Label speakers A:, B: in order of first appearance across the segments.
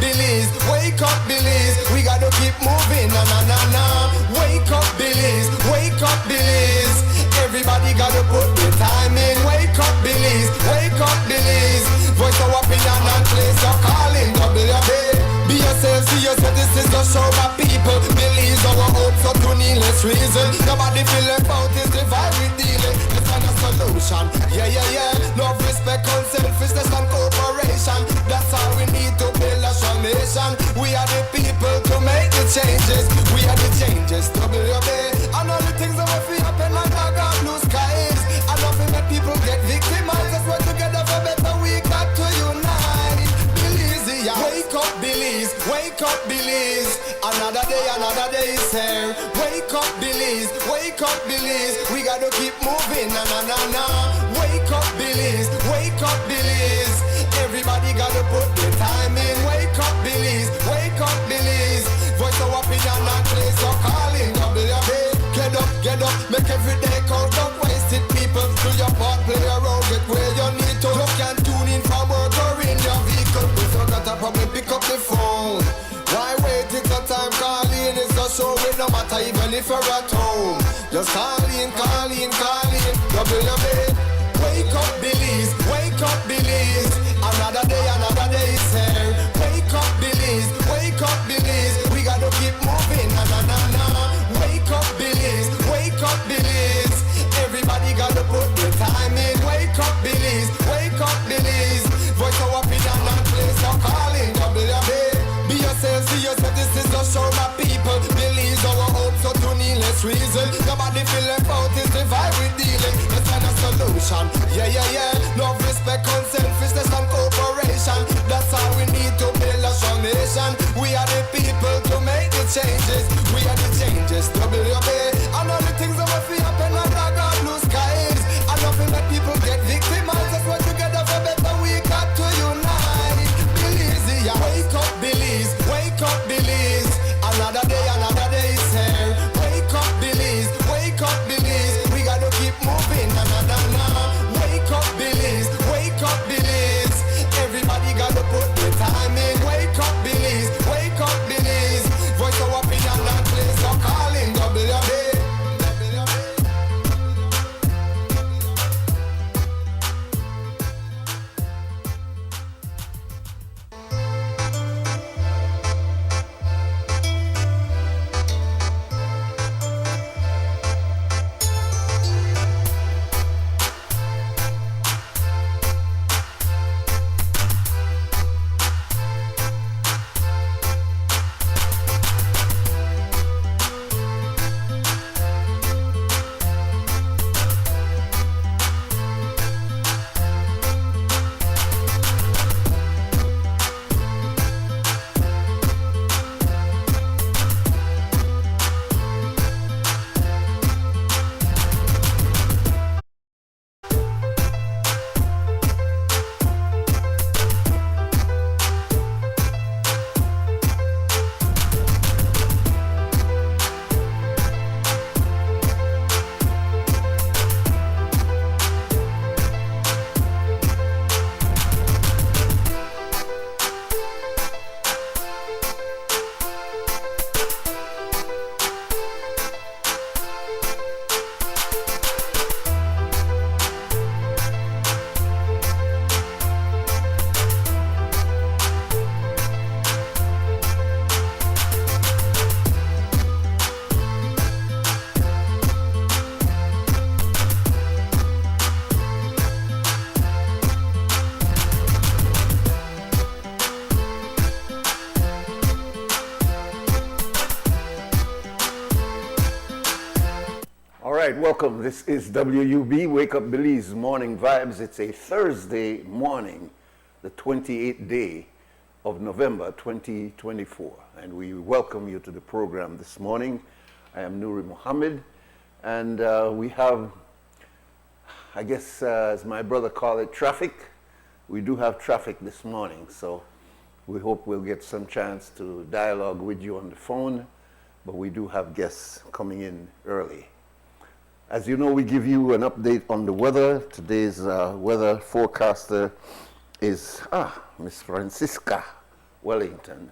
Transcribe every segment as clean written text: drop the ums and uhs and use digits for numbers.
A: Belize, wake up, Belize. We gotta keep moving, na na na na. Wake up, Belize, wake up, Belize. Everybody gotta put the time in. Wake up, Belize, wake up, Belize. Voice our opinion and place your calling. WB. Be yourself, see yourself, this is the show my people. Belize our hope, so to needless reason. Nobody feel left out, is the vibe we dealing. Let's find a solution, yeah, yeah, yeah. Love, respect, unselfishness and cooperation. That's how we need to build a strong nation. We are the people to make the changes. We are the changes, WB. And all the things that will feel happen like I got blue skies. And nothing that people get victimized. Let's work together for better, we got to unite. Belize, yeah. Wake up, Belize, wake up, Belize. Another day is here. Wake up, Belize, wake up, Belize. We gotta keep moving, na na na na. Wake up, Belize, wake up, Belize. Everybody gotta put the time in. Wake up, Belize, wake up, Belize. Voice our opinion and place your calling. WB. Get up, make every day count up. Wasted people, do your part, play your role, get where you need to. You can tune in from work or in your vehicle. If you got a problem, pick up the phone. Why wait till the time? Calling is a show with no matter even if you're at home. Just call in. WB. Wake up, Belize, wake up, Belize. Another day is here. Wake up, Belize, wake up, Belize. We gotta keep moving, na na na na. Wake up, Belize, wake up, Belize. Everybody gotta put the time in. Wake up, Belize, wake up, Belize. Voice our opinion and place your calling. WB. Be yourself, see yourself, this is the show my people. Belize our hope, so to needless reason. Nobody feel left out, is the vibe we dealing. Let's find a solution, yeah, yeah, yeah. Love, respect, unselfishness and cooperation. That's how we need to build a strong nation. We are the people to make the changes. We are the changes, WB. And all the things that will feel happen like I got blue skies. And nothing that people get victimized. Let's work together for better, we got to unite. Belize, yeah. Wake up, Belize, wake up, Belize. Another day is here. Wake up, Belize, wake up, Belize. We gotta keep moving, na na na na. Wake up, Belize, wake up, Belize. Everybody gotta put the time in. Wake up, Belize, wake up, Belize. Voice our opinion and place your calling. WB.
B: Welcome. This is WUB Wake Up Belize Morning Vibes. It's a Thursday morning, the 28th day of November 2024, and we welcome you to the program this morning. I am Nuri Muhammad, and we have, I guess as my brother called it, traffic. We do have traffic this morning, so we hope we'll get some chance to dialogue with you on the phone, but we do have guests coming in early. As you know, we give you an update on the weather. Today's weather forecaster is Miss Francisca Wellington.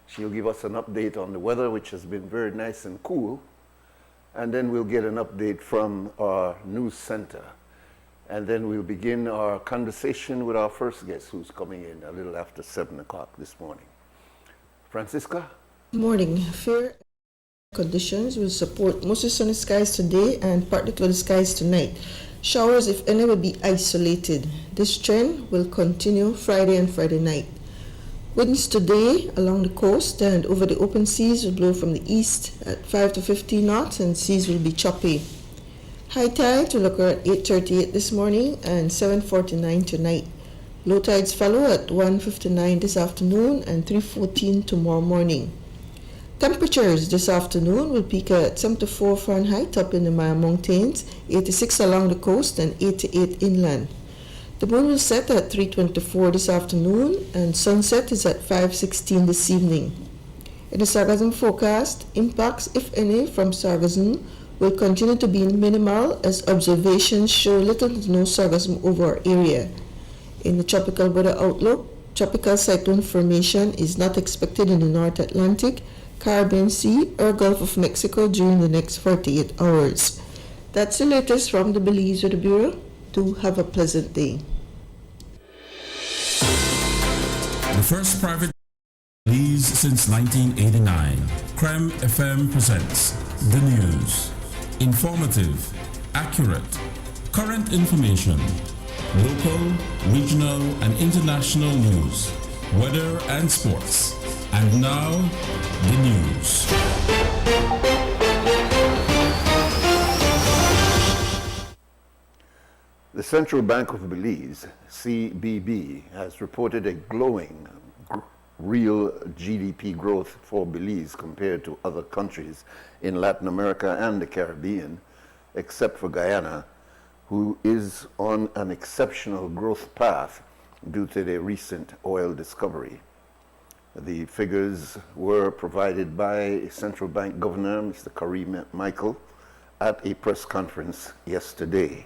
B: She'll give us an update on the weather, which has been very nice and cool. And then we'll get an update from our news center. And then we'll begin our conversation with our first guest, who's coming in a little after 7 o'clock this morning. Francisca?
C: Morning. Fair conditions will support mostly sunny skies today and partly cloudy skies tonight. Showers, if any, will be isolated. This trend will continue Friday and Friday night. Winds today along the coast and over the open seas will blow from the east at 5 to 15 knots and seas will be choppy. High tides will occur at 8:38 this morning and 7:49 tonight. Low tides follow at 1:59 this afternoon and 3:14 tomorrow morning. Temperatures this afternoon will peak at 74 Fahrenheit up in the Maya Mountains, 86 along the coast and 88 inland. The moon will set at 3:24 this afternoon and sunset is at 5:16 this evening. In the sargassum forecast, impacts, if any, from sargassum will continue to be minimal as observations show little to no sargassum over our area. In the tropical weather outlook, tropical cyclone formation is not expected in the North Atlantic, Caribbean Sea, or Gulf of Mexico during the next 48 hours. That's the latest from the Belize Weather Bureau. Do have a pleasant day.
D: The first private Belize since 1989. Creme FM presents the news. Informative, accurate, current information, local, regional, and international news, weather and sports. And now, the news.
B: The Central Bank of Belize, CBB, has reported a glowing real GDP growth for Belize compared to other countries in Latin America and the Caribbean, except for Guyana, who is on an exceptional growth path due to the recent oil discovery. The figures were provided by Central Bank Governor Mr. Kareem Michael at a press conference yesterday.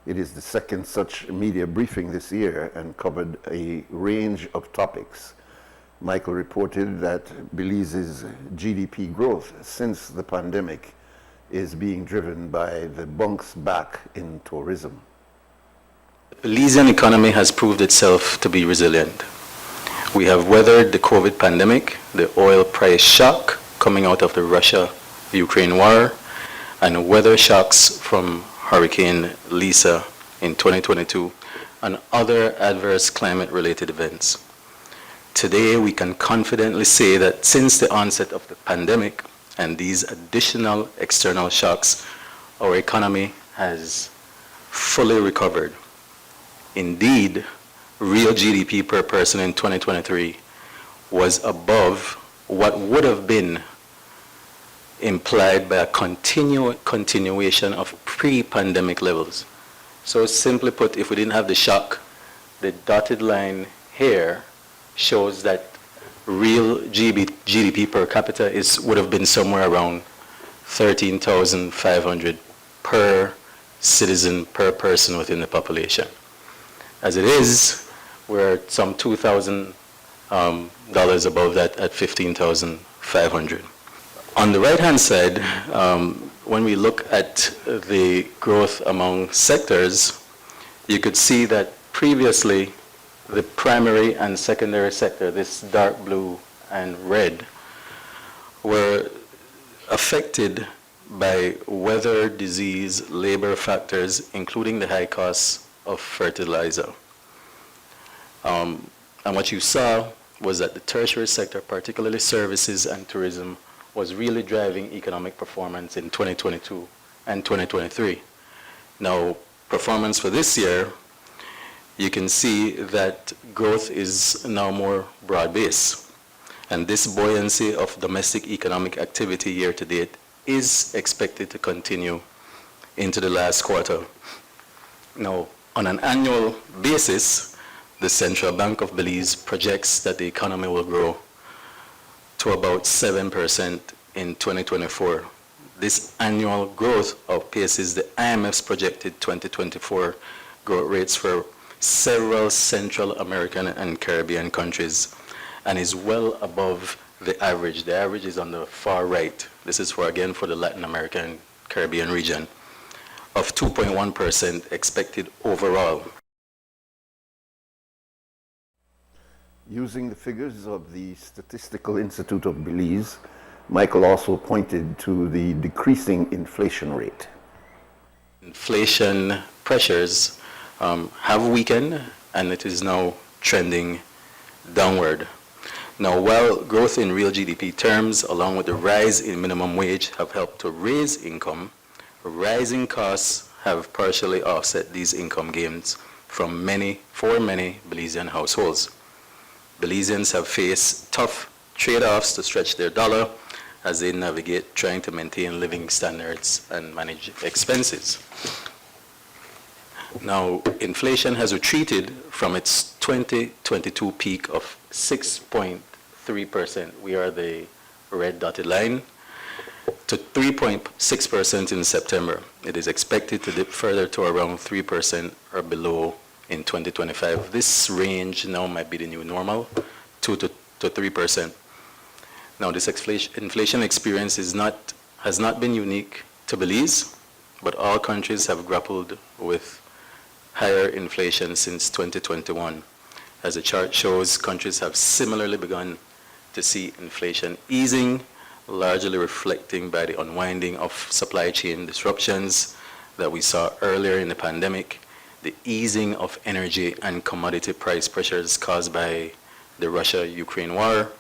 B: It is the second such media briefing this year and covered a range of topics. Michael reported that Belize's GDP growth since the pandemic is being driven by the bounce back in tourism.
E: The Belizean economy has proved itself to be resilient. We have weathered the COVID pandemic, the oil price shock coming out of the Russia-Ukraine war, and weather shocks from Hurricane Lisa in 2022 and other adverse climate-related events. Today, we can confidently say that since the onset of the pandemic and these additional external shocks, our economy has fully recovered. Indeed, real GDP per person in 2023 was above what would have been implied by a continuation of pre-pandemic levels. So simply put, if we didn't have the shock, the dotted line here shows that real GDP per capita would have been somewhere around 13,500 per citizen per person within the population. As it is, we're at some $2,000 above that at 15,500. On the right-hand side, when we look at the growth among sectors, you could see that previously the primary and secondary sector, this dark blue and red, were affected by weather, disease, labor factors, including the high costs of fertilizer. And what you saw was that the tertiary sector, particularly services and tourism, was really driving economic performance in 2022 and 2023. Now, performance for this year, you can see that growth is now more broad-based. And this buoyancy of domestic economic activity year to date is expected to continue into the last quarter. Now, on an annual basis, the Central Bank of Belize projects that the economy will grow to about 7% in 2024. This annual growth outpaces the IMF's projected 2024 growth rates for several Central American and Caribbean countries, and is well above the average. The average is on the far right. This is for, again, for the Latin American Caribbean region, of 2.1% expected overall.
B: Using the figures of the Statistical Institute of Belize, Michael also pointed to the decreasing inflation rate.
E: Inflation pressures have weakened, and it is now trending downward. Now, while growth in real GDP terms, along with the rise in minimum wage, have helped to raise income, rising costs have partially offset these income gains for many Belizean households. Belizeans have faced tough trade-offs to stretch their dollar as they navigate trying to maintain living standards and manage expenses. Now, inflation has retreated from its 2022 peak of 6.3%. We are the red dotted line, to 3.6% in September. It is expected to dip further to around 3% or below in 2025. This range now might be the new normal, 2 to 3%. Now, this inflation experience has not been unique to Belize, but all countries have grappled with higher inflation since 2021. As the chart shows, countries have similarly begun to see inflation easing, largely reflecting by the unwinding of supply chain disruptions that we saw earlier in the pandemic, the easing of energy and commodity price pressures caused by the Russia-Ukraine war,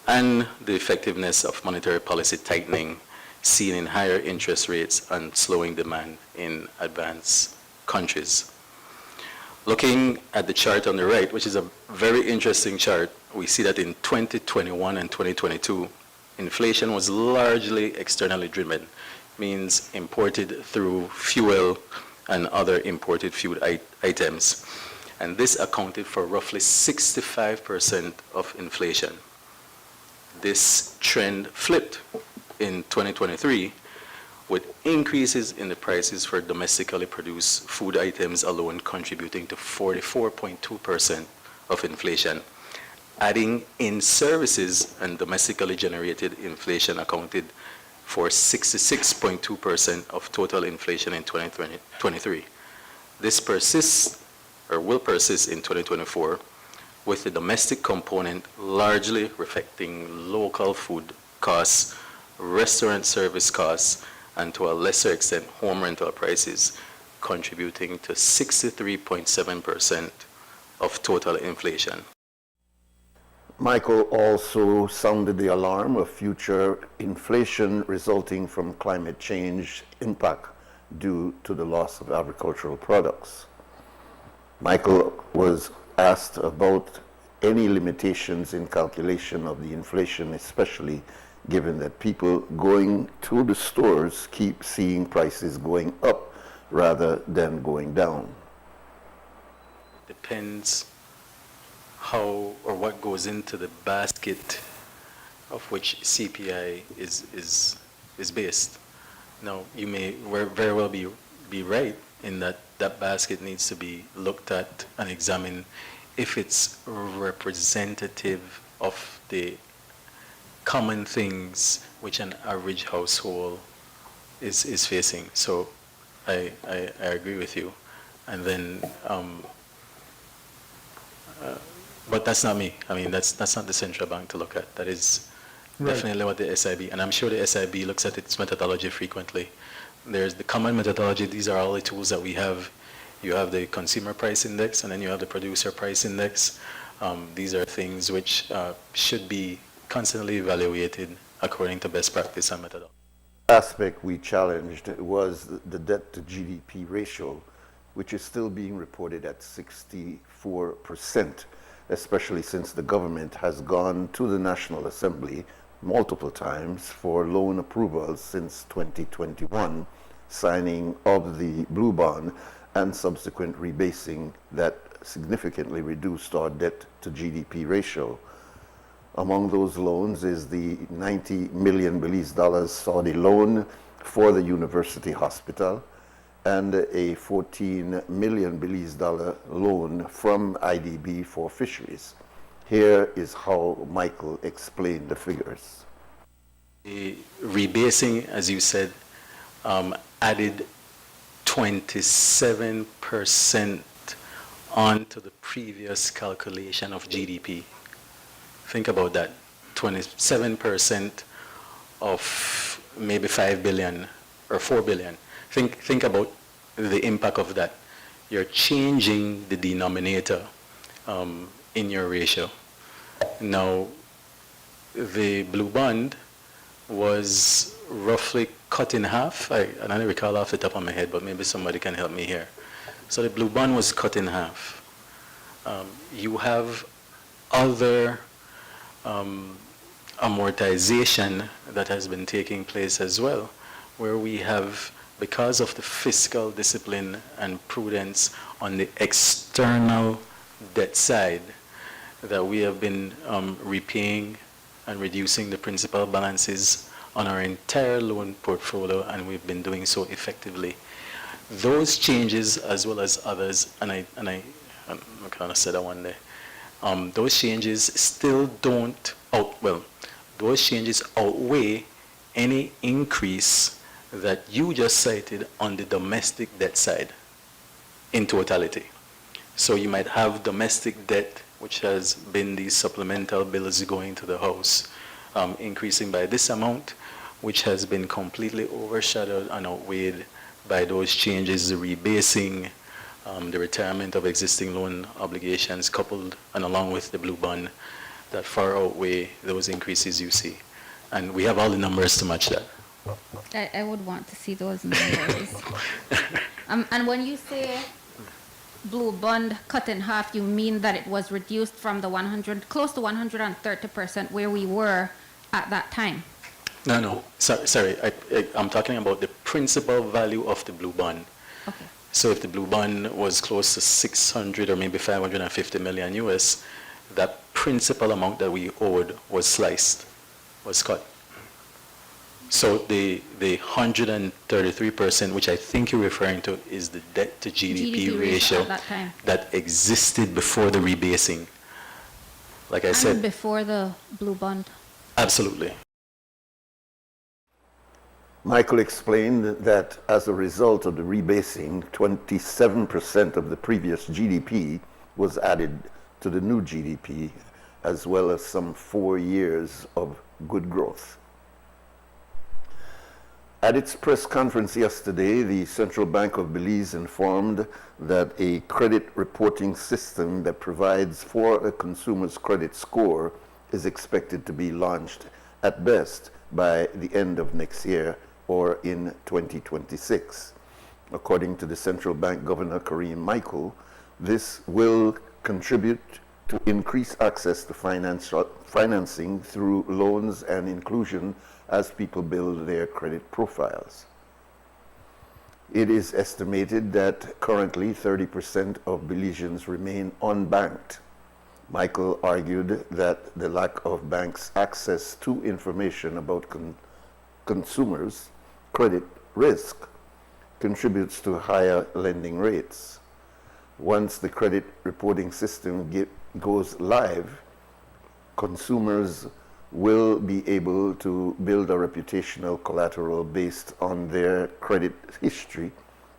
E: and the effectiveness of monetary policy tightening seen in higher interest rates and slowing demand in advanced countries. Looking at the chart on the right, which is a very interesting chart, we see that in 2021 and 2022, inflation was largely externally driven, means imported through fuel and other imported food items. And this accounted for roughly 65% of inflation. This trend flipped in 2023 with increases in the prices for domestically produced food items alone contributing to 44.2% of inflation. Adding in services and domestically generated inflation accounted for 66.2% of total inflation in 2023. This persists or will persist in 2024, with the domestic component largely reflecting local food costs, restaurant service costs, and to a lesser extent, home rental prices, contributing to 63.7% of total inflation.
B: Michael also sounded the alarm of future inflation resulting from climate change impact due to the loss of agricultural products. Michael was asked about any limitations in calculation of the inflation, especially given that people going to the stores keep seeing prices going up rather than going down.
E: Depends how or what goes into the basket of which CPI is based. Now, you may very well be right in that that basket needs to be looked at and examined if it's representative of the common things which an average household is facing. So I agree with you. And then, but that's not me. I mean, that's not the central bank to look at. That is definitely what the SIB, and I'm sure the SIB looks at its methodology frequently. There's the common methodology. These are all the tools that we have. You have the consumer price index, and then you have the producer price index. These are things which should be constantly evaluated according to best practice and methodology.
B: Aspect we challenged was the debt to GDP ratio, which is still being reported at 64%, especially since the government has gone to the National Assembly multiple times for loan approvals since 2021, signing of the blue bond and subsequent rebasing that significantly reduced our debt to GDP ratio. Among those loans is the 90 million Belize dollars Saudi loan for the university hospital and a 14 million Belize dollar loan from IDB for fisheries. Here is how Michael explained the figures.
E: The rebasing, as you said, added 27% onto the previous calculation of GDP. Think about that. 27% of maybe 5 billion or 4 billion. Think about the impact of that. You're changing the denominator in your ratio. Now, the blue bond was roughly cut in half. I don't recall off the top of my head, but maybe somebody can help me here. So the blue bond was cut in half. You have other amortization that has been taking place as well, where we have, because of the fiscal discipline and prudence on the external debt side, that we have been repaying and reducing the principal balances on our entire loan portfolio, and we've been doing so effectively. Those changes, as well as others, and I kind of said that one day, those changes still don't, those changes outweigh any increase that you just cited on the domestic debt side in totality. So you might have domestic debt, which has been these supplemental bills going to the house, increasing by this amount, which has been completely overshadowed and outweighed by those changes, the rebasing, the retirement of existing loan obligations, coupled and along with the blue bond, that far outweigh those increases you see. And we have all the numbers to match that.
F: I would want to see those numbers. And when you say blue bond cut in half, you mean that it was reduced from the 100, close to 130% where we were at that time?
E: No. Sorry. I'm talking about the principal value of the blue bond.
F: Okay.
E: So if the blue bond was close to 600 or maybe 550 million US, that principal amount that we owed was sliced, was cut. So the 133%, which I think you're referring to, is the debt to GDP ratio
F: at that time,
E: that existed before the rebasing. Like I said,
F: before the blue bond.
E: Absolutely.
B: Michael explained that as a result of the rebasing, 27% of the previous GDP was added to the new GDP, as well as some 4 years of good growth. At its press conference yesterday, the Central Bank of Belize informed that a credit reporting system that provides for a consumer's credit score is expected to be launched at best by the end of next year or in 2026. According to the Central Bank Governor Kareem Michael, this will contribute to increase access to financing through loans and inclusion as people build their credit profiles. It is estimated that currently 30% of Belizeans remain unbanked. Michael argued that the lack of banks' access to information about consumers' credit risk contributes to higher lending rates. Once the credit reporting system goes live, consumers will be able to build a reputational collateral based on their credit history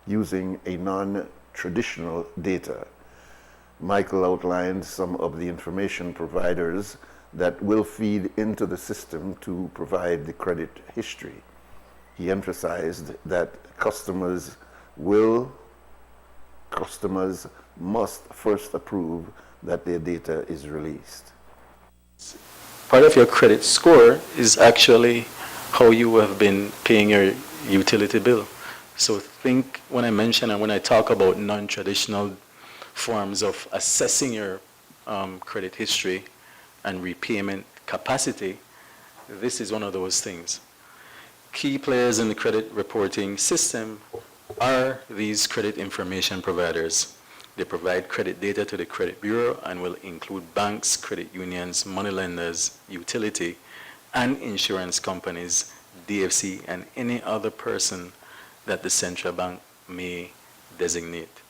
B: using a non-traditional data. Michael outlined some of the information providers that will feed into the system to provide the credit history. He emphasized that customers must first approve that their data is released.
E: Part of your credit score is actually how you have been paying your utility bill. So think, when I mention and when I talk about non-traditional forms of assessing your credit history and repayment capacity, this is one of those things. Key players in the credit reporting system are these credit information providers. They provide credit data to the credit bureau and will include banks, credit unions, money lenders, utility, and insurance companies, DFC, and any other person that the central bank may designate.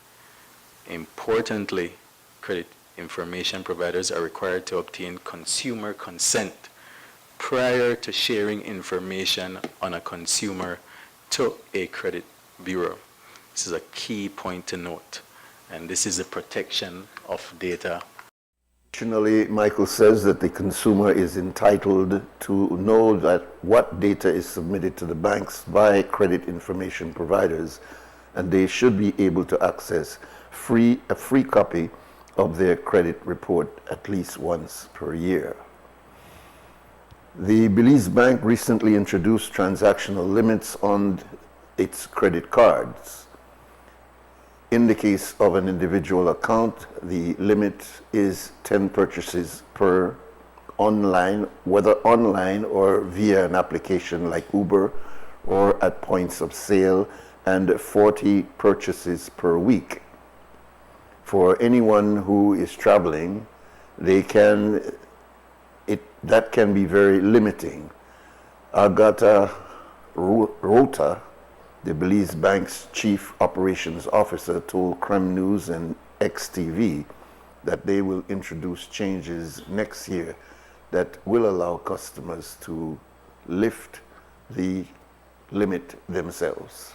E: Importantly, credit information providers are required to obtain consumer consent prior to sharing information on a consumer to a credit bureau. This is a key point to note, and this is the protection of data.
B: Additionally, Michael says that the consumer is entitled to know that what data is submitted to the banks by credit information providers, and they should be able to access a free copy of their credit report at least once per year. The Belize Bank recently introduced transactional limits on its credit cards. In the case of an individual account, the limit is 10 purchases per online, whether online or via an application like Uber or at points of sale, and 40 purchases per week. For anyone who is traveling, that can be very limiting. Agata Rota, the Belize Bank's chief operations officer, told Creme News and XTV that they will introduce changes next year that will allow customers to lift the limit themselves.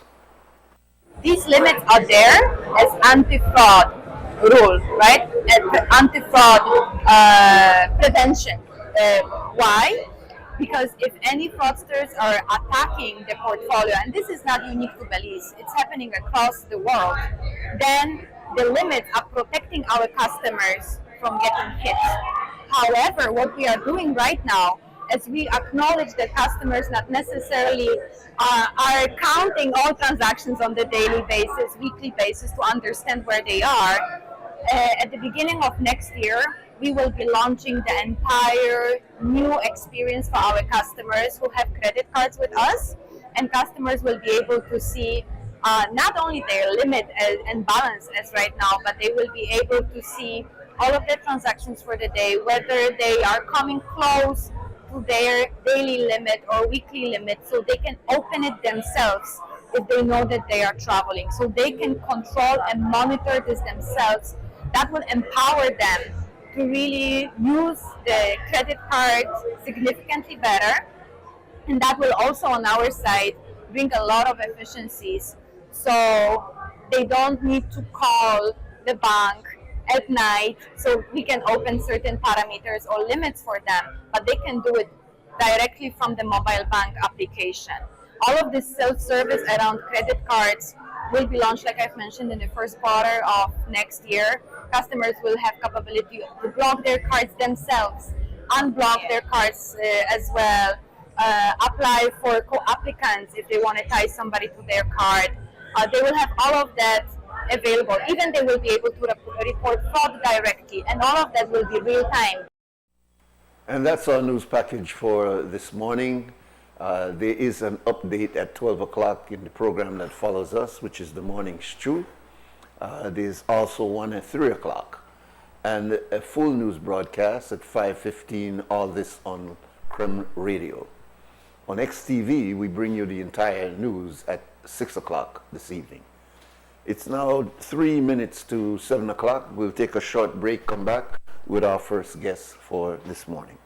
G: These limits are there as anti-fraud rule, right? Anti-fraud prevention. Why? Because if any fraudsters are attacking the portfolio, and this is not unique to Belize, it's happening across the world, then the limits are protecting our customers from getting hit. However, what we are doing right now, as we acknowledge that customers not necessarily are counting all transactions on the daily basis, weekly basis to understand where they are, at the beginning of next year, we will be launching the entire new experience for our customers who have credit cards with us, and customers will be able to see not only their limit and balance as right now, but they will be able to see all of their transactions for the day, whether they are coming close to their daily limit or weekly limit, so they can open it themselves if they know that they are traveling. So they can control and monitor this themselves. That will empower them to really use the credit card significantly better. And that will also on our side bring a lot of efficiencies. So they don't need to call the bank at night so we can open certain parameters or limits for them, but they can do it directly from the mobile bank application. All of this self-service around credit cards will be launched, like I've mentioned, in the first quarter of next year. Customers will have capability to block their cards themselves, unblock their cards as well, apply for co-applicants if they want to tie somebody to their card. They will have all of that available. Even they will be able to report fraud directly, and all of that will be real time.
B: And that's our news package for this morning. There is an update at 12 o'clock in the program that follows us, which is the Morning Stew. There's also one at 3 o'clock. And a full news broadcast at 5:15, all this on Creme Radio. On XTV, we bring you the entire news at 6 o'clock this evening. It's now 3 minutes to 7 o'clock. We'll take a short break, come back with our first guest for this morning.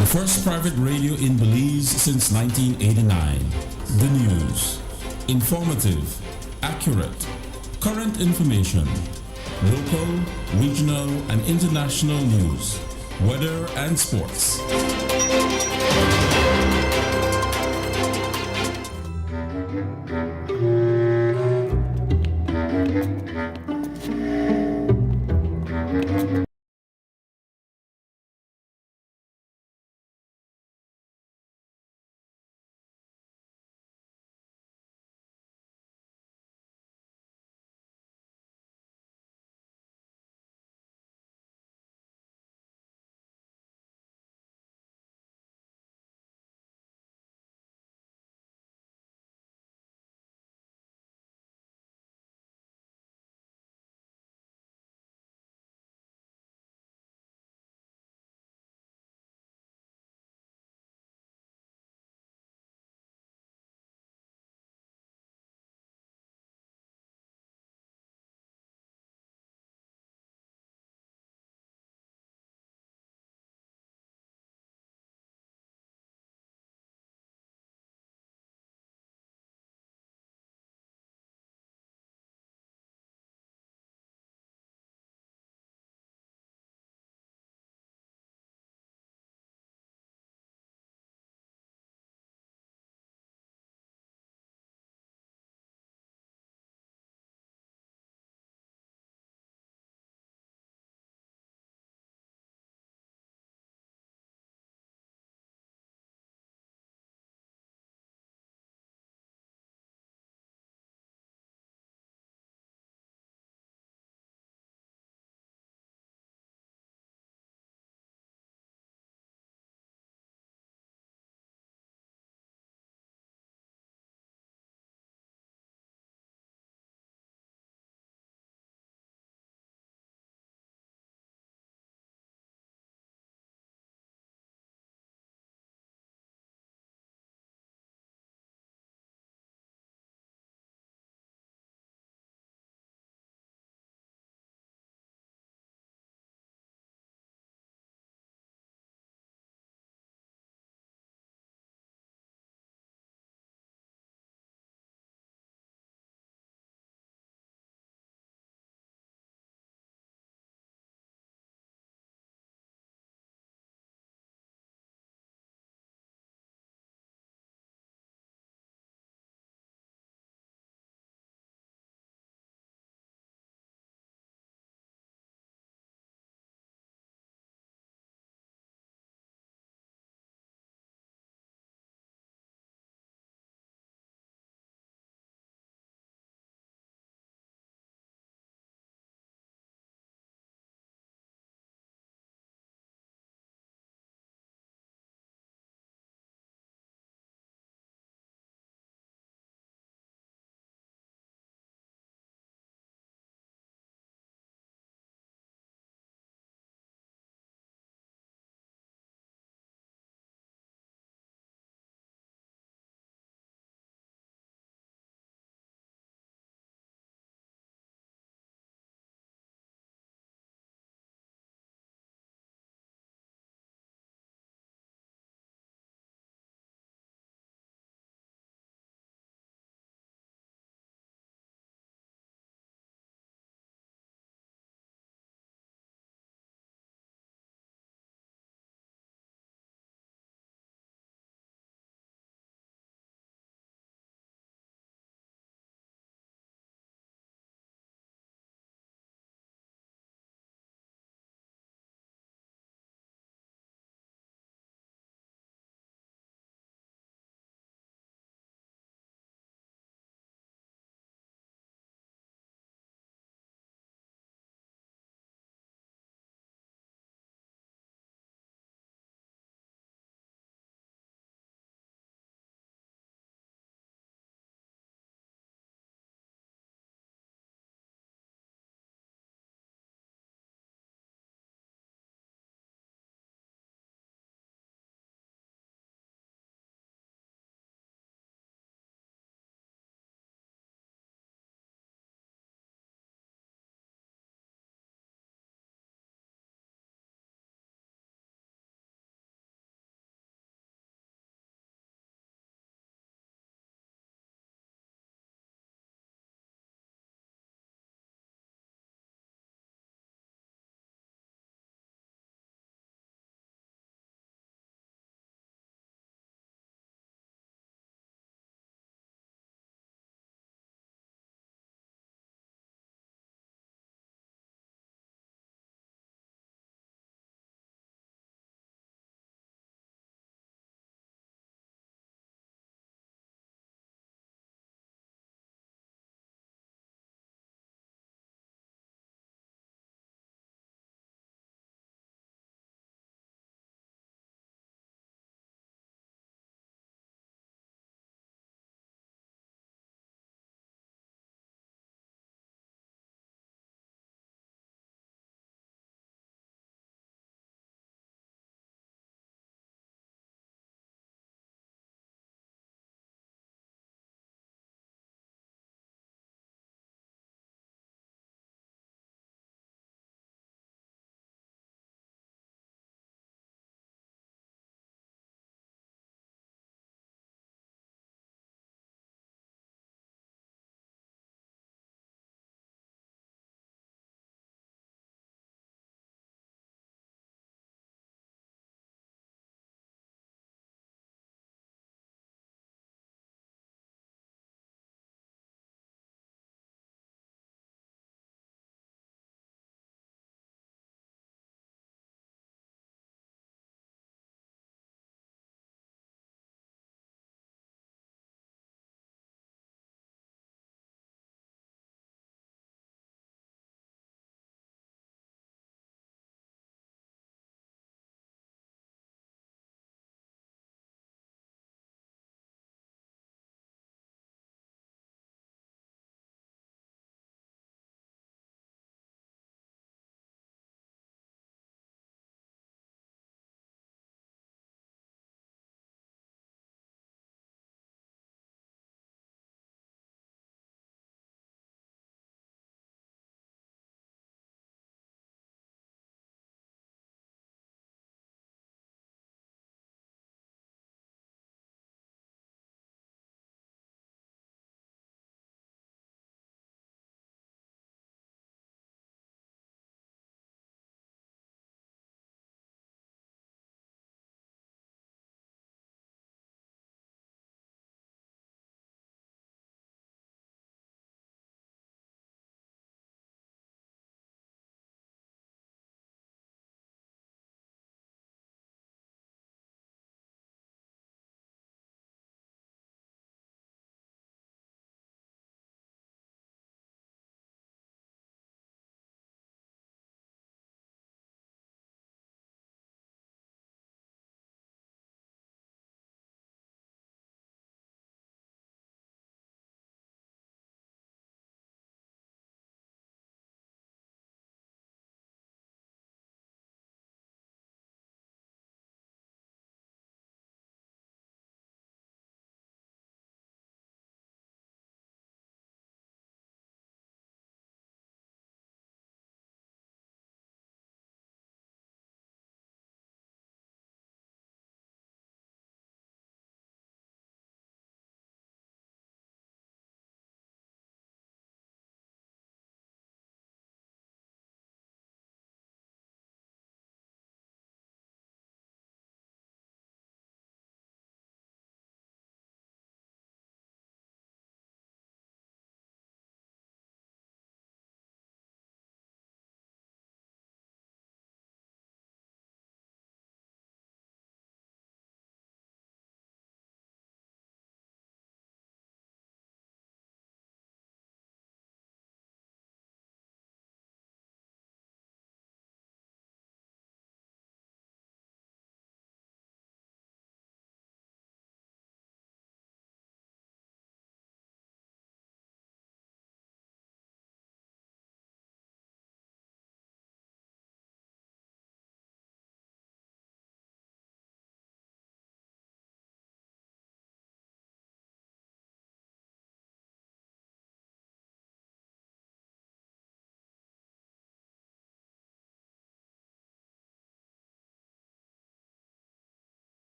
D: The first private radio in Belize since 1989. The news. Informative, accurate, current information, local, regional, and international news, weather and sports.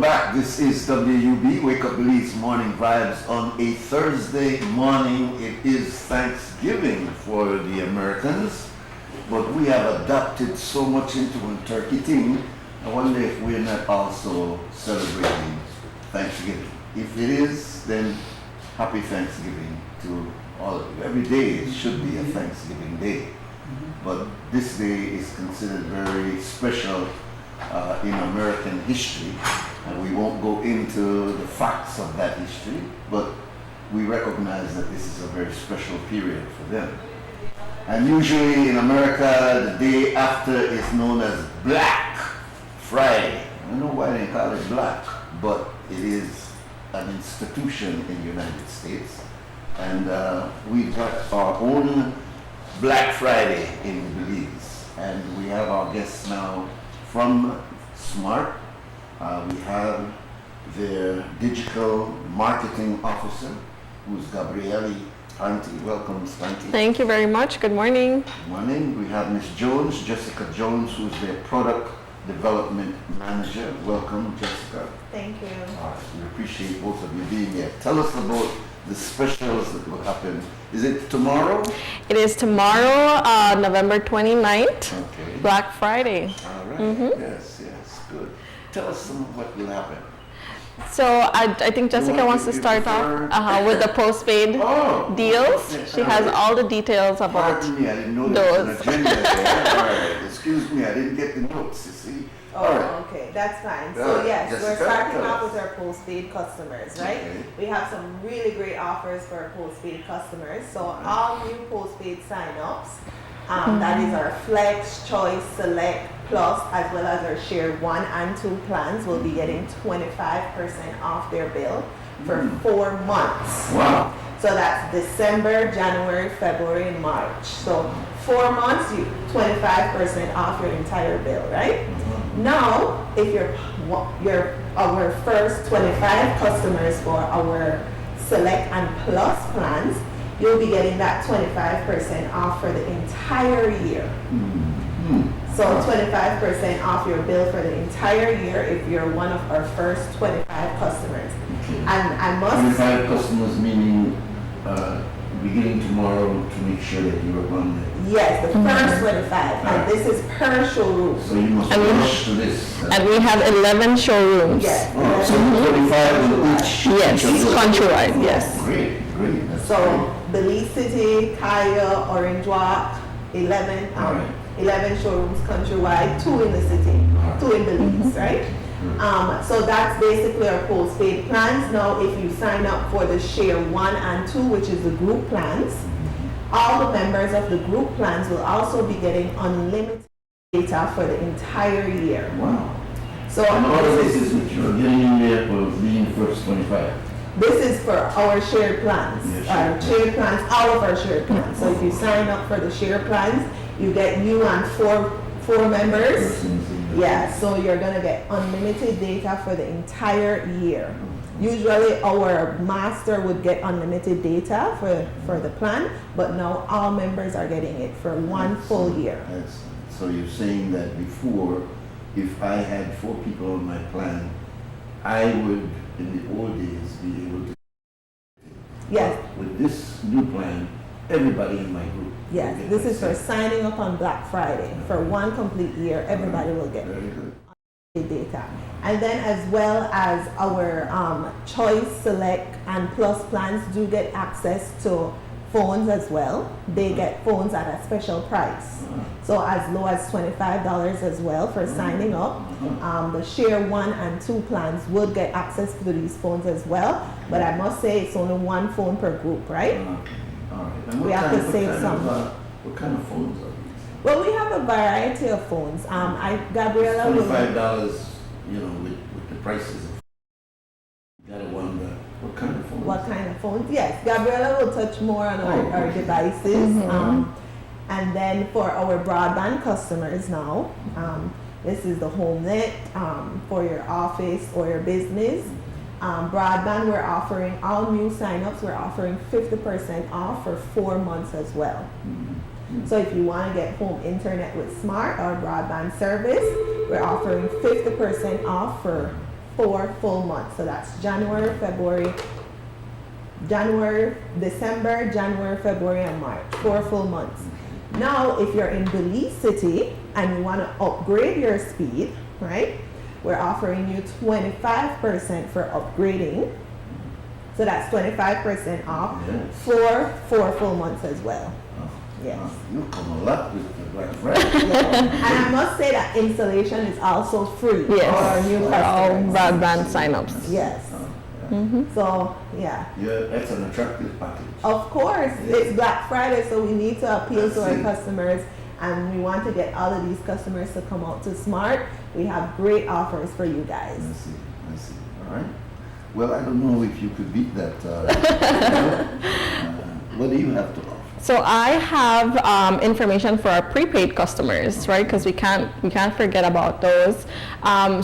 B: Welcome back. This is WUB, Wake Up Belize Morning Vibes on a Thursday morning. It is Thanksgiving for the Americans, but we have adapted so much into a turkey thing. I wonder if we're not also celebrating Thanksgiving. If it is, then happy Thanksgiving to all of you. Every day it should be a Thanksgiving day, but this day is considered very special in American history, and we won't go into the facts of that history, but we recognize that this is a very special period for them. And usually in America, the day after is known as Black Friday. I don't know why they call it black, but it is an institution in the United States, and we've got our own Black Friday in Belize, and we have our guests now from Smart. We have their digital marketing officer, who's Gabriele Auntie. Welcome, Auntie.
H: Thank you very much. Good morning.
B: Good morning. We have Miss Jones, Jessica Jones, who's their product development manager. Welcome, Jessica.
C: Thank you.
B: All right. We appreciate both of you being here. Tell us about the specials that will happen. Is it tomorrow?
H: It is tomorrow, November 29th,
B: Okay.
H: Black Friday.
B: All right. Yes, yes, good. Tell us some of what will happen.
H: So I think Jessica wants to start off with the postpaid deals.
B: Okay.
H: She has all the details about
B: Pardon me, I didn't know there was
H: those.
B: an agenda there. All right. Excuse me, I didn't get the notes, you see.
I: Oh,
B: All right.
I: okay, that's fine.
B: All
I: So
B: right,
I: yes,
B: Jessica,
I: we're starting
B: tell
I: off
B: us.
I: with our postpaid customers, right?
B: Okay.
I: We have some really great offers for our postpaid customers. So all new postpaid sign-ups, that is our Flex, Choice, Select, Plus, as well as our Share 1 and 2 plans will be getting 25% off their bill for 4 months.
B: Wow.
I: So that's December, January, February, and March. So 4 months, you 25% off your entire bill, right? Now, if you're our first 25 customers for our Select and Plus plans, you'll be getting that 25% off for the entire year. So 25% off your bill for the entire year if you're one of our first 25 customers. And I must
B: 25 customers, meaning beginning tomorrow to make sure that you are on there.
I: Yes, the first 25, and this is per showroom.
B: So you must rush to this.
H: And we have 11 showrooms.
I: Yes.
B: Oh, so 25 in each.
H: Yes,
B: each of those.
H: countrywide, yes.
B: Great, great. That's
I: So Belize City, Kaya, Orange Walk, 11,
B: Alright.
I: 11 showrooms countrywide, 2 in the city, 2 in Belize, right? So that's basically our postpaid plans. Now, if you sign up for the Share 1 and 2, which is the group plans, all the members of the group plans will also be getting unlimited data for the entire year.
B: Wow.
I: So
B: And all of this is what you're getting in there for being first 25.
I: this is for our shared plans.
B: Yeah,
I: Our shared plans, all of our shared plans. So if you sign up for the shared plans, you get you and four members.
B: Persons in there.
I: Yeah, so you're gonna get unlimited data for the entire year. Usually our master would get unlimited data for the plan, but now all members are getting it for one full year.
B: Excellent. So you're saying that before, if I had 4 people on my plan, I would, in the old days, be able to.
I: Yes,
B: With this new plan, everybody in my group. will
I: yes,
B: get
I: this
B: that
I: is for
B: same.
I: signing up on Black Friday. For one complete year, everybody will get
B: Very good.
I: data. And then as well as our Choice, Select, and Plus plans do get access to phones as well. They get phones at a special price. So as low as $25 as well for signing up. The Share 1 and 2 plans would get access to these phones as well. But I must say it's only one phone per group, right?
B: All right. And
I: We have to save some.
B: What kind of phones are these?
I: Well, we have a variety of phones. Gabriela will...
B: $25, with the prices. You gotta wonder, what kind of phones?
I: What kind of phones? Yes, Gabriela will touch more on our devices. And then for our broadband customers now, this is the HomeNet for your office or your business. Broadband, we're offering all new signups. We're offering 50% off for 4 months as well. So if you want to get home internet with Smart or broadband service, we're offering 50% off for 4 full months. So that's January, December, January, February, and March. 4 full months. Now, if you're in Belize City and you want to upgrade your speed, right? We're offering you 25% for upgrading. So that's 25% off for 4 full months as well. Yes.
B: You come a lot with the Black Friday.
I: And I must say that installation is also free for our new
H: for all
I: customers.
H: broadband signups.
I: Yes. So, yeah.
B: Yeah, that's an attractive package.
I: Of course, it's Black Friday, so we need to appeal to our customers, and we want to get all of these customers to come out to Smart. We have great offers for you guys.
B: I see. All right. Well, I don't know if you could beat that. What do you have to offer?
H: So I have information for our prepaid customers, right? Because we can't forget about those.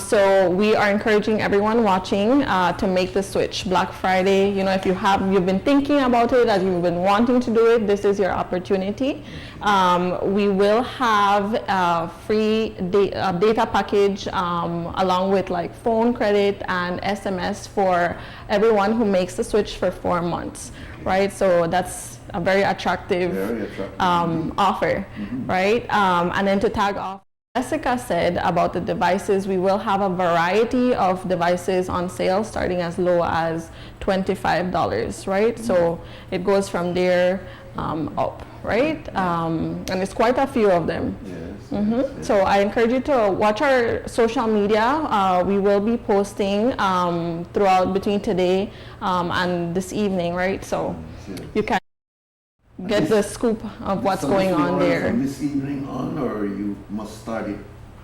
H: So we are encouraging everyone watching to make the switch. Black Friday, you know, if you've been thinking about it, as you've been wanting to do it, this is your opportunity. We will have a free data package along with like phone credit and SMS for everyone who makes the switch for 4 months, right? So that's a very attractive offer, right? And then to tag off, Jessica said about the devices, we will have a variety of devices on sale starting as low as $25, right? So it goes from there up, right? And it's quite a few of them. Yes. So I encourage you to watch our social media. We will be posting throughout between today and this evening, right? So you can get the scoop of what's going on there.
B: From this evening on, or you must start it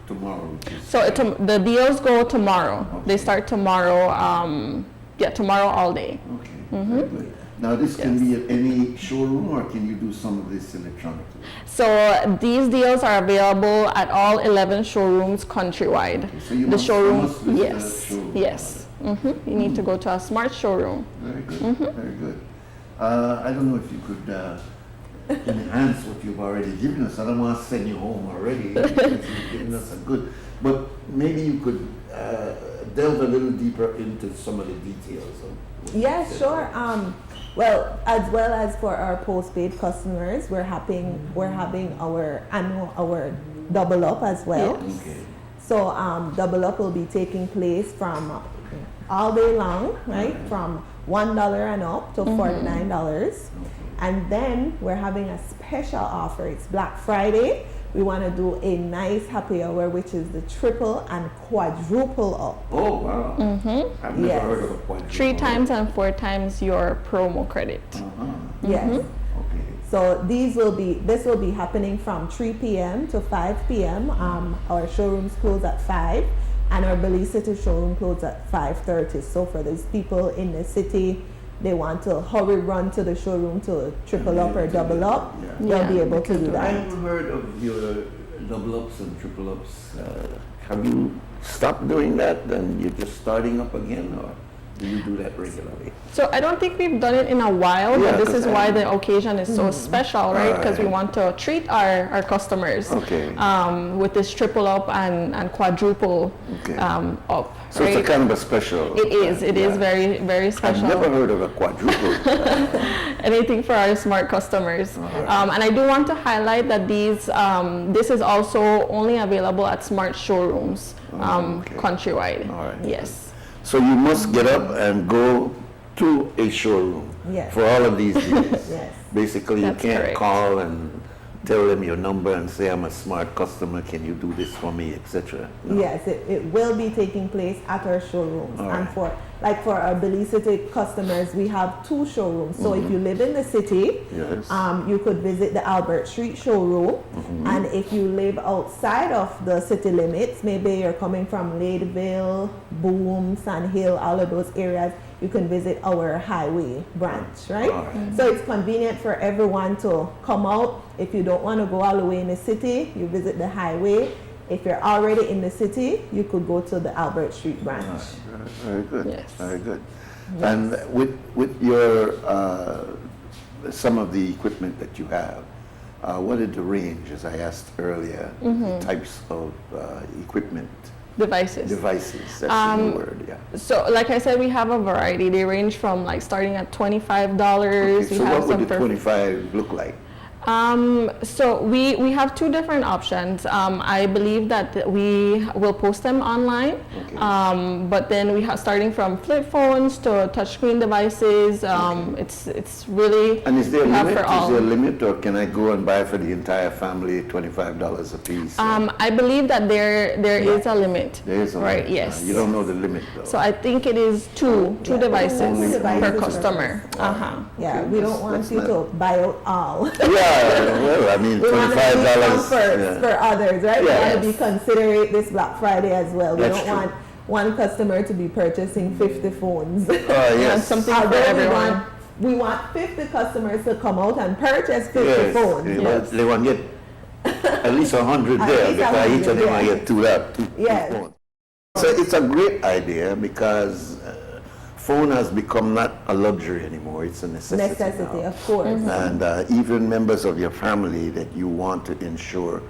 B: tomorrow?
H: So the deals go tomorrow. Okay. They start tomorrow. Tomorrow all day.
B: Okay. Very good. Now this can be at any showroom, or can you do some of this electronically?
H: So these deals are available at all 11 showrooms countrywide.
B: Okay. So you must visit
H: yes,
B: showroom.
H: yes. You need to go to a Smart showroom.
B: Very good. Very good. I don't know if you could enhance what you've already given us. I don't want to send you home already. You've given us a good, but maybe you could delve a little deeper into some of the details.
I: Yes, sure. Well as for our postpaid customers, we're having our double up as well.
B: Yes. Okay.
I: So double up will be taking place from all day long, right? From $1 and up to $49. And then we're having a special offer. It's Black Friday. We want to do a nice happy hour, which is the triple and quadruple up.
B: Oh, wow. I've never heard of a quadruple.
H: 3 times and 4 times your promo credit.
I: Yes.
B: Okay.
I: So this will be happening from 3 p.m. to 5 p.m. Our showrooms close at 5, and our Belize City showroom closes at 5:30. So for those people in the city, they want to hurry run to the showroom to triple up or double up, they'll be able to do that.
B: I haven't heard of your double ups and triple ups. Have you stopped doing that? Then you're just starting up again, or do you do that regularly?
H: So I don't think we've done it in a while, but this is why the occasion is so special, right? Because we want to treat our customers with this triple up and quadruple up.
B: So it's a kind of a special.
H: It is. It is very, very special.
B: I've never heard of a quadruple.
H: Anything for our Smart customers. And I do want to highlight that this is also only available at Smart showrooms countrywide. Yes.
B: So you must get up and go to a showroom for all of these deals. Basically, you can't call and tell them your number and say, I'm a Smart customer, can you do this for me, etc. No.
I: Yes, it will be taking place at our showrooms. And for our Belize City customers, we have 2 showrooms. So if you live in the city, you could visit the Albert Street showroom. And if you live outside of the city limits, maybe you're coming from Ladeville, Boom, Sand Hill, all of those areas, you can visit our highway branch, right? So it's convenient for everyone to come out. If you don't want to go all the way in the city, you visit the highway. If you're already in the city, you could go to the Albert Street branch.
B: Very good. Yes. Very good. Yes. And with your some of the equipment that you have, what is the range, as I asked earlier, the types of equipment
H: Devices.
B: Devices, that's the word, yeah.
H: So, like I said, we have a variety. They range from like starting at $25.
B: Okay, so what would the 25 look like?
H: So we have two different options. I believe that we will post them online,
B: Okay.
H: but then we have starting from flip phones to touchscreen devices. It's really
B: And is there a
H: we have
B: limit?
H: for all.
B: Is there a limit, or can I go and buy for the entire family $25 a piece?
H: I believe that there is a limit.
B: There is a
H: right?
B: limit.
H: Yes.
B: You don't know the limit, though.
H: So I think it is two devices
B: Only
H: per
B: devices
H: customer.
I: Yeah,
B: Okay,
I: we don't want
B: that's
I: you
B: not-
I: to buy out all.
B: Yeah, well, I mean,
I: We want to be
B: $25.
I: first
B: yeah.
I: for others, right?
B: Yeah.
I: We want to be considerate this Black Friday as well. We
B: That's
I: don't
B: true.
I: want one customer to be purchasing 50 phones.
B: Yes.
H: Something for
I: Although
H: everyone.
I: we want 50 customers to come out and purchase 50
B: Yes,
I: phones.
B: they want to get at least 100
I: At
B: there,
I: least
B: because each of them
I: 100,
B: might
I: yeah.
B: get two
I: Yes.
B: phones. So it's a great idea because phone has become not a luxury anymore, it's a necessity now.
I: Of course.
B: And even members of your family that you want to ensure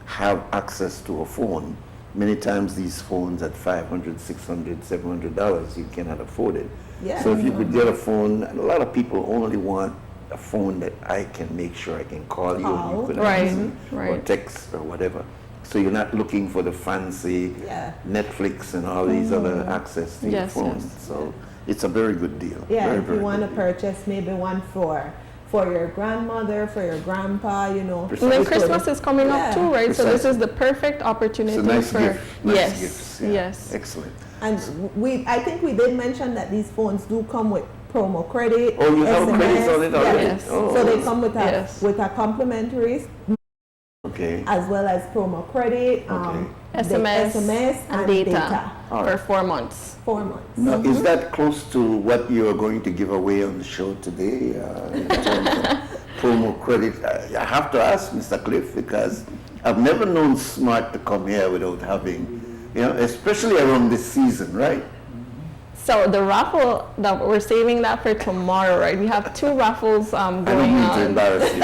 B: have access to a phone. Many times these phones at $500, $600, $700, you cannot afford it.
I: Yeah.
B: So if you could get a phone, and a lot of people only want a phone that I can make sure I can call you and you could
H: Right,
B: answer, or
H: right.
B: text or whatever. So you're not looking for the fancy
I: Yeah.
B: Netflix and all these other access to your
H: Yes,
B: phone.
H: yes.
B: So it's a very good deal.
I: Yeah,
B: very,
I: if
B: very
I: you want to
B: good deal.
I: purchase maybe one for your grandmother, for your grandpa, you know.
B: Precisely.
H: And then
B: It's
H: Christmas is coming up too, right? So this
B: Precisely.
H: is the perfect opportunity
B: It's a nice
H: for
B: gift. Nice
H: yes,
B: gifts. Yeah.
H: yes.
B: Excellent.
I: And I think we did mention that these phones do come with promo credit.
B: Oh, you have
I: SMS.
B: credits on it already?
H: Yes.
B: Oh,
I: So they come with
H: Yes.
I: a complimentary
B: okay.
I: as well as promo credit, the SMS
H: and data
B: All
H: for
B: right.
H: 4 months.
I: 4 months.
B: Now, is that close to what you are going to give away on the show today in terms of promo credit? I have to ask Mr. Cliff because I've never known Smart to come here without having, especially around this season, right?
H: So the raffle that we're saving that for tomorrow, right? We have 2 raffles
B: I don't
H: going
B: mean to
H: on.
B: embarrass you.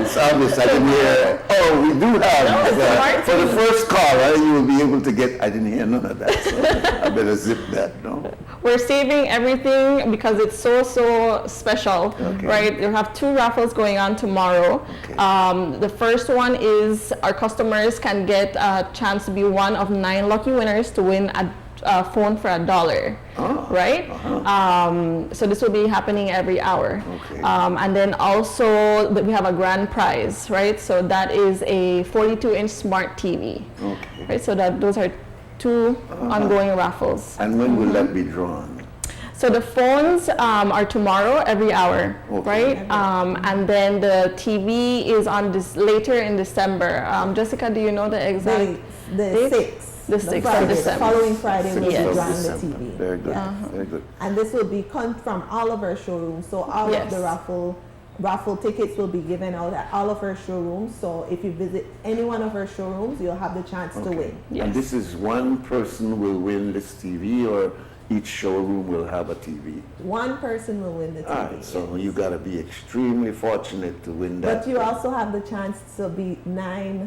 B: It's obvious I didn't hear. Oh, we do have.
H: Smart
B: For the first caller, you will be able to get. I didn't hear none of that. So I better zip that. No.
H: We're saving everything because it's so special,
B: Okay.
H: right? We have 2 raffles going on tomorrow.
B: Okay.
H: The first one is our customers can get a chance to be one of 9 lucky winners to win a phone for $1, right? So this will be happening every hour.
B: Okay.
H: And then also we have a grand prize, right? So that is a 42-inch smart TV,
B: Okay.
H: right? So those are 2 ongoing raffles.
B: And when will that be drawn?
H: So the phones are tomorrow every hour,
B: Okay.
H: right? And then the TV is on this later in December. Jessica, do you know the exact
I: The
H: date?
I: 6th.
H: The 6th of
I: Friday,
H: December.
I: following Friday will be
H: Yes.
I: drawing the
B: December.
I: TV.
B: Very good.
I: Yeah.
B: Very good.
I: And this will be come from all of our showrooms. So all
H: Yes.
I: of the raffle tickets will be given out at all of our showrooms. So if you visit any one of our showrooms, you'll have the chance to
B: Okay.
I: win.
H: Yes.
B: And this is one person will win this TV, or each showroom will have a TV?
I: One person will win the TV.
B: All right, so you got to be extremely fortunate to win that.
I: But you also have the chance to be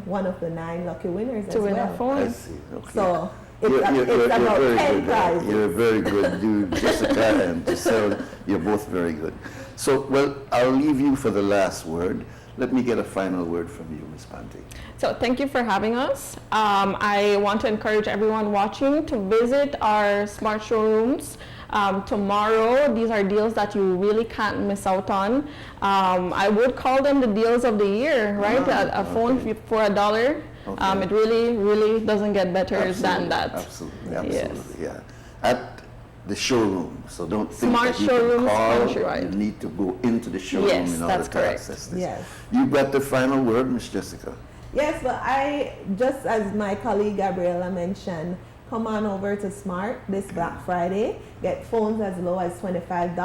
I: one of the 9 lucky winners
H: to
I: as
H: win
I: well.
H: a phone.
B: I see. Okay.
I: So
B: You're
I: it's about
B: very
I: 10
B: good.
I: prizes.
B: You're very good. You, Jessica and Giselle, you're both very good. So, well, I'll leave you for the last word. Let me get a final word from you, Ms. Pante.
H: So thank you for having us. I want to encourage everyone watching to visit our smart showrooms. Tomorrow, these are deals that you really can't miss out on. I would call them the deals of the year, right? A phone for $1.
B: Okay.
H: It really doesn't get better than that.
B: Absolutely,
H: Yes.
B: yeah. At the showroom, so don't think
H: Smart
B: that you
H: showrooms,
B: can call.
H: right.
B: You need to go into the showroom
H: Yes,
B: in order
H: that's
B: to
H: correct.
B: access this.
I: Yes.
B: You got the final word, Ms. Jessica.
I: Yes, but just as my colleague Gabriela mentioned, come on over to Smart this Black Friday. Get phones as low as $25.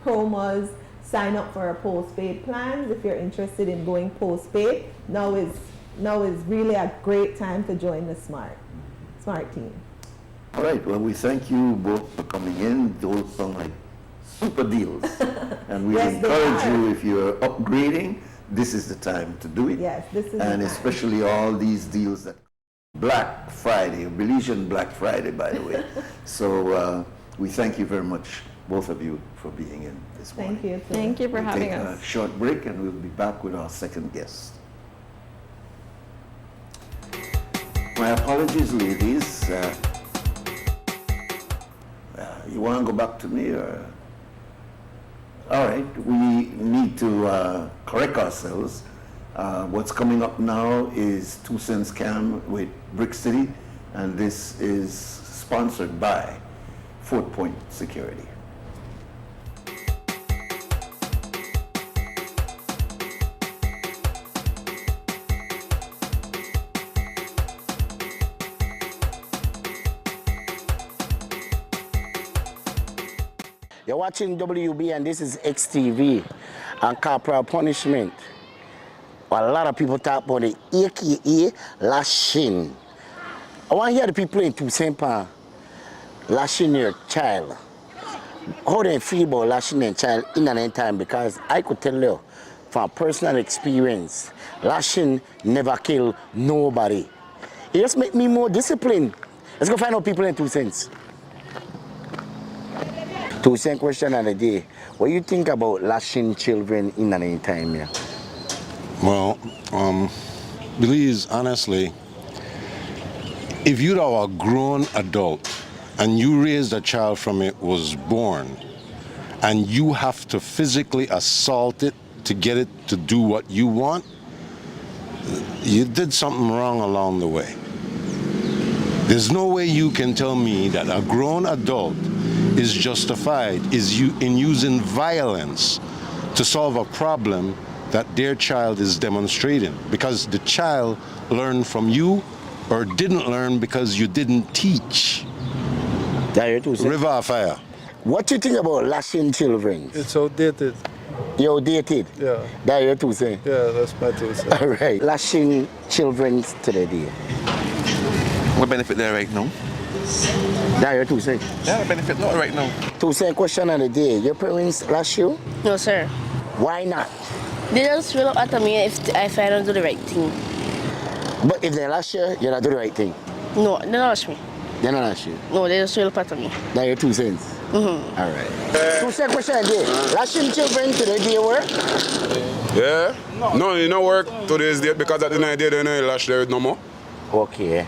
I: Promos, sign up for our postpaid plans if you're interested in going postpaid. Now is really a great time to join the Smart team.
B: All right, well, we thank you both for coming in. Those sound like super deals. And we
I: Yes, they
B: encourage
I: are.
B: you, if you're upgrading, this is the time to do it.
I: Yes, this is the
B: And
I: time.
B: especially all these deals that Black Friday, Belizean Black Friday, by the way. So we thank you very much, both of you, for being in this morning.
I: Thank you.
H: Thank you for having
B: Take
H: us.
B: a short break and we'll be back with our second guest. My apologies, ladies. You want to go back to me, or? All right, we need to correct ourselves. What's coming up now is 2 Cents Cam with Brick City, and this is sponsored by Fort Point Security.
J: You're watching WB and this is XTV and corporal punishment. Well, a lot of people talk about the AKA lashing. I want to hear the people in 2 Cents Pan lashing your child. How do you feel about lashing your child in an time? Because I could tell you from personal experience, lashing never kill nobody. It just make me more disciplined. Let's go find out people in 2 Cents. 2 Cents question of the day. What do you think about lashing children in any time here?
K: Well, Belize, honestly, if you're a grown adult and you raised a child from it was born and you have to physically assault it to get it to do what you want, you did something wrong along the way. There's no way you can tell me that a grown adult is justified in using violence to solve a problem that their child is demonstrating, because the child learned from you or didn't learn because you didn't teach. River of fire.
J: What do you think about lashing children?
L: It's outdated.
J: You're outdated?
L: Yeah.
J: That your 2 Cents?
L: Yeah, that's my 2 cents.
J: All right. Lashing children today.
M: What benefit there right now?
J: That your 2 Cents?
M: Yeah, benefit not right now.
J: 2 Cents question of the day. Your parents lash you?
N: No, sir.
J: Why not?
N: They just will look at me if I don't do the right thing.
J: But if they lash you, you're not doing the right thing?
N: No, they don't lash me.
J: They don't lash you?
N: No, they just will look at me.
J: That your 2 Cents?
N: Mm-hmm.
J: All right. 2 Cents question of the day. Lashing children today, do you work?
O: Yeah? No, you don't work today's date because at the night they don't lash there no more.
J: Okay.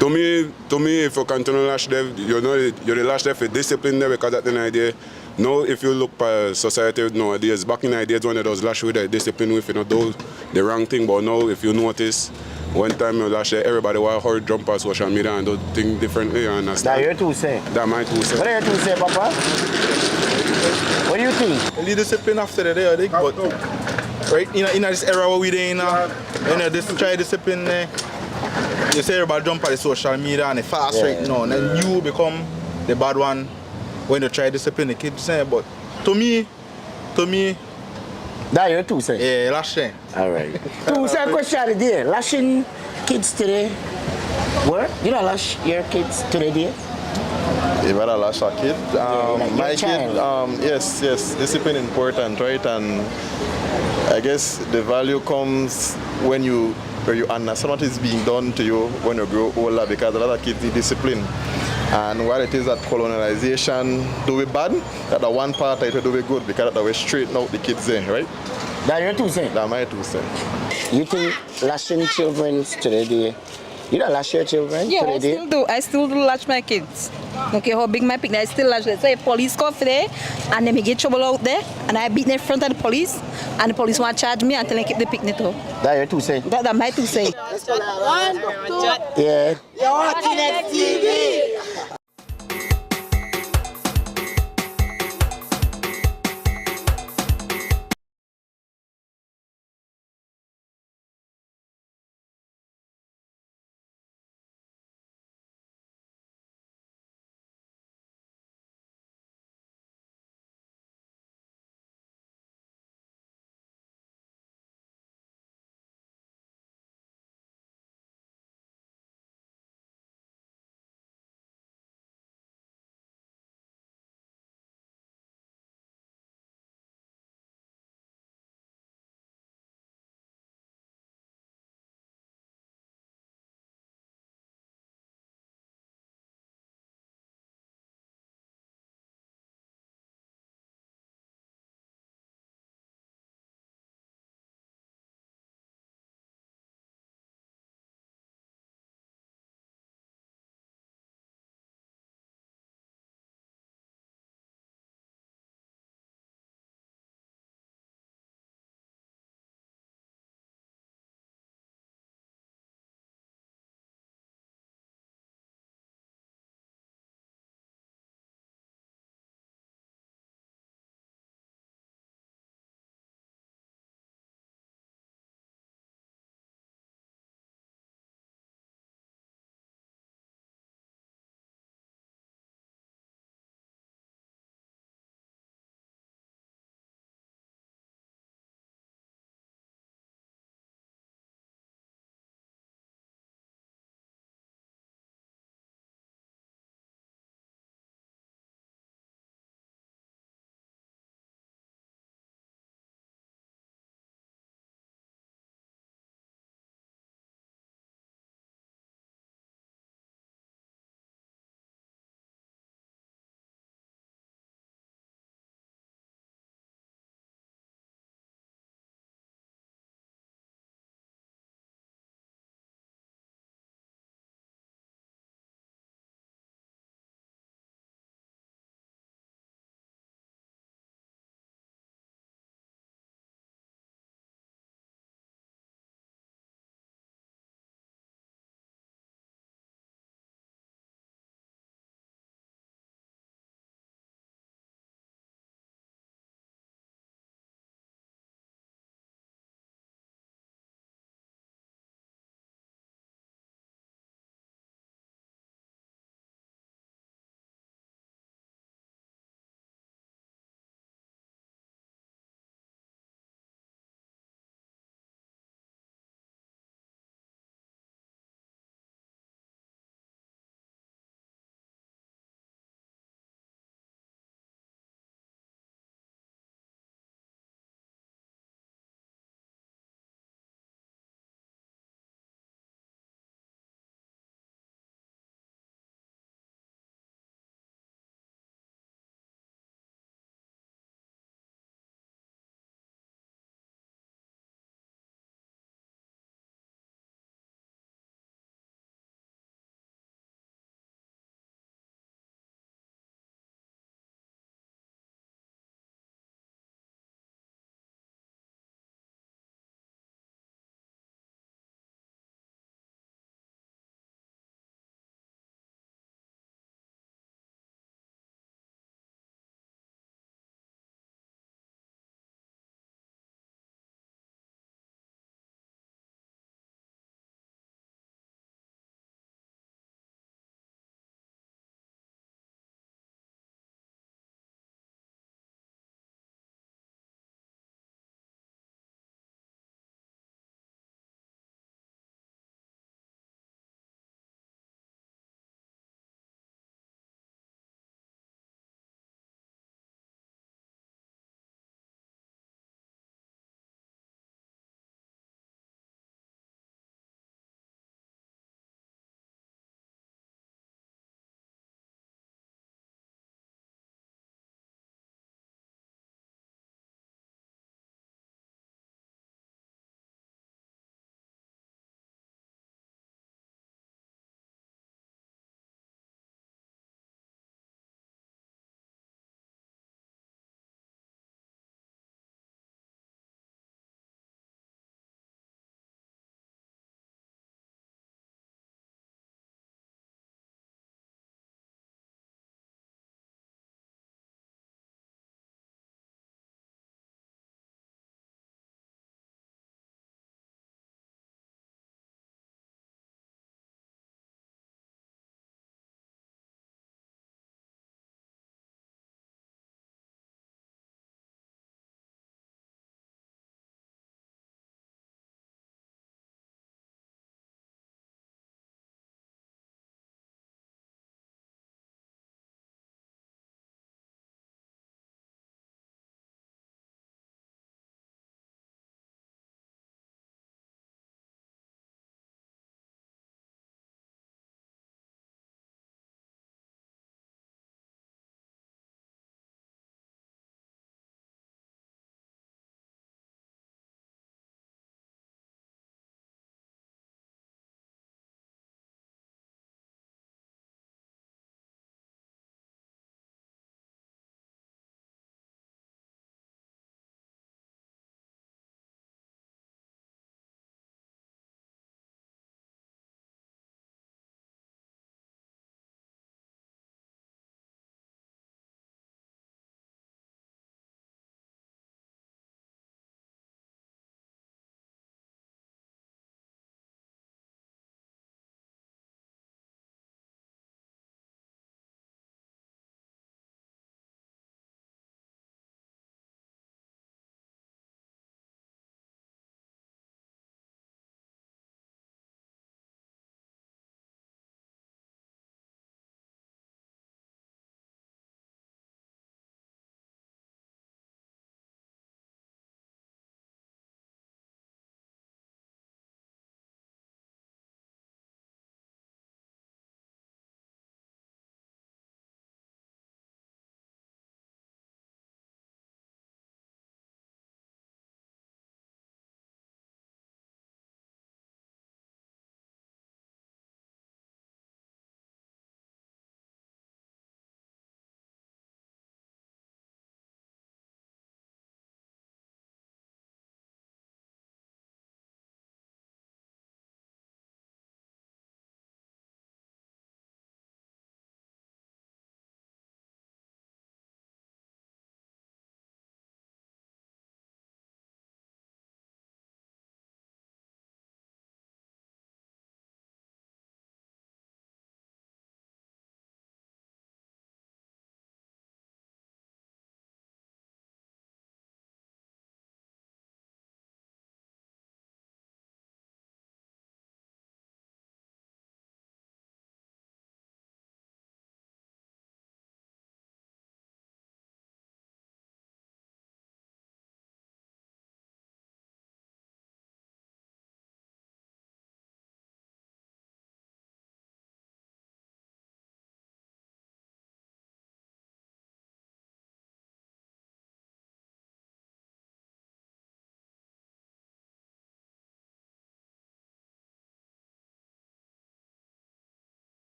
O: To me, if you continue to lash them, you know you lash them for discipline there, because at the night they, now if you look at society nowadays, back in the days when they does lash with the discipline with, you know, do the wrong thing, but now if you notice, one time you lash there, everybody will hurry jump on social media and do things differently, you understand?
J: That your 2 Cents?
O: That my 2 cents.
J: What are your 2 Cents, Papa? What do you think?
L: The discipline after the day, I think, but right in this era where we're in, this try discipline, you say everybody jump on the social media and they fast right now, and then you become the bad one when you try discipline the kids. But to me,
J: that your 2 Cents?
L: Yeah, lashing.
J: All right. 2 Cents question of the day. Lashing kids today. What? You don't lash your kids today?
P: If I lash a kid, my kid, yes, discipline important, right? And I guess the value comes when you understand what is being done to you when you grow older, because a lot of kids need discipline. And while it is that colonization do we bad, that the one part it will do we good, because that we straighten out the kids there, right?
J: That your 2 Cents?
P: That my 2 cents.
J: You think lashing children today? You don't lash your children today?
Q: Yeah, I still do lash my kids. Okay, how big my picnic, I still lash. Let's say police come there and then me get trouble out there and I beat them in front of the police and the police want to charge me until I keep the picnic too.
J: That your 2 Cents?
Q: That my 2 cents.
N: 1, 2.
J: Yeah.
N: You're watching XTV.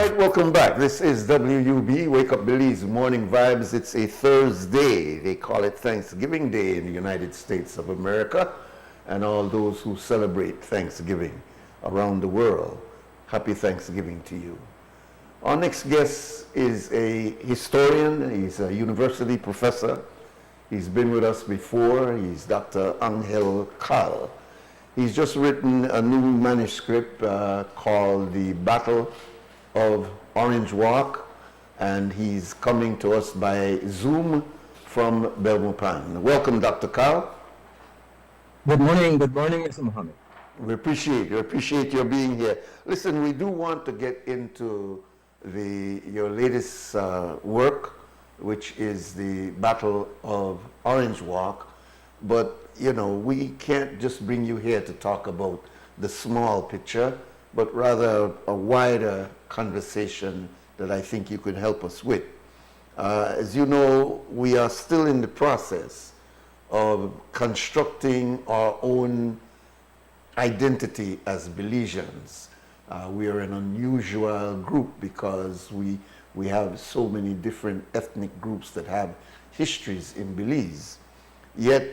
B: right, welcome back. This is WUB, Wake Up Belize Morning Vibes. It's a Thursday. They call it Thanksgiving Day in the United States of America. And all those who celebrate Thanksgiving around the world, happy Thanksgiving to you. Our next guest is a historian. He's a university professor. He's been with us before. He's Dr. Angel Cal. He's just written a new manuscript called The Battle of Orange Walk, and he's coming to us by Zoom from Belmopan. Welcome, Dr. Cal.
R: Good morning, Mr. Mohammed.
B: We appreciate your being here. Listen, we do want to get into your latest work, which is the Battle of Orange Walk, but you know, we can't just bring you here to talk about the small picture, but rather a wider conversation that I think you could help us with. As you know, we are still in the process of constructing our own identity as Belizeans. We are an unusual group because we have so many different ethnic groups that have histories in Belize. Yet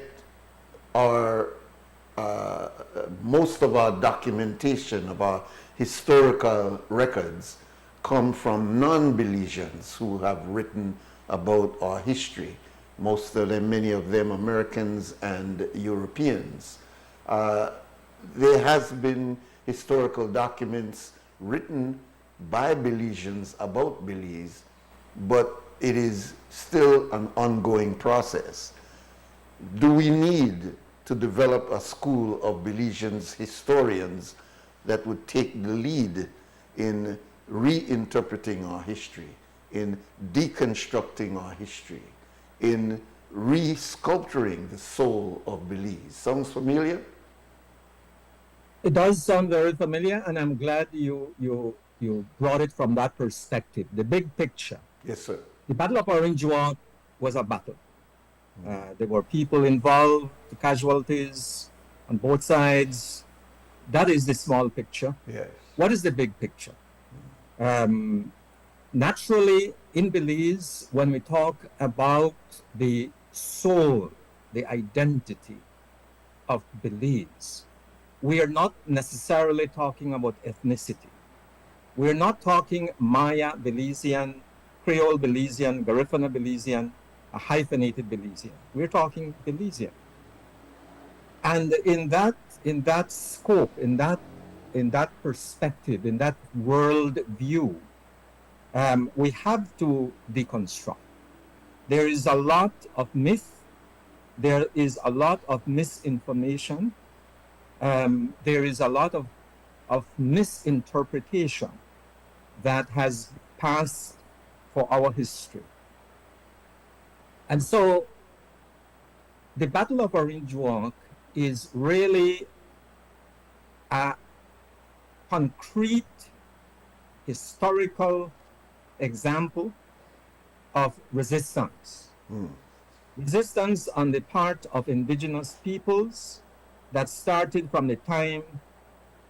B: most of our documentation of our historical records come from non-Belizeans who have written about our history. Most of them, many of them Americans and Europeans. There has been historical documents written by Belizeans about Belize, but it is still an ongoing process. Do we need to develop a school of Belizeans historians that would take the lead in reinterpreting our history, in deconstructing our history, in re-sculpturing the soul of Belize? Sounds familiar?
R: It does sound very familiar, and I'm glad you brought it from that perspective, the big picture.
B: Yes, sir.
R: The Battle of Orange Walk was a battle. There were people involved, casualties on both sides. That is the small picture.
B: Yes.
R: What is the big picture? Naturally, in Belize, when we talk about the soul, the identity of Belize, we are not necessarily talking about ethnicity. We're not talking Maya Belizean, Creole Belizean, Garifuna Belizean, a hyphenated Belizean. We're talking Belizean. And in that scope, in that perspective, in that world view, we have to deconstruct. There is a lot of myth. There is a lot of misinformation. There is a lot of misinterpretation that has passed for our history. And so the Battle of Orange Walk is really a concrete historical example of resistance. Resistance on the part of indigenous peoples that started from the time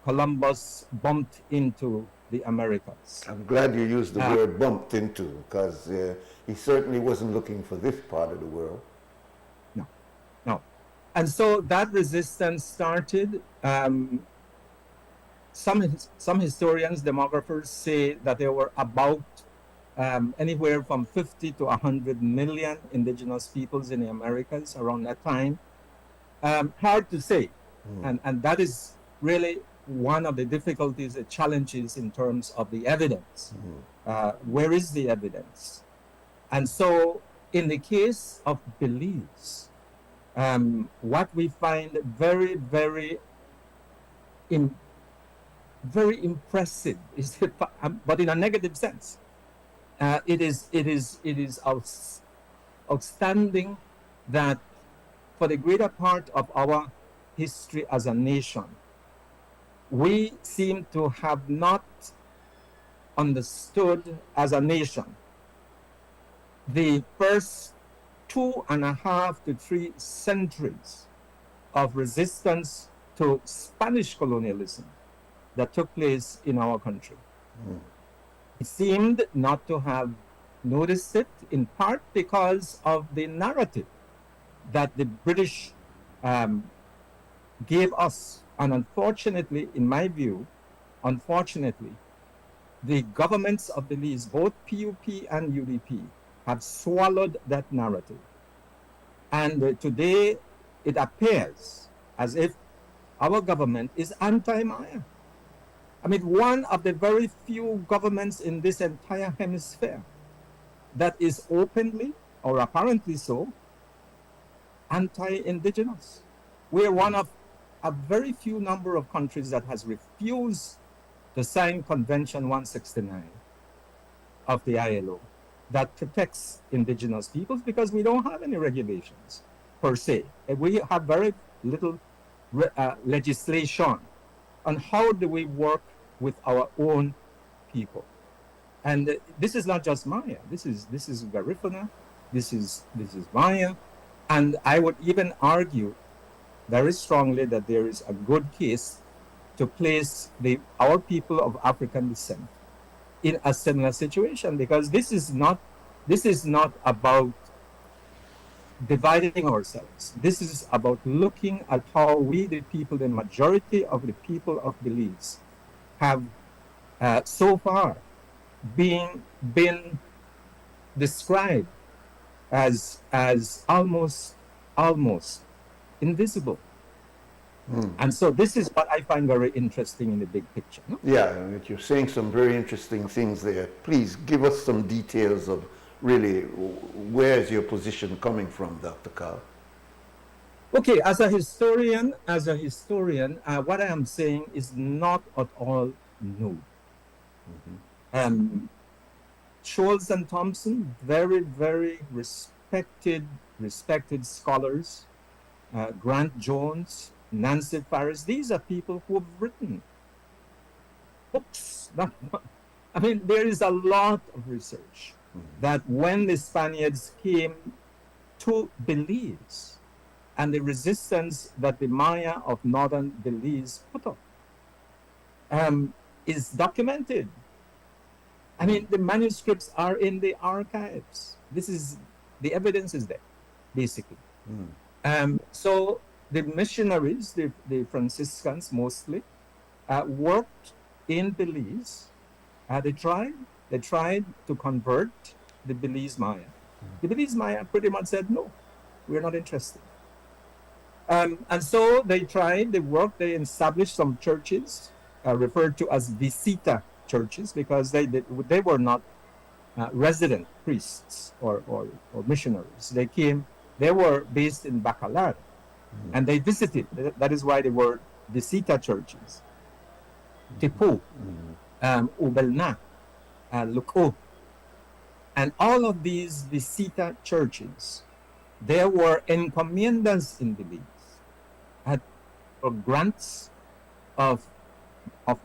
R: Columbus bumped into the Americas.
B: I'm glad you used the word bumped into, because he certainly wasn't looking for this part of the world.
R: No. And so that resistance started. Some historians, demographers say that there were about anywhere from 50 to 100 million indigenous peoples in the Americas around that time. Hard to say. And that is really one of the difficulties, the challenges in terms of the evidence. Where is the evidence? And so in the case of Belize, what we find very, very impressive is, but in a negative sense, it is outstanding that for the greater part of our history as a nation, we seem to have not understood as a nation the first 2.5 to 3 centuries of resistance to Spanish colonialism that took place in our country. seemed not to have noticed it, in part because of the narrative that the British gave us. And unfortunately, in my view, unfortunately, the governments of Belize, both PUP and UDP, have swallowed that narrative. And today it appears as if our government is anti-Maya. I mean, one of the very few governments in this entire hemisphere that is openly, or apparently so, anti-indigenous. We're one of a very few number of countries that has refused to sign Convention 169 of the ILO that protects indigenous peoples, because we don't have any regulations per se. We have very little legislation on how do we work with our own people. And this is not just Maya. This is Garifuna. This is Maya. And I would even argue very strongly that there is a good case to place our people of African descent in a similar situation, because this is not about dividing ourselves. This is about looking at how we, the people, the majority of the people of Belize, have so far been described as almost invisible. And so this is what I find very interesting in the big picture. No?
B: Yeah, you're saying some very interesting things there. Please give us some details of really where is your position coming from, Dr. Carl?
R: Okay, as a historian, what I am saying is not at all new. Scholes and Thompson, very, very respected scholars. Grant Jones, Nancy Farris, these are people who have written books. I mean, there is a lot of research that when the Spaniards came to Belize and the resistance that the Maya of northern Belize put up is documented. I mean, the manuscripts are in the archives. The evidence is there, basically. So the missionaries, the Franciscans mostly, worked in Belize. They tried to convert the Belize Maya. The Belize Maya pretty much said, no, we're not interested. And so they worked, they established some churches, referred to as visita churches, because they were not resident priests or missionaries. They were based in Bacalar, and they visited. That is why they were visita churches. Tipu, Ubelna, Luko, and all of these visita churches, there were encomiendas in Belize, had grants of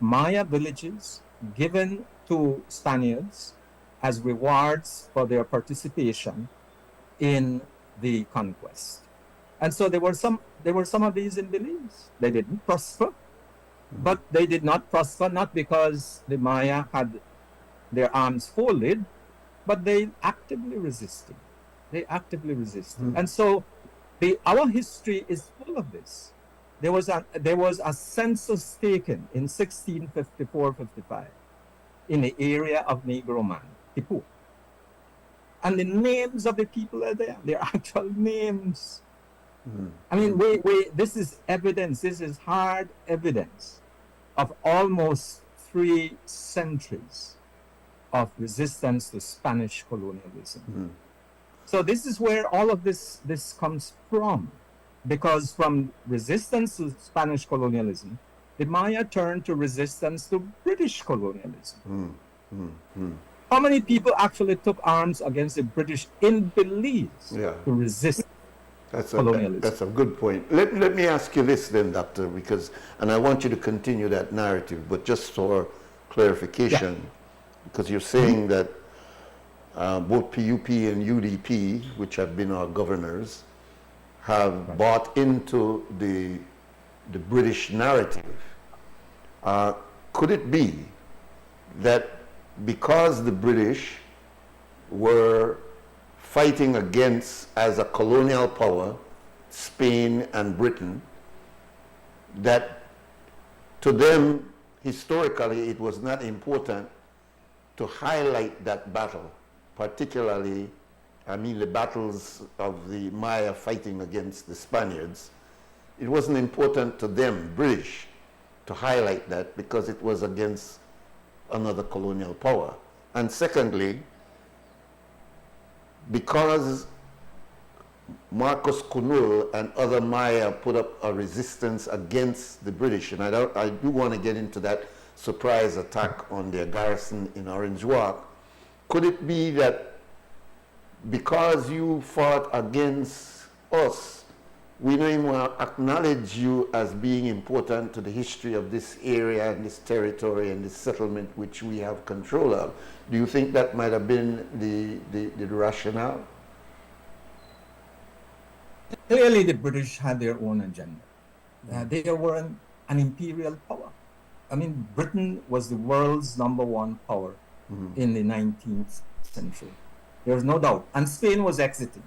R: Maya villages given to Spaniards as rewards for their participation in the conquest. And so there were some of these in Belize. They didn't prosper, but they did not prosper not because the Maya had their arms folded, but they actively resisted. And so our history is full of this. There was a census taken in 1654-55 in the area of Negro Man, Tipu. And the names of the people are there. They're actual names. I mean, this is evidence. This is hard evidence of almost 3 centuries of resistance to Spanish colonialism. So this is where all of this comes from, because from resistance to Spanish colonialism, the Maya turned to resistance to British colonialism. How many people actually took arms against the British in Belize to resist colonialism?
B: That's a good point. Let me ask you this then, Doctor, and I want you to continue that narrative, but just for clarification, because you're saying that both PUP and UDP, which have been our governors, have bought into the British narrative. Could it be that because the British were fighting against, as a colonial power, Spain and Britain, that to them, historically, it was not important to highlight that battle, particularly, I mean, the battles of the Maya fighting against the Spaniards. It wasn't important to them, British, to highlight that because it was against another colonial power. And secondly, because Marcus Cunul and other Maya put up a resistance against the British, and I do want to get into that surprise attack on their garrison in Orange Walk. Could it be that because you fought against us, we don't even want to acknowledge you as being important to the history of this area and this territory and this settlement which we have control of? Do you think that might have been the rationale?
R: Clearly, the British had their own agenda. They were an imperial power. I mean, Britain was the world's #1 power in the 19th century. There's no doubt. And Spain was exiting.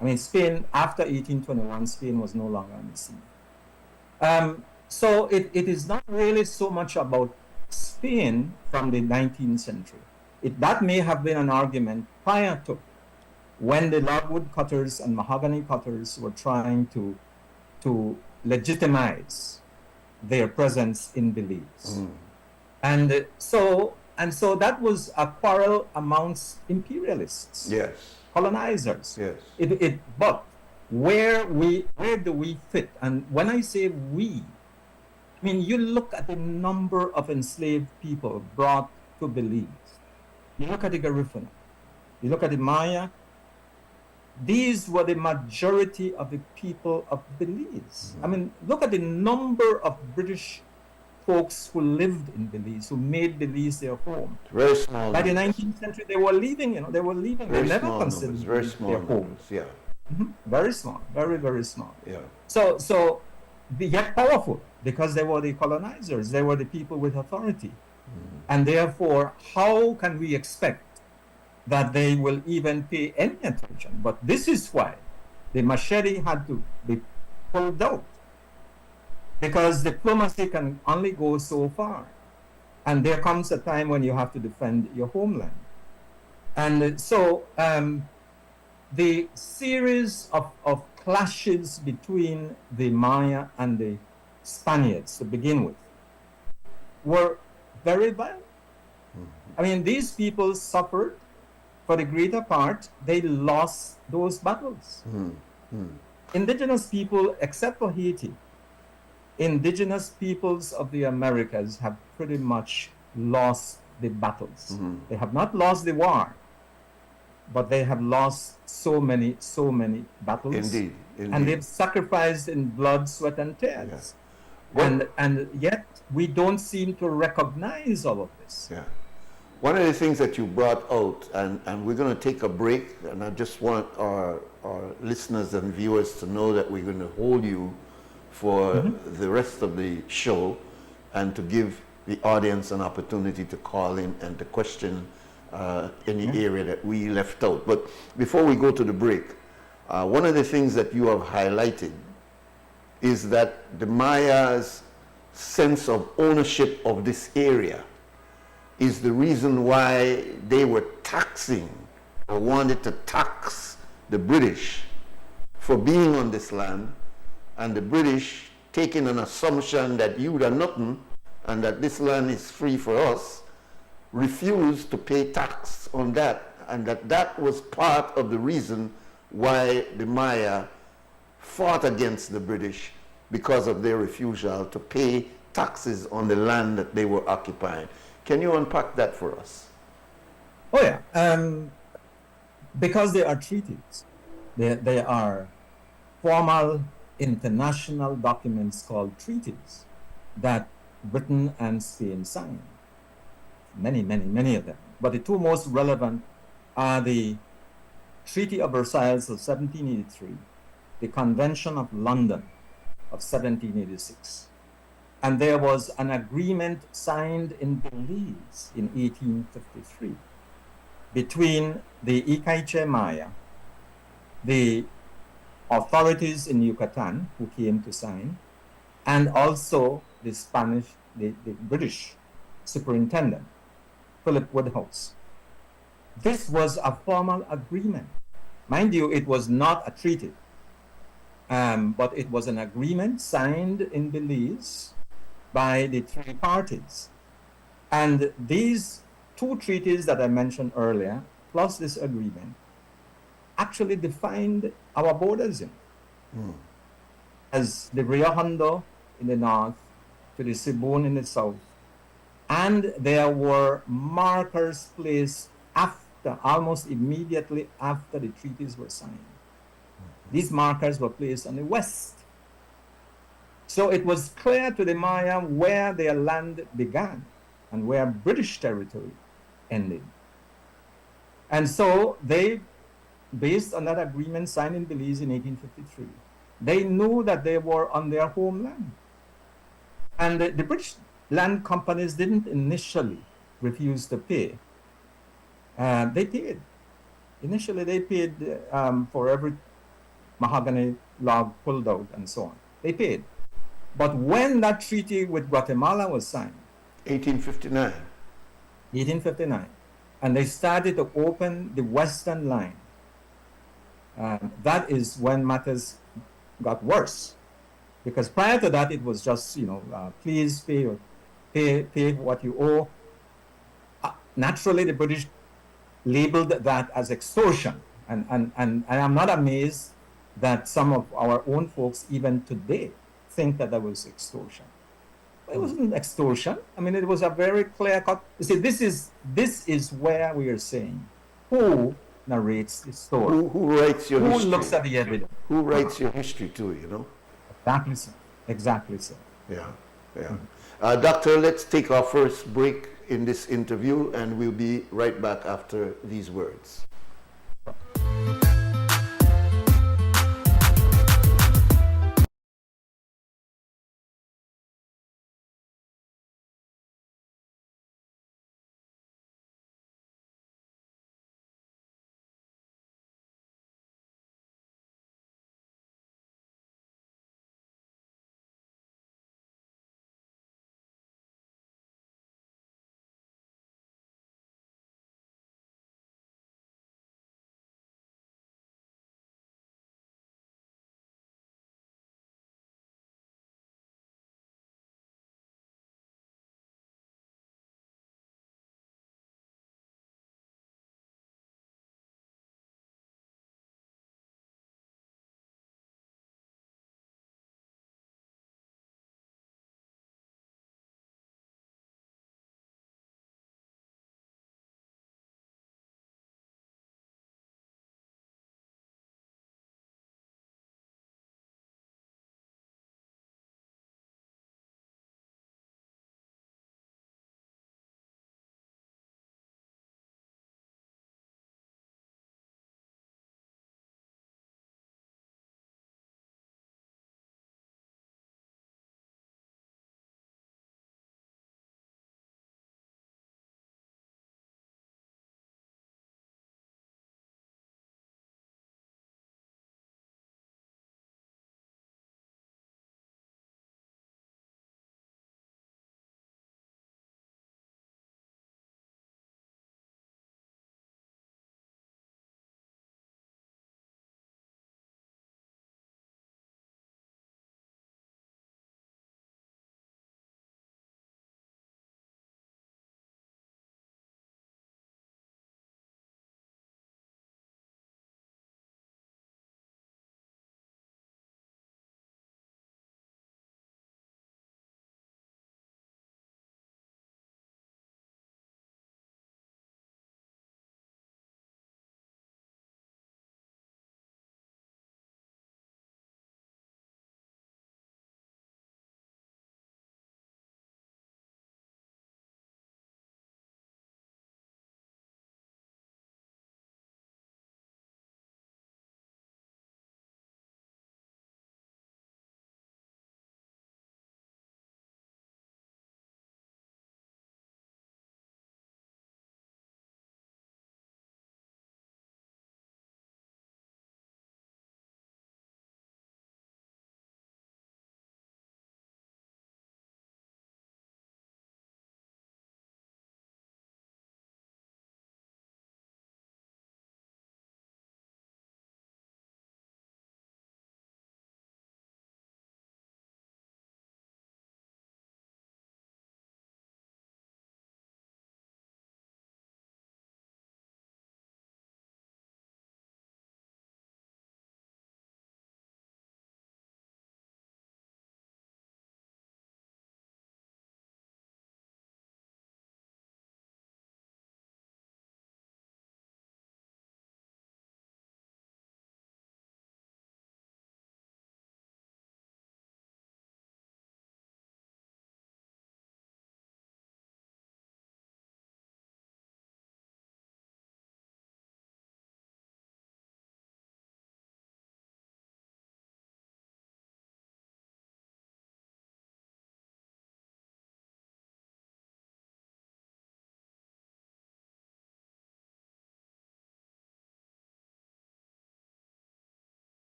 R: I mean, Spain, after 1821, Spain was no longer on the scene. So it is not really so much about Spain from the 19th century. That may have been an argument prior to, when the logwood cutters and mahogany cutters were trying to legitimize their presence in Belize. And so that was a quarrel amongst imperialists.
B: Yes.
R: Colonizers.
B: Yes.
R: But where do we fit? And when I say we, I mean, you look at the number of enslaved people brought to Belize. You look at the Garifuna. You look at the Maya. These were the majority of the people of Belize. I mean, look at the number of British folks who lived in Belize, who made Belize their home.
B: Very small.
R: By the 19th century, they were leaving. They were leaving.
B: Very
R: they never
B: small
R: considered
B: numbers, very
R: it
B: small
R: their home.
B: numbers, yeah.
R: Very small, very, very small.
B: Yeah.
R: So yet powerful, because they were the colonizers. They were the people with authority. And therefore, how can we expect that they will even pay any attention? But this is why the machete had to be pulled out, because diplomacy can only go so far, and there comes a time when you have to defend your homeland. And so the series of clashes between the Maya and the Spaniards to begin with were very violent. I mean, these people suffered. For the greater part, they lost those battles. Indigenous people, except for Haiti, indigenous peoples of the Americas have pretty much lost the battles. They have not lost the war, but they have lost so many battles.
B: Indeed.
R: And they've sacrificed in blood, sweat, and tears. Yeah. And yet we don't seem to recognize all of this.
B: Yeah. One of the things that you brought out, and we're going to take a break, and I just want our listeners and viewers to know that we're going to hold you for the rest of the show, and to give the audience an opportunity to call in and to question any area that we left out. But before we go to the break, one of the things that you have highlighted is that the Maya's sense of ownership of this area is the reason why they were taxing or wanted to tax the British for being on this land, and the British taking an assumption that you are nothing and that this land is free for us, refused to pay tax on that, and that was part of the reason why the Maya fought against the British, because of their refusal to pay taxes on the land that they were occupying. Can you unpack that for us?
R: Oh yeah, because they are treaties. They are formal international documents called treaties that Britain and Spain signed. Many of them. But the two most relevant are the Treaty of Versailles of 1783, the Convention of London of 1786. And there was an agreement signed in Belize in 1853 between the Icaiche Maya, the authorities in Yucatan who came to sign, and also the British superintendent, Philip Woodhouse. This was a formal agreement. Mind you, it was not a treaty, but it was an agreement signed in Belize by the three parties. And these two treaties that I mentioned earlier, plus this agreement, actually defined our borders as the Rio Hondo in the north to the Sibun in the south. And there were markers placed after, almost immediately after the treaties were signed. These markers were placed on the west. So it was clear to the Maya where their land began and where British territory ended. And so they, based on that agreement signed in Belize in 1853, they knew that they were on their homeland. And the British land companies didn't initially refuse to pay. They paid. Initially, they paid for every mahogany log pulled out and so on. They paid. But when that treaty with Guatemala was signed, 1859, and they started to open the western line, that is when matters got worse. Because prior to that, it was just, please pay what you owe. Naturally, the British labeled that as extortion. And I am not amazed that some of our own folks, even today, think that was extortion. But it wasn't extortion. I mean, it was a very clear cut. You see, this is where we are saying who narrates the story.
B: Who writes your history?
R: Who looks at the evidence?
B: Who writes your history too,
R: Exactly so. Exactly so.
B: Yeah. Doctor, let's take our first break in this interview, and we'll be right back after these words.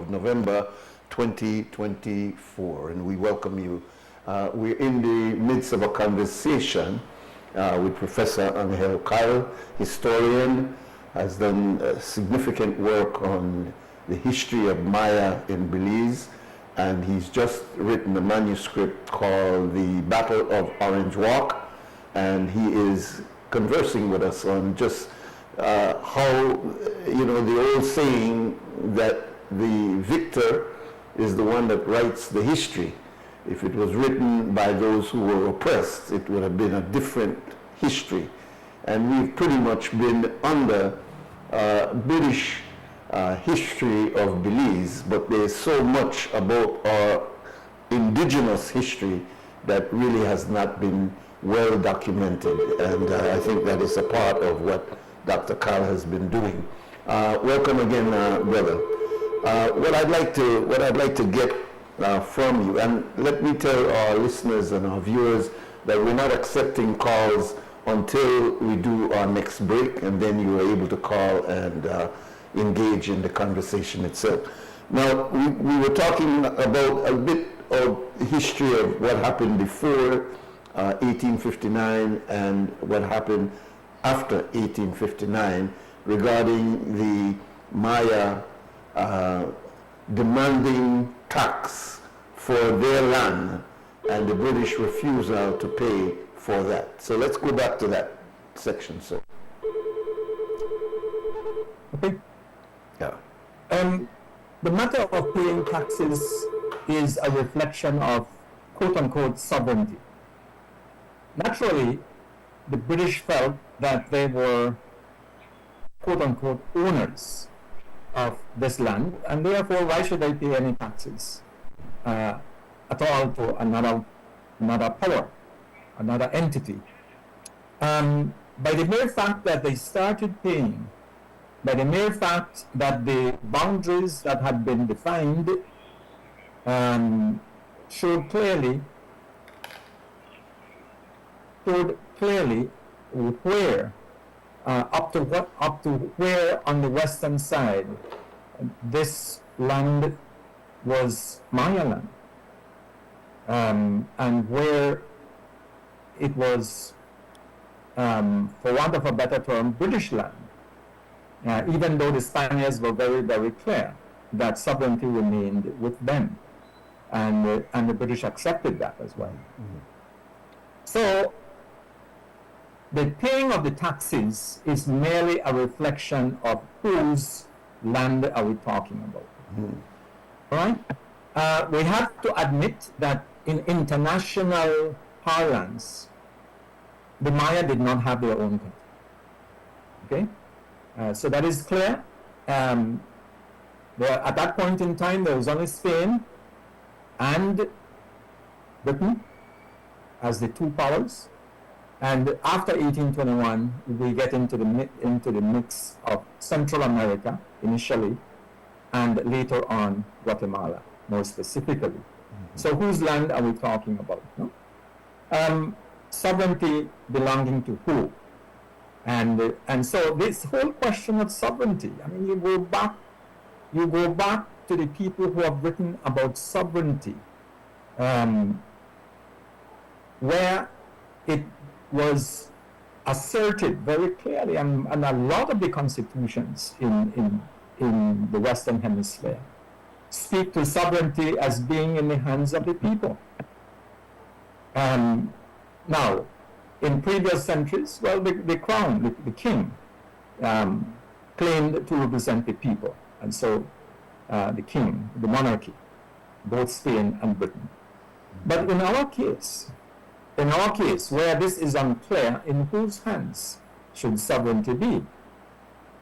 B: of November 2024, and we welcome you. We're in the midst of a conversation with Professor Angel Kyle, historian, has done significant work on the history of Maya in Belize, and he's just written a manuscript called The Battle of Orange Walk, and he is conversing with us on just how, the old saying that the victor is the one that writes the history. If it was written by those who were oppressed, it would have been a different history. And we've pretty much been under British history of Belize, but there's so much about our indigenous history that really has not been well documented, and I think that is a part of what Dr. Kyle has been doing. Welcome again, brother. What I'd like to get from you, and let me tell our listeners and our viewers that we're not accepting calls until we do our next break, and then you are able to call and engage in the conversation itself. Now, we were talking about a bit of history of what happened before 1859 and what happened after 1859 regarding the Maya demanding tax for their land and the British refusal to pay for that. So let's go back to that section, sir.
R: Okay.
B: Yeah.
R: The matter of paying taxes is a reflection of quote-unquote sovereignty. Naturally, the British felt that they were quote-unquote owners of this land, and therefore why should they pay any taxes at all to another power, another entity? By the mere fact that they started paying, by the mere fact that the boundaries that had been defined showed clearly where up to where on the western side this land was Maya land, and where it was, for want of a better term, British land. Even though the Spaniards were very, very clear that sovereignty remained with them, and the British accepted that as well. Mm-hmm. So the paying of the taxes is merely a reflection of whose land are we talking about. Mm-hmm. All right? We have to admit that in international parlance, the Maya did not have their own country. Okay? So that is clear. At that point in time, there was only Spain and Britain as the two powers. And after 1821, we get into the mix of Central America initially, and later on Guatemala, more specifically. Mm-hmm. So whose land are we talking about? No? Sovereignty belonging to who? And so this whole question of sovereignty, I mean, you go back to the people who have written about sovereignty, where it was asserted very clearly, and a lot of the constitutions in the Western Hemisphere speak to sovereignty as being in the hands of the people. Now, in previous centuries, well, the crown, the king, claimed to represent the people, and so the king, the monarchy, both Spain and Britain. But in our case, where this is unclear, in whose hands should sovereignty be?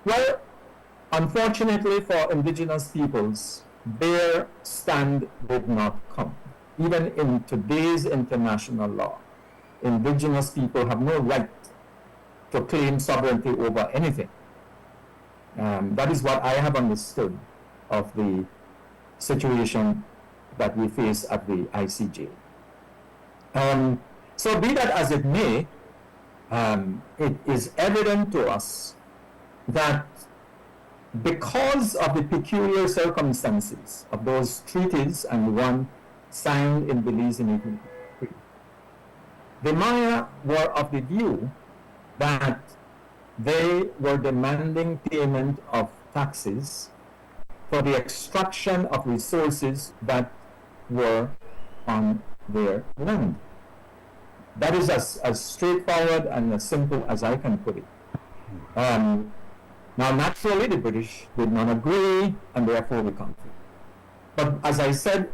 R: Well, unfortunately for indigenous peoples, their stand did not come. Even in today's international law, indigenous people have no right to claim sovereignty over anything. That is what I have understood of the situation that we face at the ICJ. So be that as it may, it is evident to us that because of the peculiar circumstances of those treaties and one signed in Belize in 1883, the Maya were of the view that they were demanding payment of taxes for the extraction of resources that were on their land. That is as straightforward and as simple as I can put it. Now, naturally, the British did not agree, and therefore the conflict. But as I said,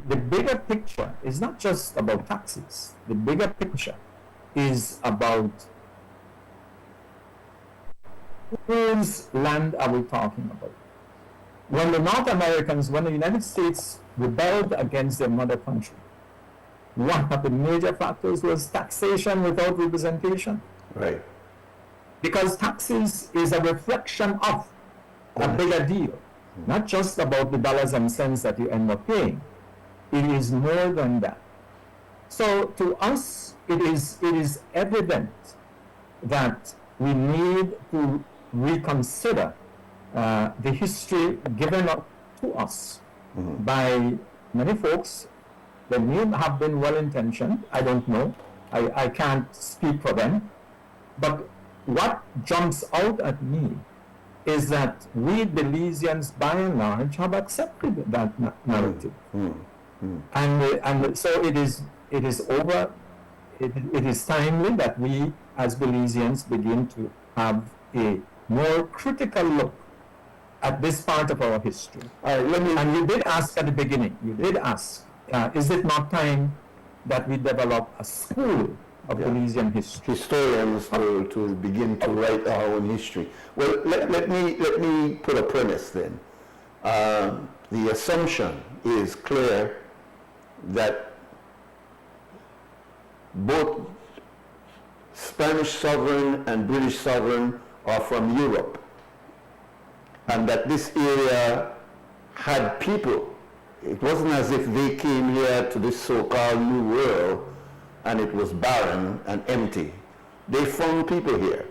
R: the bigger picture is not just about taxes. The bigger picture is about whose land are we talking about? When the North Americans, when the United States rebelled against their mother country, one of the major factors was taxation without representation.
B: Right.
R: Because taxes is a reflection of a bigger deal, not just about the dollars and cents that you end up paying. It is more than that. So to us, it is evident that we need to reconsider the history given up to us by many folks. They may have been well-intentioned, I don't know. I can't speak for them. But what jumps out at me is that we Belizeans, by and large, have accepted that narrative. And so it is timely that we as Belizeans begin to have a more critical look at this part of our history. And you did ask at the beginning, is it not time that we develop a school of Belizean history?
B: Historians to begin to write our own history. Well, let me put a premise then. The assumption is clear that both Spanish sovereign and British sovereign are from Europe, and that this area had people. It wasn't as if they came here to this so-called New World and it was barren and empty. They found people here.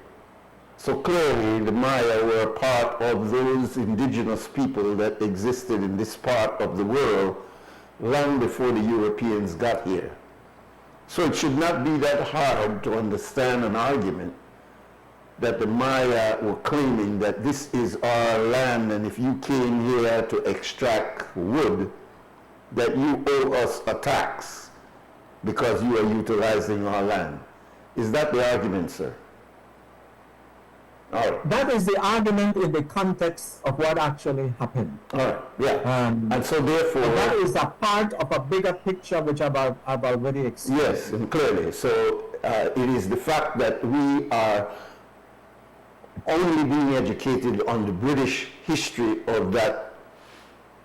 B: So clearly the Maya were part of those indigenous people that existed in this part of the world long before the Europeans got here. So it should not be that hard to understand an argument that the Maya were claiming that this is our land, and if you came here to extract wood, that you owe us a tax because you are utilizing our land. Is that the argument, sir? All right.
R: That is the argument in the context of what actually happened.
B: All right, yeah. And so therefore...
R: that is a part of a bigger picture which I've already explained.
B: Yes, and clearly. So it is the fact that we are only being educated on the British history of that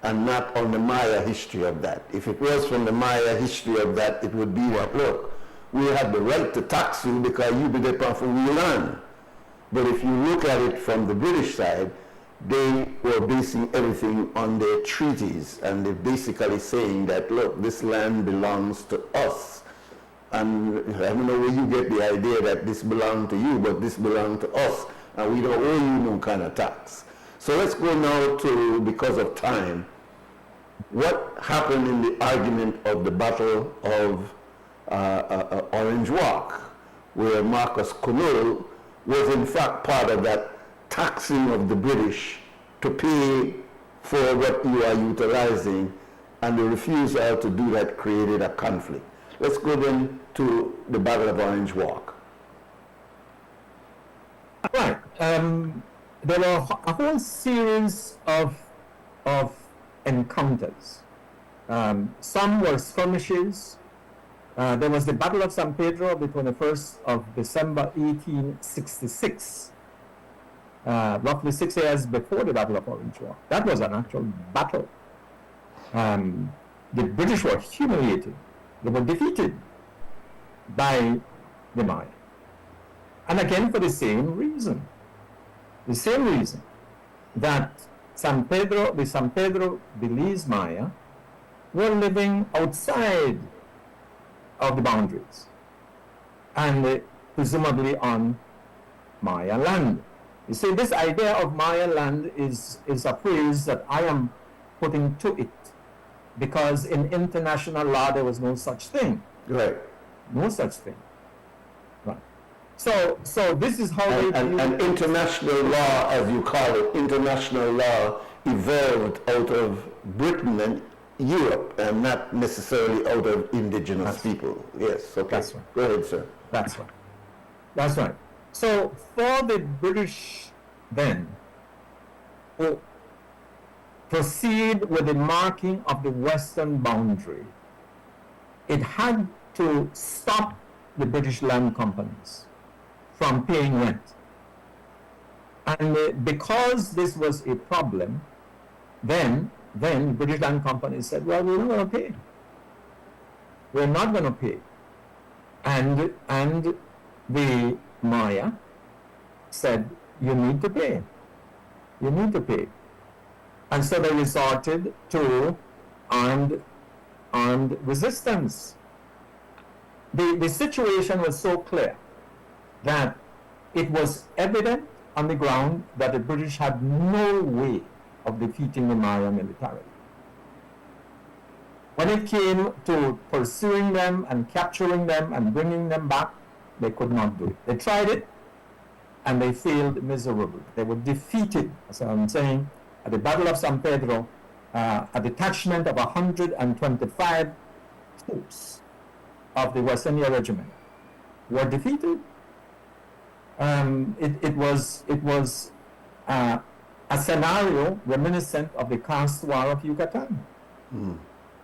B: and not on the Maya history of that. If it was from the Maya history of that, it would be that, look, we have the right to tax you because you be the part we land. But if you look at it from the British side, they were basing everything on their treaties, and they're basically saying that, look, this land belongs to us. And I don't know where you get the idea that this belongs to you, but this belongs to us, and we don't owe you no kind of tax. So let's go now to, because of time, what happened in the argument of the Battle of Orange Walk, where Marcus Connell was in fact part of that taxing of the British to pay for what you are utilizing, and the refusal to do that created a conflict. Let's go then to the Battle of Orange Walk.
R: Right. There were a whole series of encounters. Some were skirmishes. There was the Battle of San Pedro, the 21st of December 1866, roughly 6 years before the Battle of Orange Walk. That was an actual battle. The British were humiliated. They were defeated by the Maya. And again, for the same reason that the San Pedro Belize Maya were living outside of the boundaries and presumably on Maya land. You see, this idea of Maya land is a phrase that I am putting to it, because in international law there was no such thing.
B: Right.
R: No such thing. Right. So this is how
B: and international law, as you call it, international law evolved out of Britain and Europe, and not necessarily out of indigenous people. Yes, okay.
R: That's right.
B: Go ahead, sir.
R: That's right. That's right. So for the British then to proceed with the marking of the western boundary, it had to stop the British land companies from paying rent. And because this was a problem, then British land companies said, well, we're not going to pay. We're not going to pay. And the Maya said, you need to pay. You need to pay. And so they resorted to armed resistance. The situation was so clear that it was evident on the ground that the British had no way of defeating the Maya militarily. When it came to pursuing them and capturing them and bringing them back, they could not do it. They tried it, and they failed miserably. They were defeated, as I'm saying, at the Battle of San Pedro. A detachment of 125 troops of the West India Regiment were defeated. It was a scenario reminiscent of the caste war of Yucatan.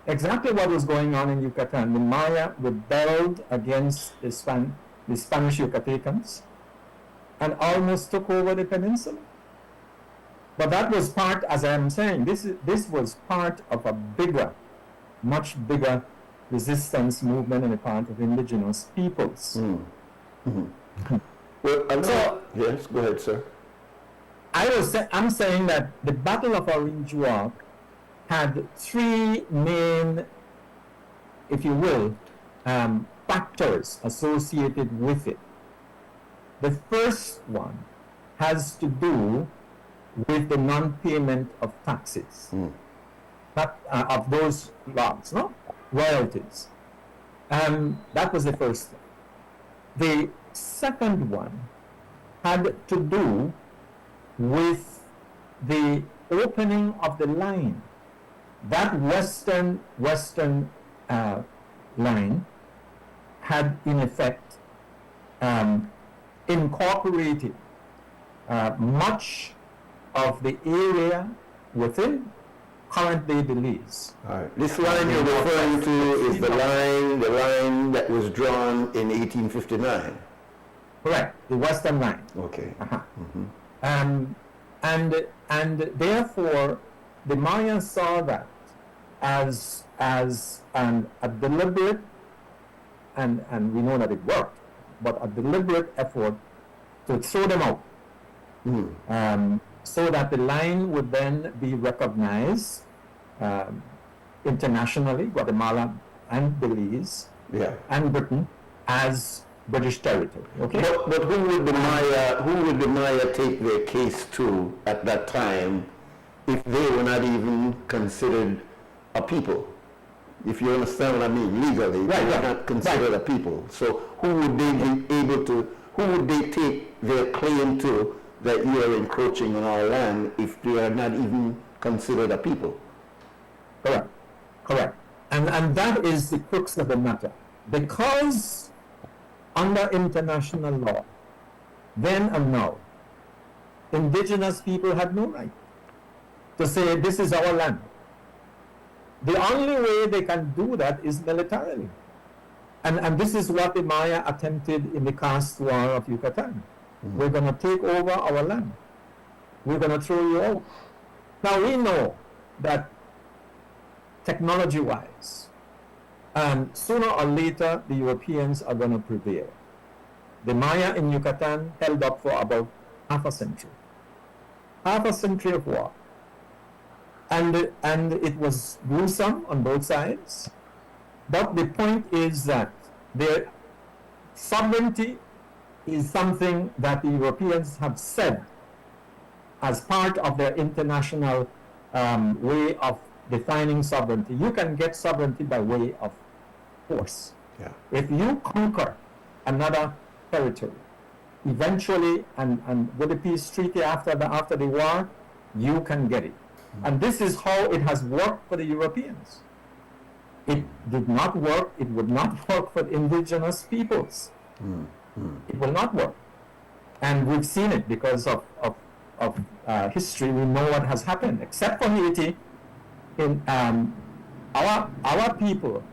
R: Exactly what was going on in Yucatan. The Maya rebelled against the Spanish Yucatecans and almost took over the peninsula. But that was part, as I'm saying, this was part of a bigger, much bigger resistance movement on the part of indigenous peoples.
B: Well, yes, go ahead, sir.
R: I'm saying that the Battle of Orange Walk had three main, if you will, factors associated with it. The first one has to do with the non-payment of taxes, of those logs, royalties. That was the first one. The second one had to do with the opening of the line. That western line had in effect incorporated much of the area within current-day Belize.
B: This line you're referring to is the line that was drawn in 1859.
R: Correct, the western line.
B: Okay.
R: And therefore, the Mayans saw that as a deliberate, and we know that it worked, but a deliberate effort to throw them out. So that the line would then be recognized internationally, Guatemala and Belize and Britain, as British territory. Okay.
B: But who would the Maya take their case to at that time if they were not even considered a people? If you understand what I mean, legally, they were not considered a people. So who would they be able to? Who would they take their claim to that you are encroaching on our land if they are not even considered a people?
R: Correct. And that is the crux of the matter. Because under international law, then and now, indigenous people had no right to say this is our land. The only way they can do that is militarily. And this is what the Maya attempted in the caste war of Yucatan. We're going to take over our land. We're going to throw you out. Now we know that technology-wise, sooner or later the Europeans are going to prevail. The Maya in Yucatan held up for about half a century of war. And it was gruesome on both sides. But the point is that their sovereignty is something that the Europeans have said as part of their international way of defining sovereignty. You can get sovereignty by way of force.
B: Yeah.
R: If you conquer another territory, eventually, and with the peace treaty after the war, you can get it. And this is how it has worked for the Europeans. It did not work, it would not work for indigenous peoples. It will not work. And we've seen it because of history. We know what has happened, except for Haiti. In our people,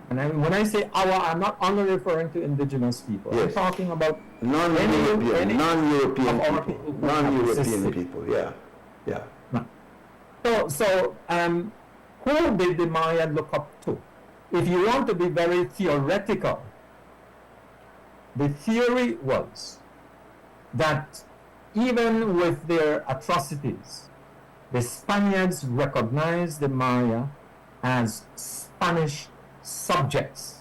R: and when I say our, I'm not only referring to indigenous people.
B: Yes.
R: I'm talking about
B: Non-European
R: of our
B: people.
R: who have
B: Non-European
R: existed.
B: people, yeah. Yeah.
R: So, who did the Maya look up to? If you want to be very theoretical, the theory was that even with their atrocities, the Spaniards recognized the Maya as Spanish subjects.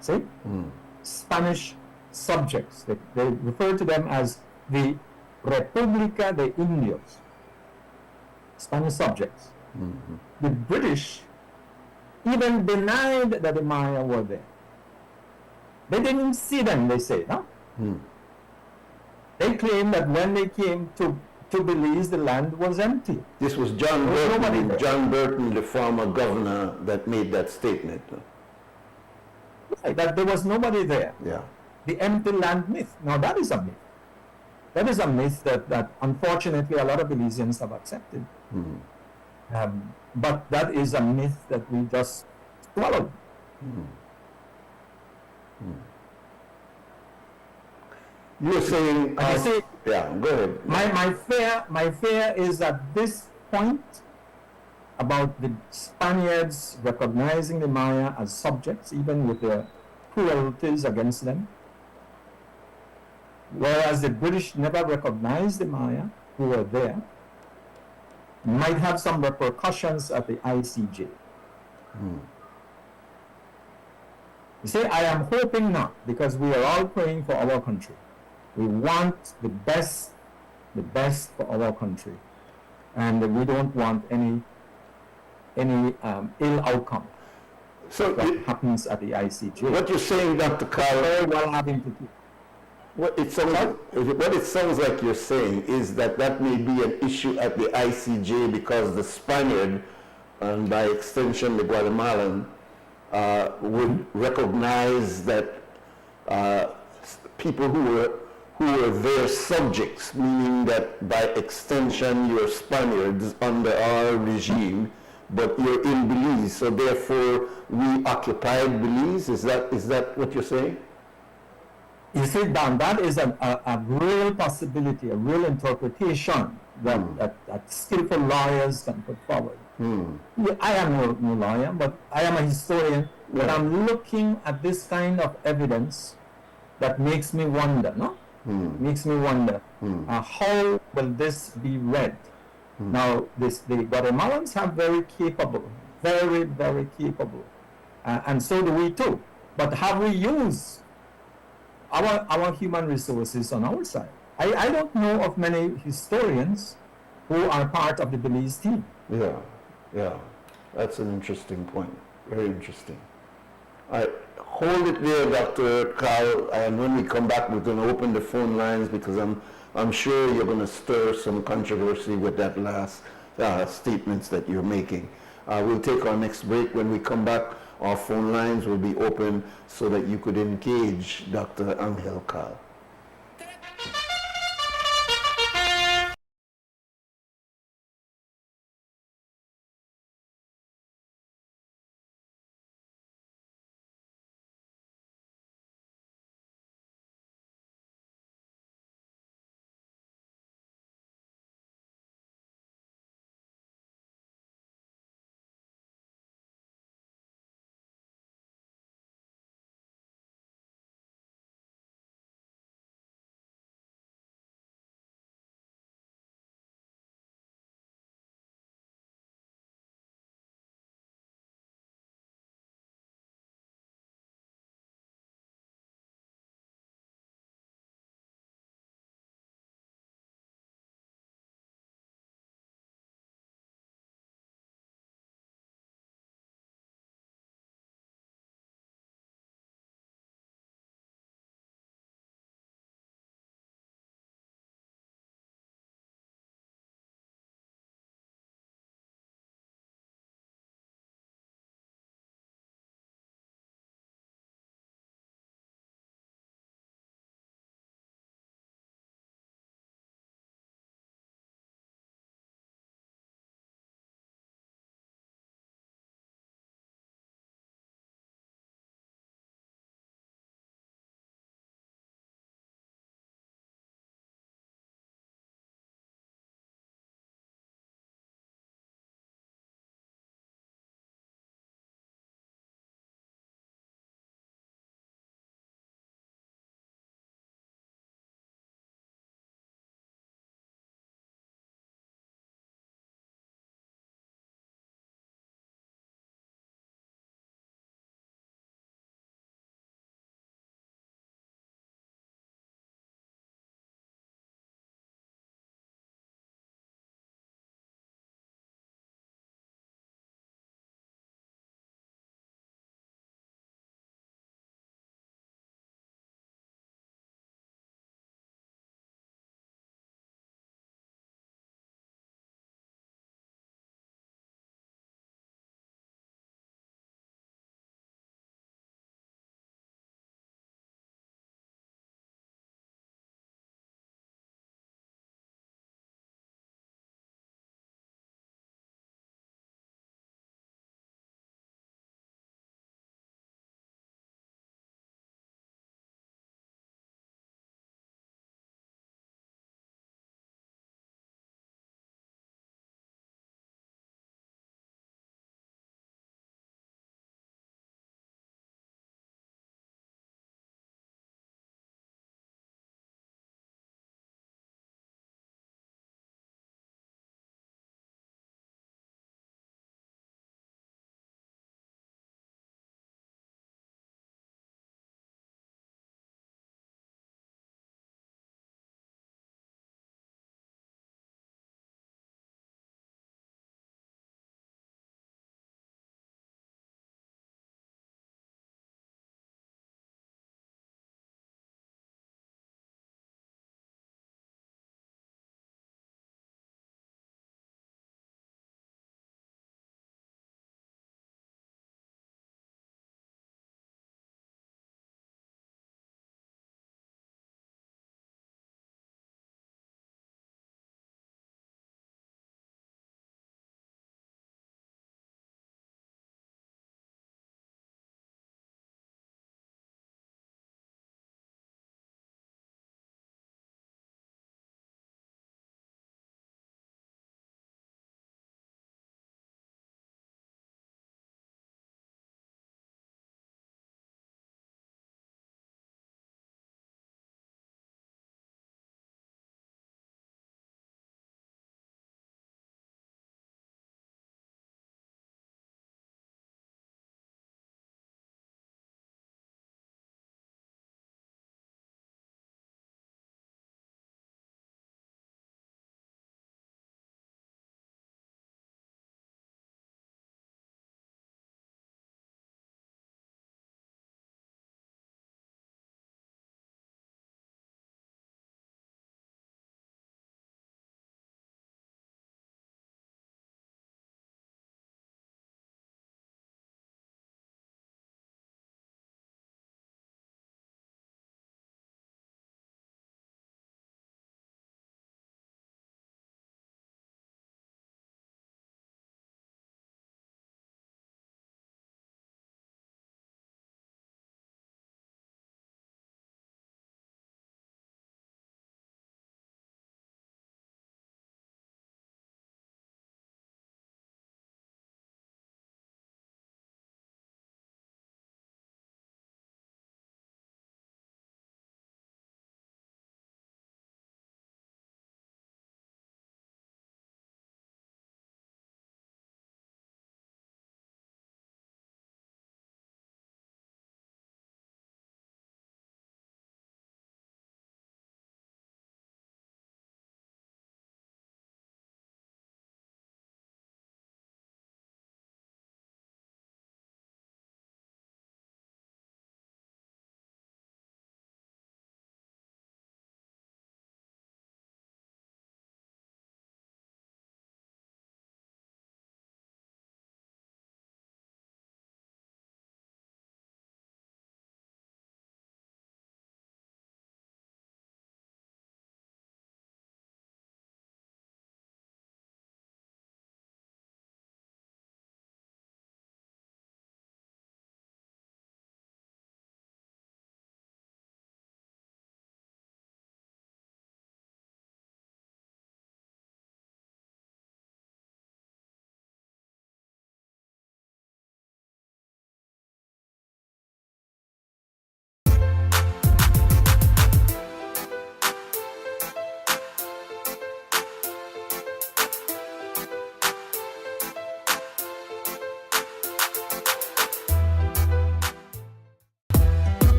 R: See? Spanish subjects. They refer to them as the República de Indios, Spanish subjects. The British even denied that the Maya were there. They didn't see them, they say, no? They claimed that when they came to Belize, the land was empty.
B: This was John Burton, the former governor, that made that statement.
R: Right, that there was nobody there.
B: Yeah.
R: The empty land myth. Now that is a myth. That is a myth that unfortunately a lot of Belizeans have accepted. But that is a myth that we just swallowed.
B: You're saying,
R: And you see,
B: yeah, go ahead.
R: my fear is at this point about the Spaniards recognizing the Maya as subjects, even with their cruelties against them, whereas the British never recognized the Maya who were there, might have some repercussions at the ICJ. You see, I am hoping not, because we are all praying for our country. We want the best for our country, and we don't want any ill outcome.
B: So
R: that happens at the ICJ.
B: What you're saying, Dr. Carl,
R: very well having to do.
B: what it sounds like you're saying is that may be an issue at the ICJ because the Spaniard, and by extension the Guatemalan, would recognize that people who were their subjects, meaning that by extension you're Spaniards under our regime, but you're in Belize, so therefore we occupied Belize. Is that what you're saying?
R: You see, Dan, that is a real possibility, a real interpretation that skillful lawyers can put forward. I am no lawyer, but I am a historian. But I'm looking at this kind of evidence that makes me wonder, no? Makes me wonder, how will this be read? Now, the Guatemalans are very capable, very, very capable, and so do we too. But have we used our human resources on our side? I don't know of many historians who are part of the Belize team.
B: Yeah, that's an interesting point. Very interesting. All right, hold it there, Dr. Carl, and when we come back, we're going to open the phone lines because I'm sure you're going to stir some controversy with that last statements that you're making. We'll take our next break. When we come back, our phone lines will be open so that you could engage Dr. Angel Carl.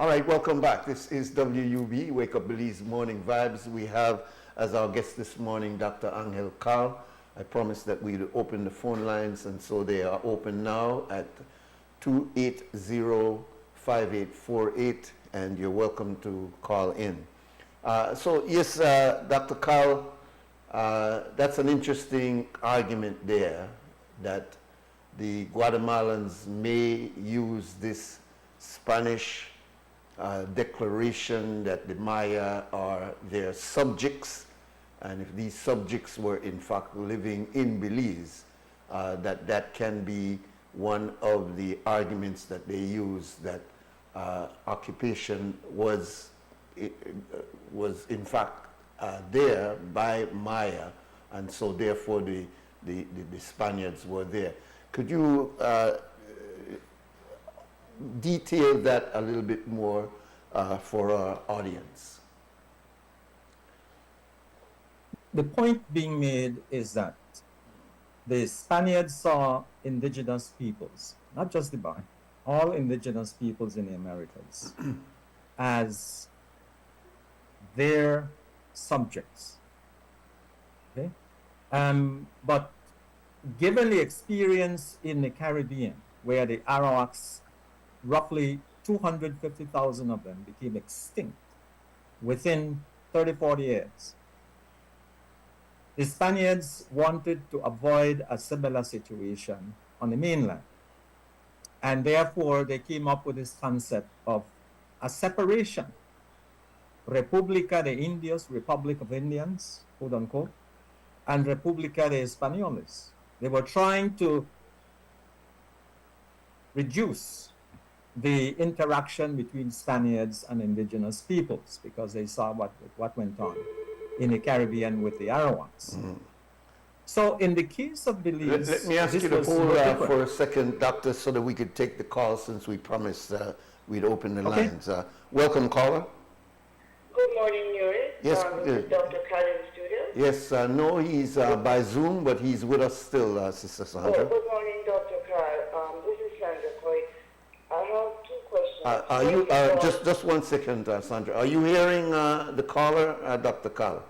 B: All right, welcome back. This is WUB, Wake Up Belize Morning Vibes. We have as our guest this morning Dr. Angel Carl. I promised that we'd open the phone lines, and so they are open now at 280-5848, and you're welcome to call in. So yes, Dr. Carl, that's an interesting argument there, that the Guatemalans may use this Spanish declaration that the Maya are their subjects, and if these subjects were in fact living in Belize, that can be one of the arguments that they use, that occupation was in fact there by Maya, and so therefore the Spaniards were there. Could you detail that a little bit more for our audience?
R: The point being made is that the Spaniards saw indigenous peoples, not just the Bar, all indigenous peoples in the Americas, as their subjects. Okay? But given the experience in the Caribbean, where the Arawaks, roughly 250,000 of them, became extinct within 30, 40 years, the Spaniards wanted to avoid a similar situation on the mainland. And therefore, they came up with this concept of a separation. República de Indios, Republic of Indians, quote unquote, and República de Españoles. They were trying to reduce the interaction between Spaniards and indigenous peoples, because they saw what went on in the Caribbean with the Arawaks. So in the case of Belize,
B: let me ask you to hold for a second, Doctor, so that we could take the call, since we promised we'd open the lines. Welcome, caller.
S: Good morning, Nuri.
B: Yes,
S: Is Dr. Kyle in the studio?
B: Yes, no, he's by Zoom, but he's with us still, Sister Sandra.
S: Good morning, Dr. Kyle. This is Sandra Coy. I have two questions.
B: Are you just 1 second, Sandra? Are you hearing the caller, Dr. Kyle?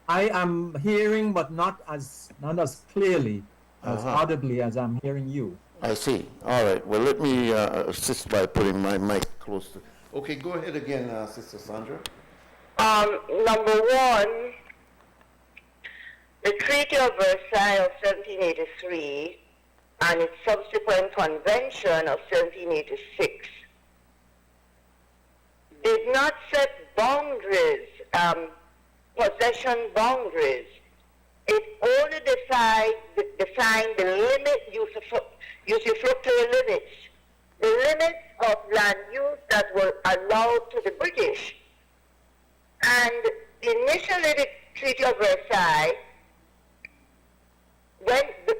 R: I am hearing, but not as clearly, as audibly as I'm hearing you.
B: I see. All right. Well, let me assist by putting my mic close to. Okay, go ahead again, Sister Sandra.
S: Number one, the Treaty of Versailles of 1783 and its subsequent convention of 1786 did not set boundaries, possession boundaries. It only defined the limit, usufructuary limits, the limits of land use that were allowed to the British. And initially the Treaty of Versailles,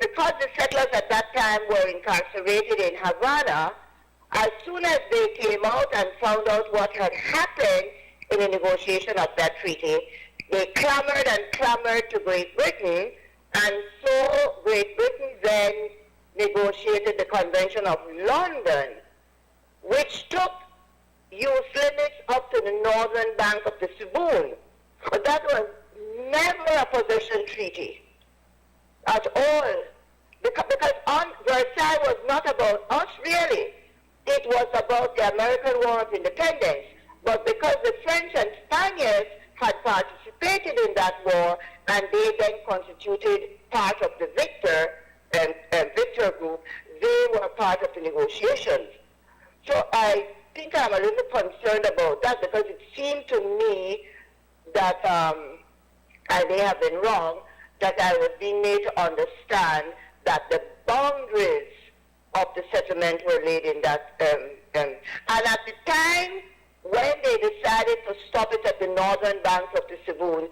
S: because the settlers at that time were incarcerated in Havana, as soon as they came out and found out what had happened in the negotiation of that treaty, they clamored and clamored to Great Britain, and so Great Britain then negotiated the Convention of London, which took use limits up to the northern bank of the Seboon. But that was never a possession treaty at all, because Versailles was not about us really. It was about the American War of Independence. But because the French and Spaniards had participated in that war, and they then constituted part of the victor group, they were part of the negotiations. So I think I'm a little concerned about that, because it seemed to me that, I may have been wrong, that I was being made to understand that the boundaries of the settlement were laid in that, and at the time when they decided to stop it at the northern banks of the Seboon,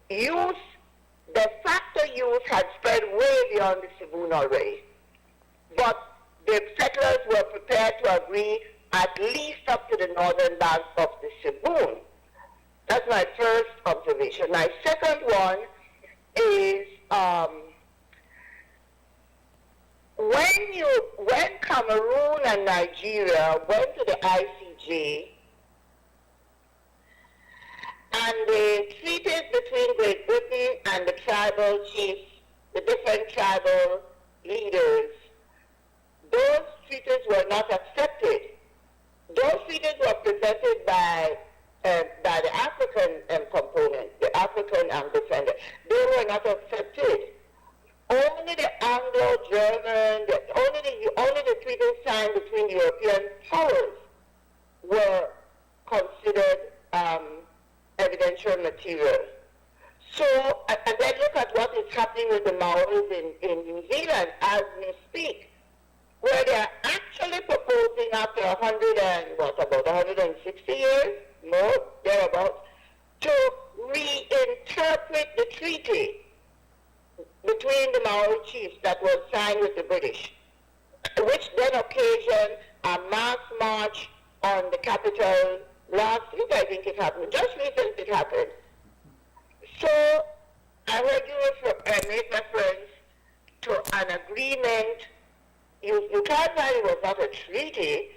S: de facto use had spread way beyond the Seboon already. But the settlers were prepared to agree at least up to the northern banks of the Seboon. That's my first observation. My second one is when Cameroon and Nigeria went to the ICJ, and the treaties between Great Britain and the tribal chiefs, the different tribal leaders, those treaties were not accepted. Those treaties were presented by the African component, the African defender. They were not accepted. Only the Anglo-German, only the treaties signed between European powers were considered evidential material. So, and then look at what is happening with the Maoris in New Zealand as we speak, where they are actually proposing after 160 years, more, thereabouts, to reinterpret the treaty between the Maori chiefs that was signed with the British, which then occasioned a mass march on the capital last week, I think it happened. Just recently it happened. So I heard you make reference to an agreement. You can't say it was not a treaty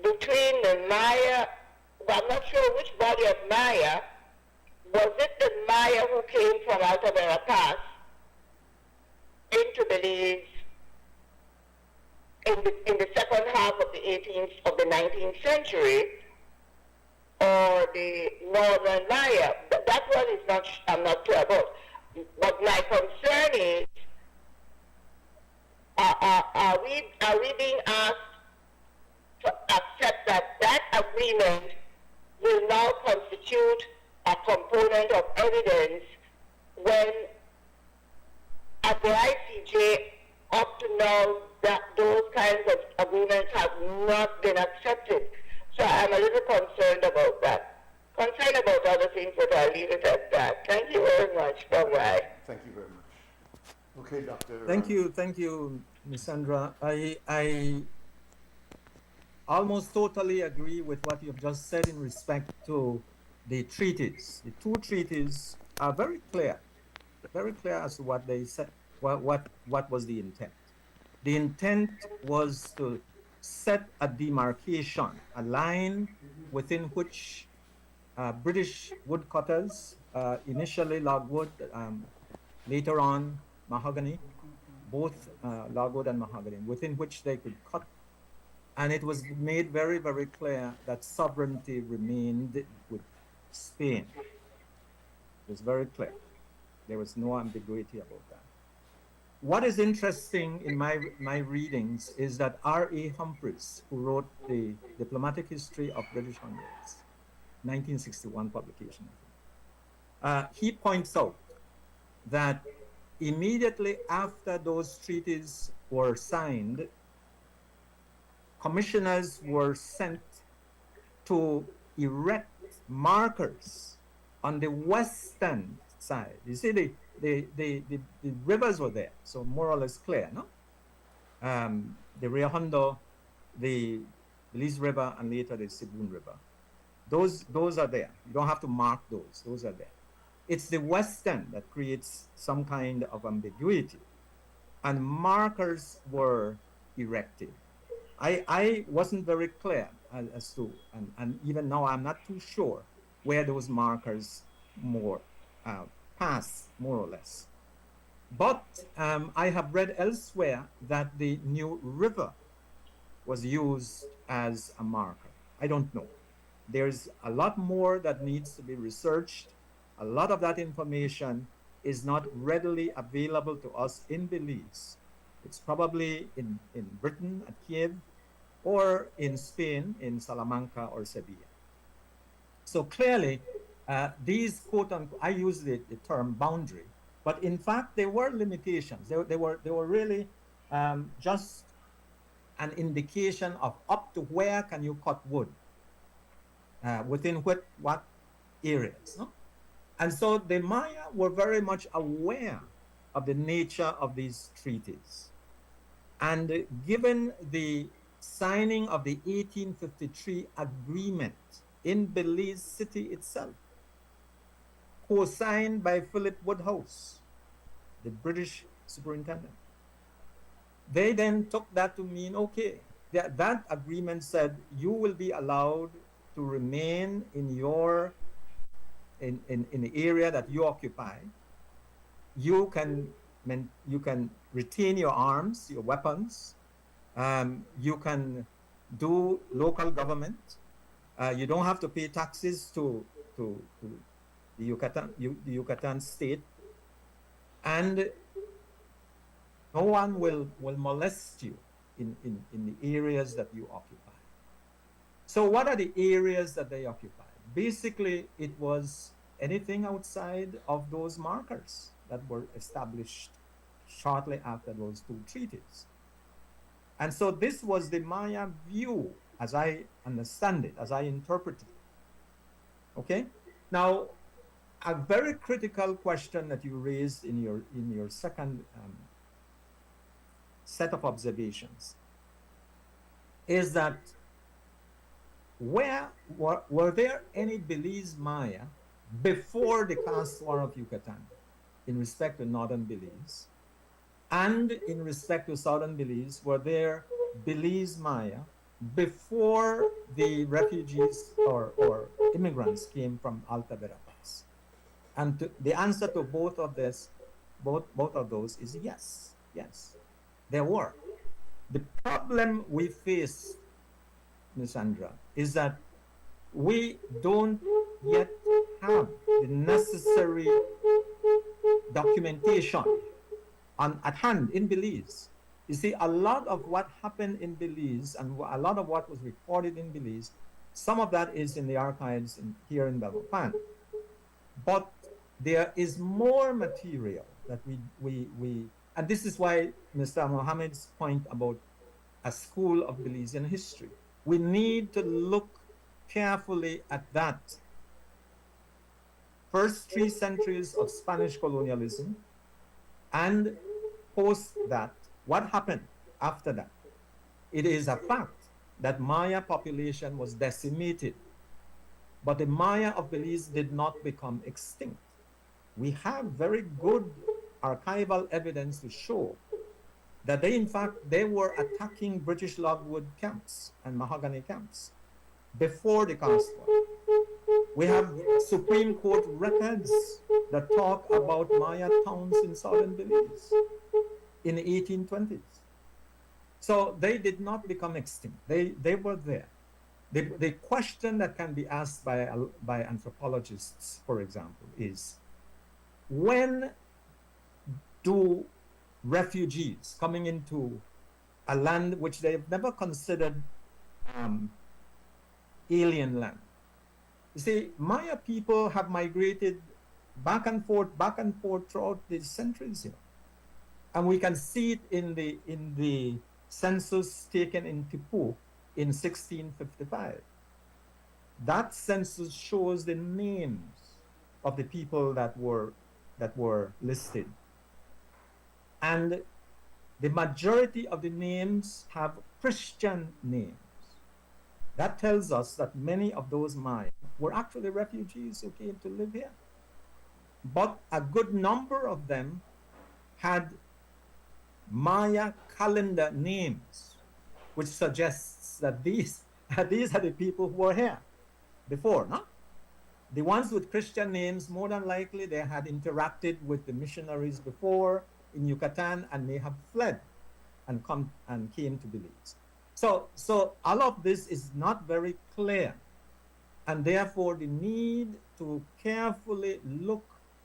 S: between the Maya, well, I'm not sure which body of Maya. Was it the Maya who came from Altamira Pass into Belize in the second half of the 19th century, or the Northern Maya? That one is not, I'm not clear about. But my concern is, are we being asked to accept that agreement will now constitute a component of evidence when at the ICJ up to now that those kinds of agreements have not been accepted? So I'm a little concerned about that. Concerned about other things, but I'll leave it at that. Thank you very much. Bye-bye.
B: Thank you very much. Okay, Dr.
R: Thank you, Ms. Sandra. I almost totally agree with what you've just said in respect to the treaties. The two treaties are very clear as to what they said, what was the intent. The intent was to set a demarcation, a line within which British woodcutters, initially logwood, later on mahogany, both logwood and mahogany, within which they could cut. And it was made very, very clear that sovereignty remained with Spain. It was very clear. There was no ambiguity about that. What is interesting in my readings is that R.A. Humphreys, who wrote the Diplomatic History of British Honduras, 1961 publication, he points out that immediately after those treaties were signed, commissioners were sent to erect markers on the western side. You see, the rivers were there, so more or less clear, no? The Rio Hondo, the Belize River, and later the Sibun River. Those are there. You don't have to mark those. Those are there. It's the western that creates some kind of ambiguity, and markers were erected. I wasn't very clear as to, and even now I'm not too sure where those markers pass, more or less. But I have read elsewhere that the New River was used as a marker. I don't know. There's a lot more that needs to be researched. A lot of that information is not readily available to us in Belize. It's probably in Britain at Kiev, or in Spain in Salamanca or Sevilla. So clearly, these quote unquote, I use the term boundary, but in fact there were limitations. They were really just an indication of up to where can you cut wood, within what areas. No? And so the Maya were very much aware of the nature of these treaties. And given the signing of the 1853 agreement in Belize City itself, co-signed by Philip Woodhouse, the British superintendent, They then took that to mean, okay, that agreement said you will be allowed to remain in your in the area that you occupy. You can retain your arms, your weapons. You can do local government. You don't have to pay taxes to the Yucatan state, and no one will molest you in the areas that you occupy. So what are the areas that they occupy? Basically, it was anything outside of those markers that were established shortly after those two treaties. And so this was the Maya view, as I understand it, as I interpret it. Okay? Now, a very critical question that you raised in your second set of observations is that were there any Belize Maya before the Caste War of Yucatan in respect to northern Belize, and in respect to southern Belize, were there Belize Maya before the refugees or immigrants came from Alta Verapaz? And the answer to both of those is yes, there were. The problem we face, Ms. Sandra, is that we don't yet have the necessary documentation at hand in Belize. You see, a lot of what happened in Belize and a lot of what was recorded in Belize, some of that is in the archives here in Belmopan. But there is more material that we and this is why Mr. Mohammed's point about a school of Belizean history. We need to look carefully at that first 3 centuries of Spanish colonialism, and post that, what happened after that? It is a fact that Maya population was decimated, but the Maya of Belize did not become extinct. We have very good archival evidence to show that they were attacking British logwood camps and mahogany camps before the Caste War. We have Supreme Court records that talk about Maya towns in southern Belize in the 1820s. So they did not become extinct. They were there. The question that can be asked by anthropologists, for example, is when do refugees coming into a land which they've never considered alien land? You see, Maya people have migrated back and forth throughout the centuries here. And we can see it in the census taken in Tipu in 1655. That census shows the names of the people that were listed. And the majority of the names have Christian names. That tells us that many of those Maya were actually refugees who came to live here. But a good number of them had Maya calendar names, which suggests that these are the people who were here before, no? The ones with Christian names, more than likely, they had interacted with the missionaries before in Yucatan and may have fled and came to Belize. So all of this is not very clear, and therefore the need to carefully look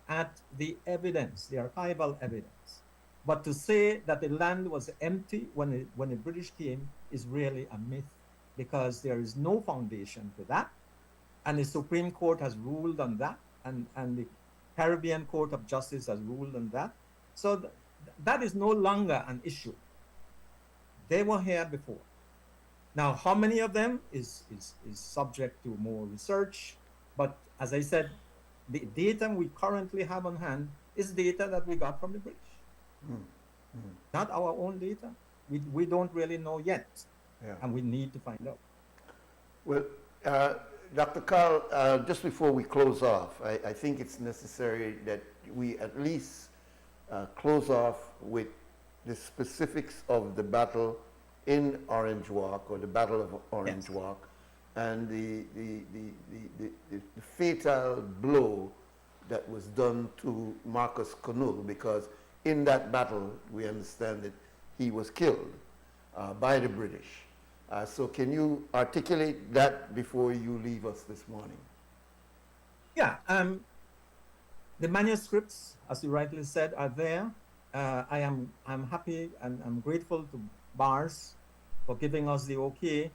R: at the evidence, the archival evidence. But to say that the land was empty when the British came is really a myth, because there is no foundation for that. And the Supreme Court has ruled on that, and the Caribbean Court of Justice has ruled on that. So that is no longer an issue. They were here before. Now, how many of them is subject to more research, but as I said, the data we currently have on hand is data that we got from the British. Not our own data. We don't really know yet, and we need to find out.
B: Well, Dr. Carl, just before we close off, I think it's necessary that we at least close off with the specifics of the battle in Orange Walk, or the Battle of Orange Walk, and the fatal blow that was done to Marcus Connell, because in that battle, we understand that he was killed by the British. So can you articulate that before you leave us this morning?
R: Yeah, the manuscripts, as you rightly said, are there. I'm happy and I'm grateful to BARS for giving us the okay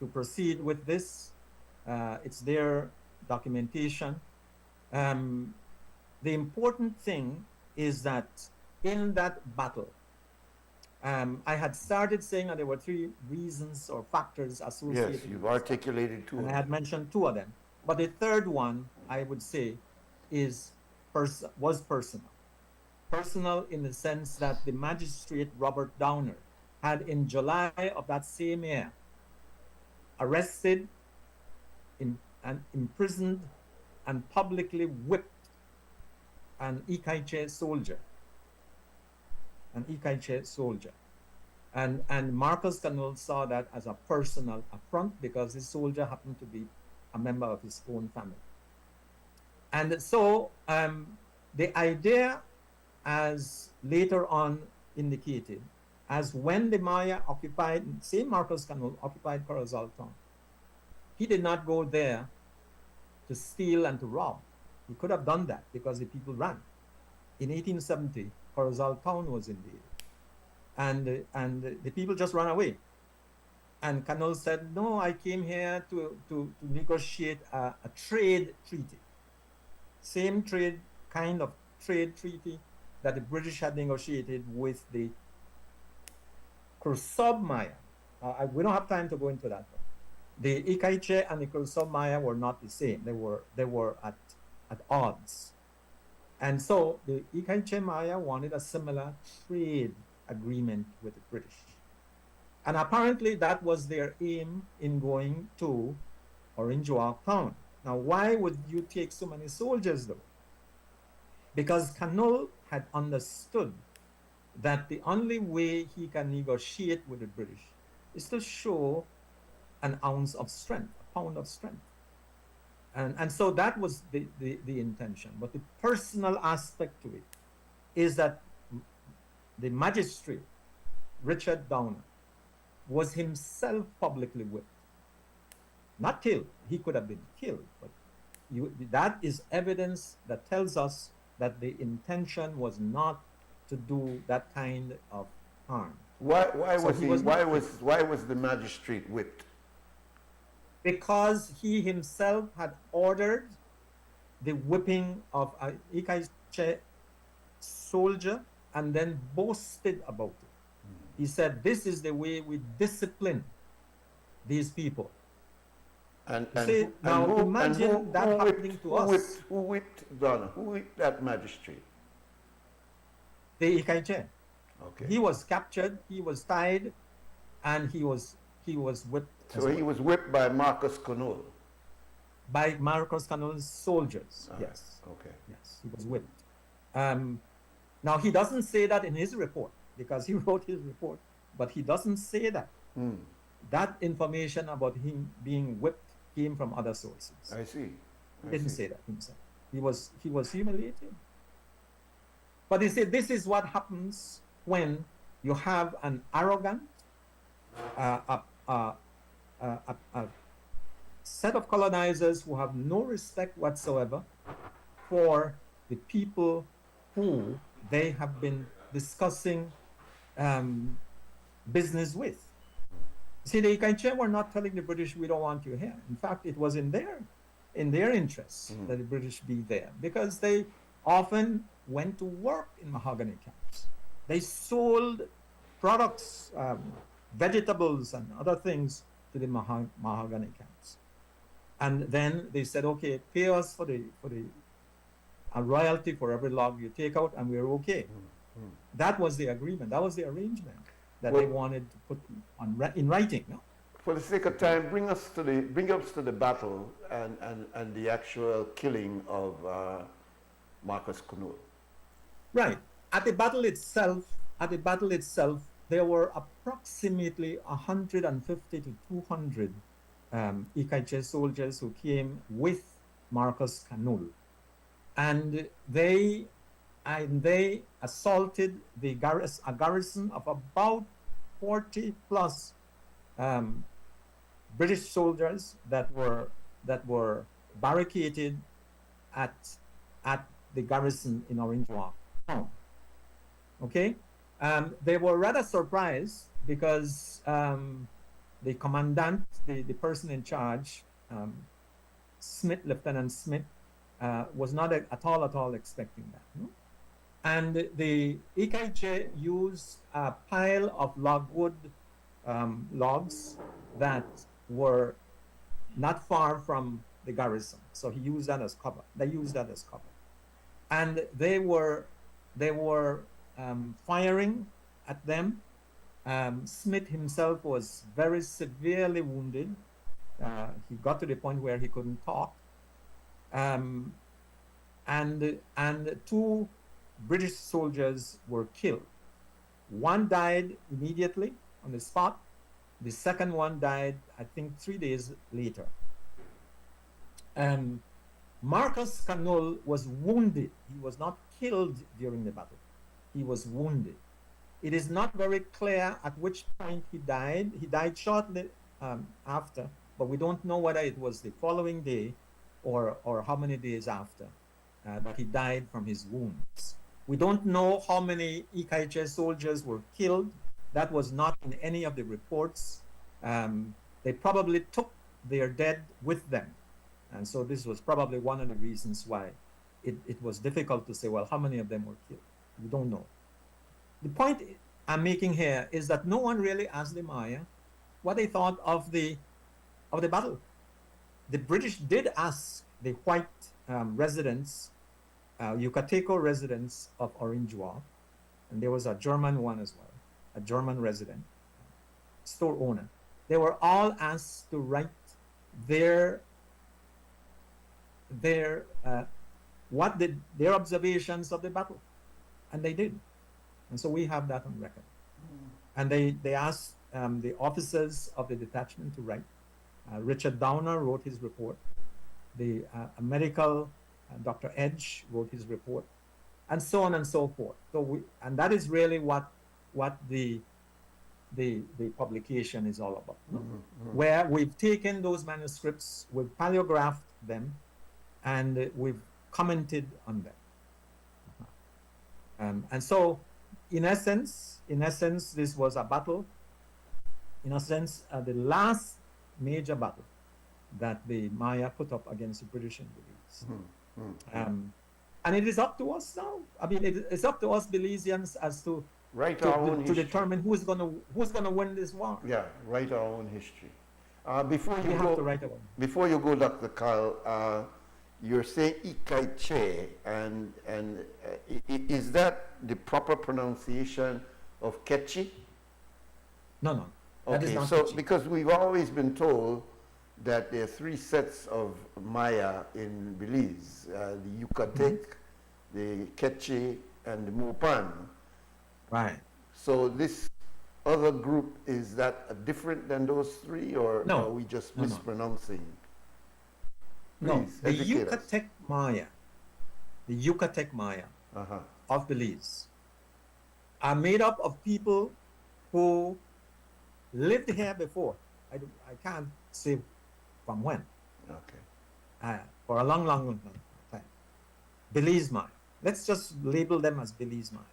R: to proceed with this. It's their documentation. The important thing is that in that battle, I had started saying that there were 3 reasons or factors associated.
B: Yes, you've articulated 2 of
R: and
B: them.
R: I had mentioned 2 of them. But the third one, I would say, was personal. Personal in the sense that the magistrate, Robert Downer, had in July of that same year arrested and imprisoned and publicly whipped an Ikaiche soldier. And Marcus Connell saw that as a personal affront because this soldier happened to be a member of his own family. And so the idea, as later on indicated, as when the Maya occupied, same Marcus Connell occupied Corozal town, he did not go there to steal and to rob. He could have done that because the people ran. In 1870, Corozal town was invaded. And the people just ran away. And Connell said, no, I came here to negotiate a trade treaty. Same kind of trade treaty that the British had negotiated with the Kursob Maya. We don't have time to go into that. The Ikaiche and the Kursob Maya were not the same. They were at odds. And so the Ikaiche Maya wanted a similar trade agreement with the British. And apparently that was their aim in going to Orange Walk town. Now, why would you take so many soldiers though? Because Connell had understood that the only way he can negotiate with the British is to show an ounce of strength, a pound of strength. And so that was the intention. But the personal aspect to it is that the magistrate, Richard Downer, was himself publicly whipped. Not killed. He could have been killed. But that is evidence that tells us that the intention was not to do that kind of harm.
B: Why was the magistrate whipped?
R: Because he himself had ordered the whipping of a Ikaiche soldier and then boasted about it. He said, this is the way we discipline these people. Imagine that happening to us.
B: Who whipped Donna? Who whipped that magistrate?
R: The Ikaiche.
B: Okay.
R: He was captured, he was tied, and he was whipped.
B: So he was whipped by Marcus Connell?
R: By Marcus Connell's soldiers, yes.
B: Okay.
R: Yes, he was whipped. Now, he doesn't say that in his report, because he wrote his report, but he doesn't say that. That information about him being whipped came from other sources.
B: I see.
R: He didn't say that himself. He was humiliated. But he said this is what happens when you have an arrogant, a set of colonizers who have no respect whatsoever for the people who they have been discussing business with. See, the Ikaiche were not telling the British, we don't want you here. In fact, it was in their interests that the British be there, because they often went to work in mahogany camps. They sold products, vegetables and other things to the mahogany camps. And then they said, okay, pay us for a royalty for every log you take out, and we're okay. That was the agreement. That was the arrangement that they wanted to put in writing. No?
B: For the sake of time, bring us to the battle and the actual killing of Marcus Connell.
R: Right. At the battle itself, at the battle itself, there were approximately 150 to 200 Ikache soldiers who came with Marcus Canul, and they assaulted a garrison of about 40 plus British soldiers that were barricaded at the garrison in Orange Walk. Okay, they were rather surprised because the commandant, the person in charge, Smith, Lieutenant Smith, was not at all expecting that. No? And the Ikache used a pile of logwood logs that were not far from the garrison. So he used that as cover. They used that as cover. And they were firing at them. Smith himself was very severely wounded. He got to the point where he couldn't talk. And two British soldiers were killed. One died immediately on the spot. The second one died, I think, 3 days later. Marcus Canul was wounded. He was not killed during the battle. He was wounded. It is not very clear at which point he died. He died shortly after, but we don't know whether it was the following day or how many days after that he died from his wounds. We don't know how many Ikache soldiers were killed. That was not in any of the reports. They probably took their dead with them. And so this was probably one of the reasons why it was difficult to say, well, how many of them were killed? We don't know. The point I'm making here is that no one really asked the Maya what they thought of the battle. The British did ask the white residents, Yucateco residents of Orange Walk, and there was a German one as well, a German resident, store owner. They were all asked to write their observations of the battle, and they did, and so we have that on record. And they asked the officers of the detachment to write. Richard Downer wrote his report. The medical Dr. Edge wrote his report, and so on and so forth. So and that is really what the publication is all about, where we've taken those manuscripts, we've paleographed them, and we've commented on them. And so, in essence, this was a battle. In a sense, the last major battle that the Maya put up against the British in Belize. And it is up to us now. I mean, it's up to us Belizeans as to determine who's gonna win this war.
B: Yeah, write our own history. Before you go, Dr. Kyle, you're saying Ikache, and is that the proper pronunciation of Ketchi?
R: No.
B: Okay, so Ketchi. Because we've always been told that there are three sets of Maya in Belize, the Yucatec, the Ketchi, and the Mopan.
R: Right.
B: So this other group, is that different than those three, or are we just mispronouncing? Please,
R: the Yucatec Maya of Belize are made up of people who lived here before. I can't say from when. Okay. For a long time. Belize Maya. Let's just label them as Belize Maya.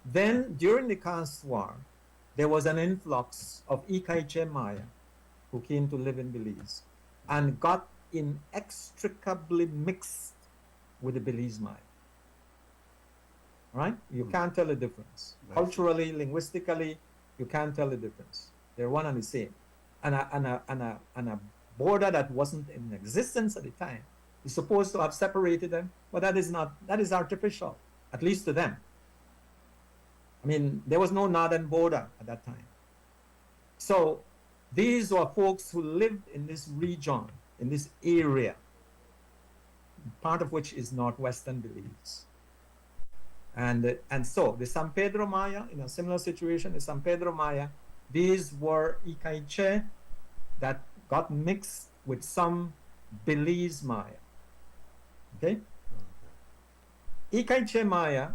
R: Then, during the Caste War, there was an influx of Ikache Maya who came to live in Belize and got inextricably mixed with the Belize Maya. Right? You can't tell the difference. Culturally, linguistically, you can't tell the difference. They're one and the same. And a border that wasn't in existence at the time is supposed to have separated them, but that is artificial, at least to them. I mean, there was no northern border at that time. So these were folks who lived in this region, in this area, part of which is northwestern Belize. And so the San Pedro Maya, in a similar situation, the San Pedro Maya, these were Ikaiche that got mixed with some Belize Maya. Okay? Ikaiche Maya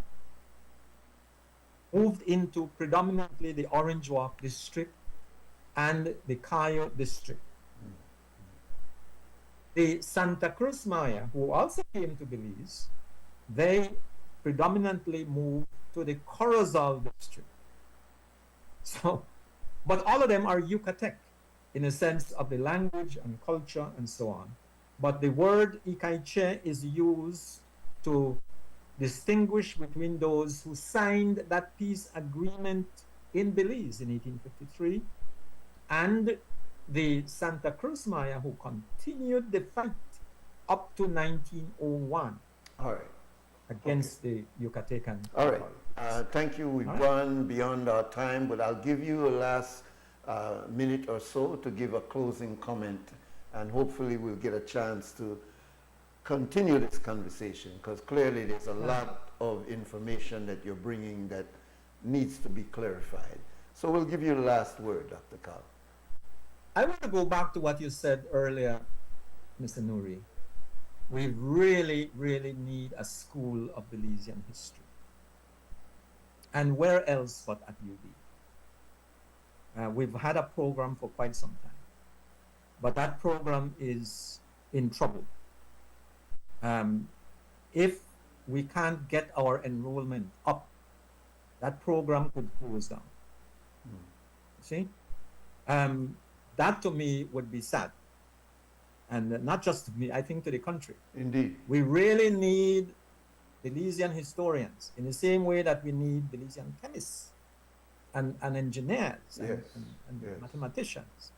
R: moved into predominantly the Orange Walk district and the Cayo district. The Santa Cruz Maya, who also came to Belize, they predominantly moved to the Corozal district. So, but all of them are Yucatec in a sense of the language and culture and so on. But the word Ikaiche is used to distinguish between those who signed that peace agreement in Belize in 1853 and the Santa Cruz Maya who continued the fight up to 1901.
B: All right.
R: Against the Yucatecan.
B: All right. Thank you. We've gone beyond our time, but I'll give you a last minute or so to give a closing comment, and hopefully we'll get a chance to continue this conversation, because clearly there's a lot of information that you're bringing that needs to be clarified. So we'll give you the last word, Dr. Carl.
R: I want to go back to what you said earlier, Mr. Nuri. We really, really need a school of Belizean history. And where else but at UB? We've had a program for quite some time, but that program is in trouble. If we can't get our enrollment up, that program could close down. See? That to me would be sad. And not just to me, I think to the country.
B: Indeed.
R: We really need Belizean historians in the same way that we need Belizean chemists and engineers and mathematicians.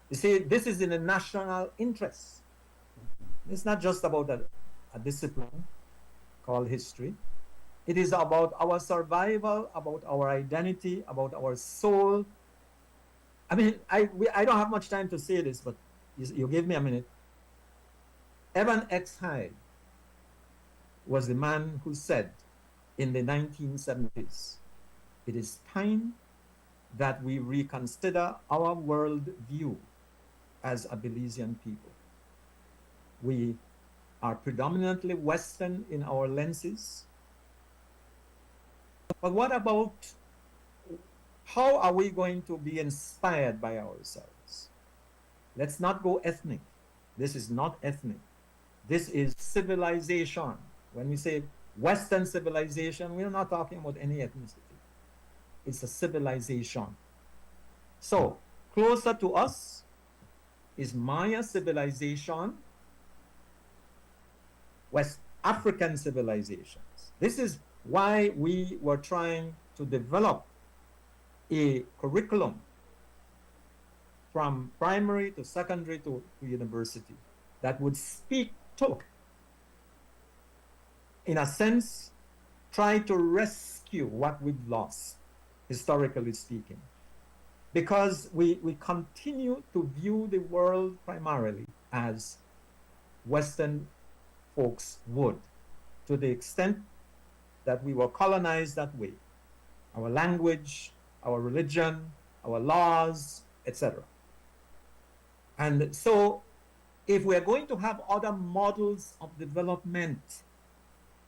R: You see, this is in the national interest. It's not just about a discipline called history. It is about our survival, about our identity, about our soul. I mean, I don't have much time to say this, but you give me a minute. Evan X. Hyde was the man who said in the 1970s, it is time that we reconsider our world view as a Belizean people. We are predominantly Western in our lenses. But what about how are we going to be inspired by ourselves? Let's not go ethnic. This is not ethnic. This is civilization. When we say Western civilization, we're not talking about any ethnicity. It's a civilization. So, closer to us is Maya civilization, West African civilizations. This is why we were trying to develop a curriculum from primary to secondary to university that would speak to, in a sense, try to rescue what we've lost, historically speaking. Because we continue to view the world primarily as Western folks would, to the extent that we were colonized that way. Our language, our religion, our laws, etc. And so, if we're going to have other models of development,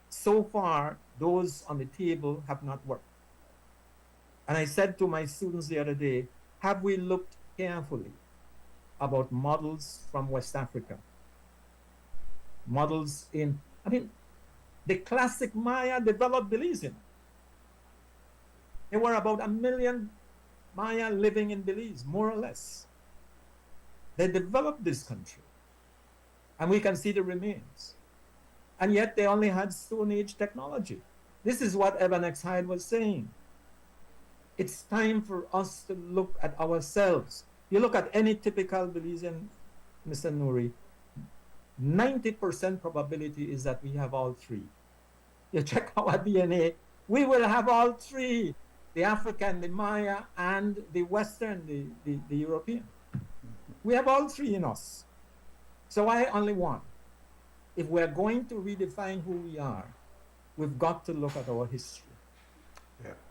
R: so far, those on the table have not worked. And I said to my students the other day, have we looked carefully about models from West Africa? Models in, I mean, the classic Maya developed Belize. There were about 1 million Maya living in Belize, more or less. They developed this country. And we can see the remains. And yet they only had Stone Age technology. This is what Evan X. Hyde was saying. It's time for us to look at ourselves. You look at any typical Belizean, Mr. Nuri, 90% probability is that we have all three. You check our DNA, we will have all three. The African, the Maya, and the Western, the European. We have all three in us. So why only one? If we're going to redefine who we are, we've got to look at our history.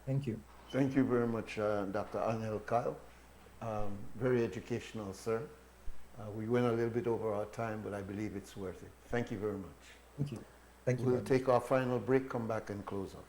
R: Thank you.
B: Thank you very much, Dr. Anil Kyle. Very educational, sir. We went a little bit over our time, but I believe it's worth it. Thank you very much.
R: Thank you. Thank you.
B: We'll take our final break, come back and close up.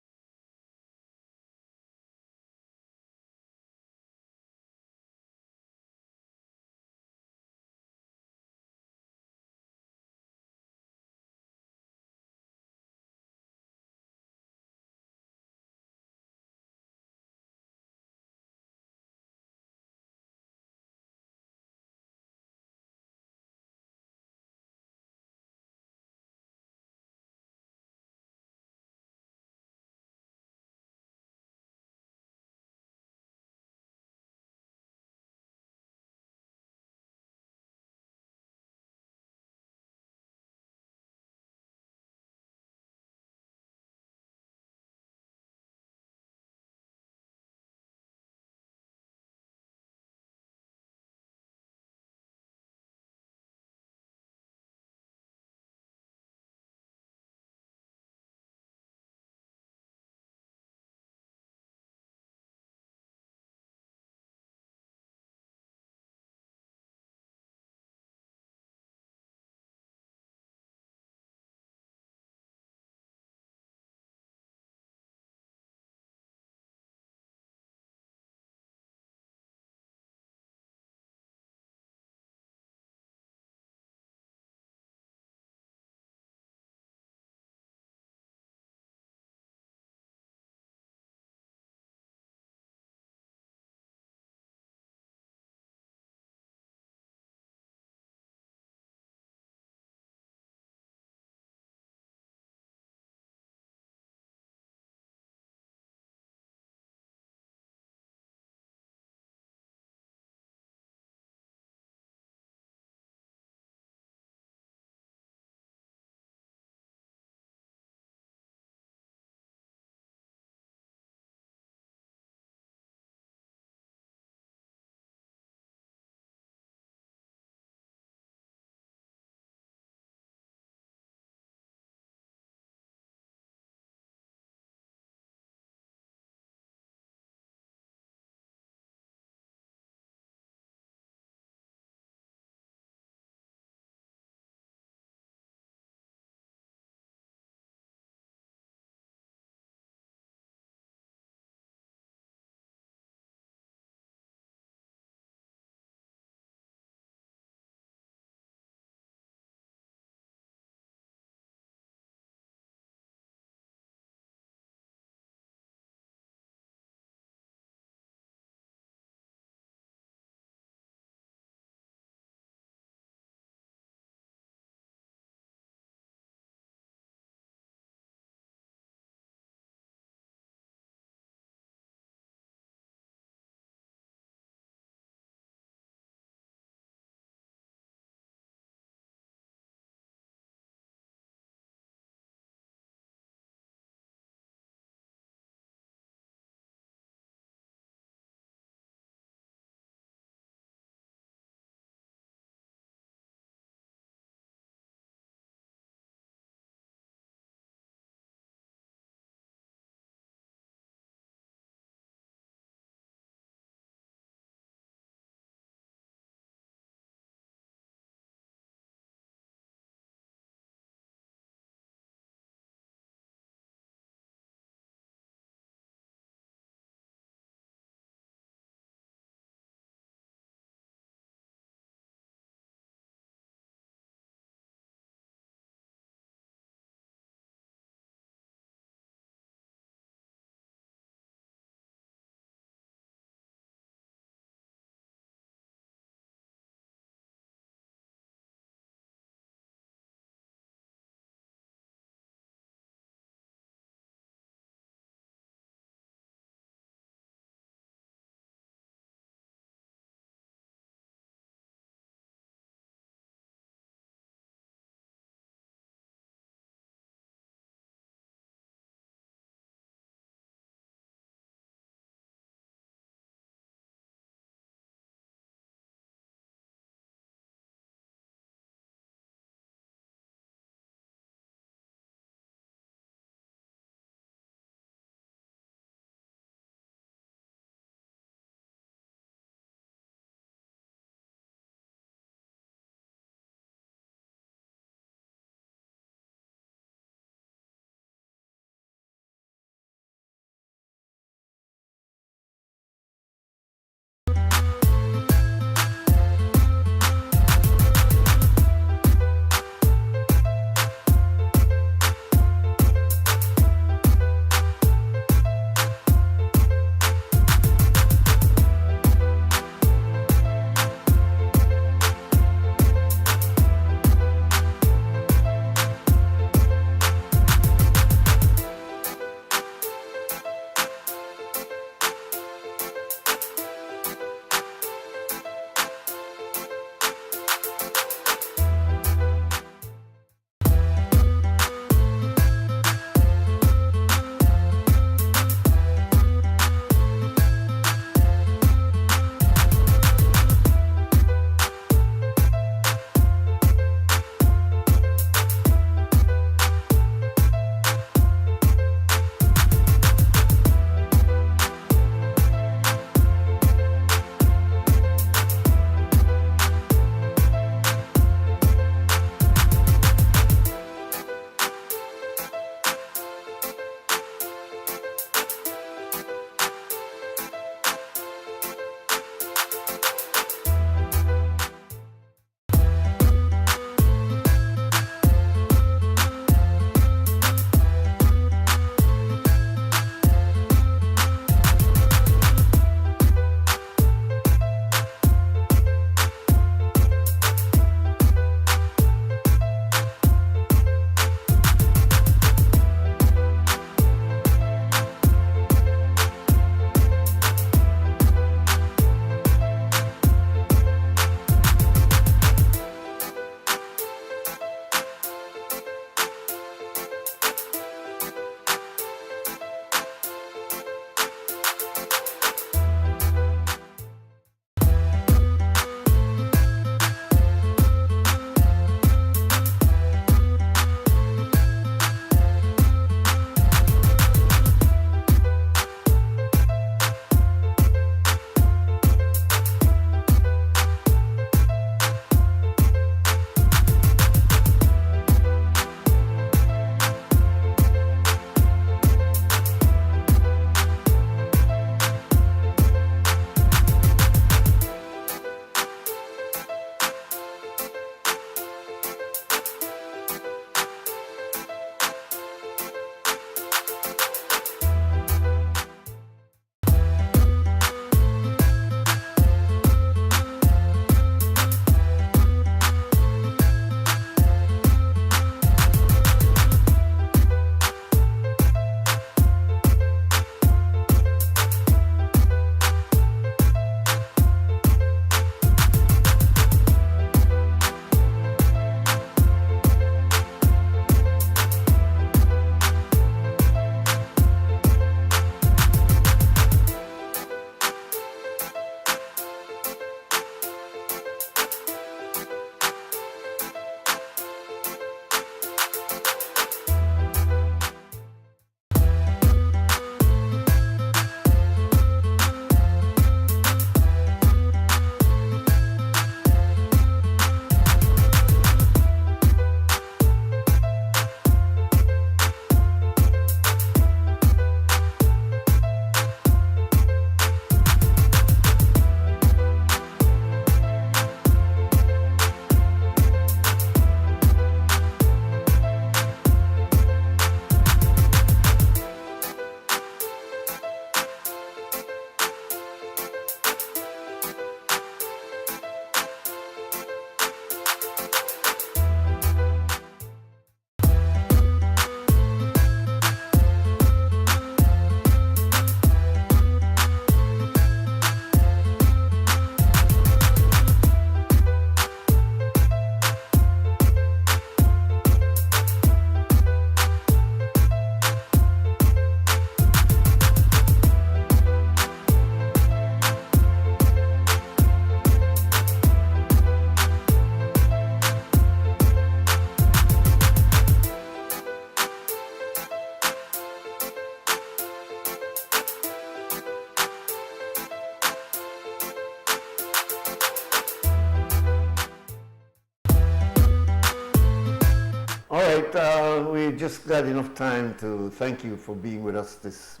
B: right, we just got enough time to thank you for being with us this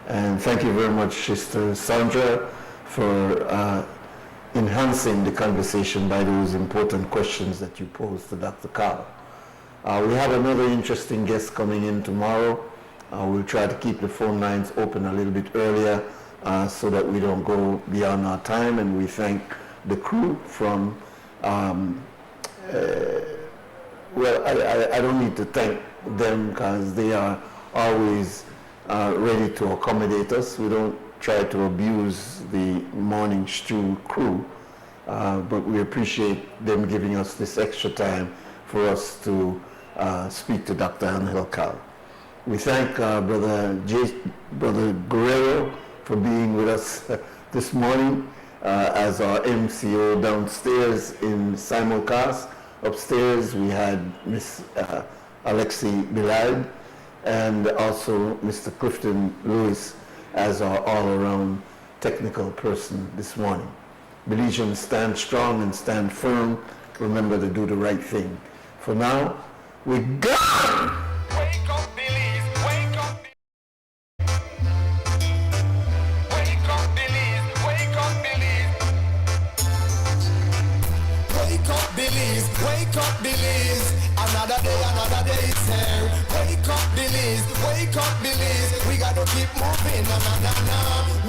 B: and thank you very much, Sister Sandra, for enhancing the conversation by those important questions that you posed to Dr. Carl. We have another interesting guest coming in tomorrow. We'll try to keep the phone lines open a little bit earlier so that we don't go beyond our time, and we thank the crew from, well, I don't need to thank them because they are always ready to accommodate us. We don't try to abuse the Morning Stew crew, but we appreciate them giving us this extra time for us to speak to Dr. Angel Cal. We thank Brother Guerrero for being with us this morning as our MCO downstairs in simulcast. Upstairs we had Miss Alexi Bilal and also Mr. Clifton Lewis as our all-around technical person this morning. Belizeans, stand strong and stand firm. Remember to do the right thing. For now, we go!
A: Wake up, Belize, wake up. Wake up, Belize, wake up, Belize. Wake up, Belize, wake up, Belize. Another day is here. Wake up, Belize, wake up, Belize. We gotta keep moving, na na na na.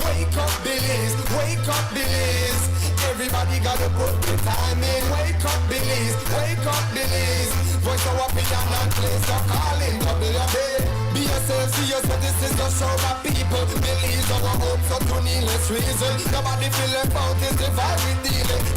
A: Wake up, Belize, wake up, Belize. Everybody gotta put the time in. Wake up, Belize, wake up, Belize. Voice our opinion and place your calling. WB. Be yourself, see yourself, this is the show of people. Belize our hopes up to needless reason. Nobody feel left out, is the vibe we dealing.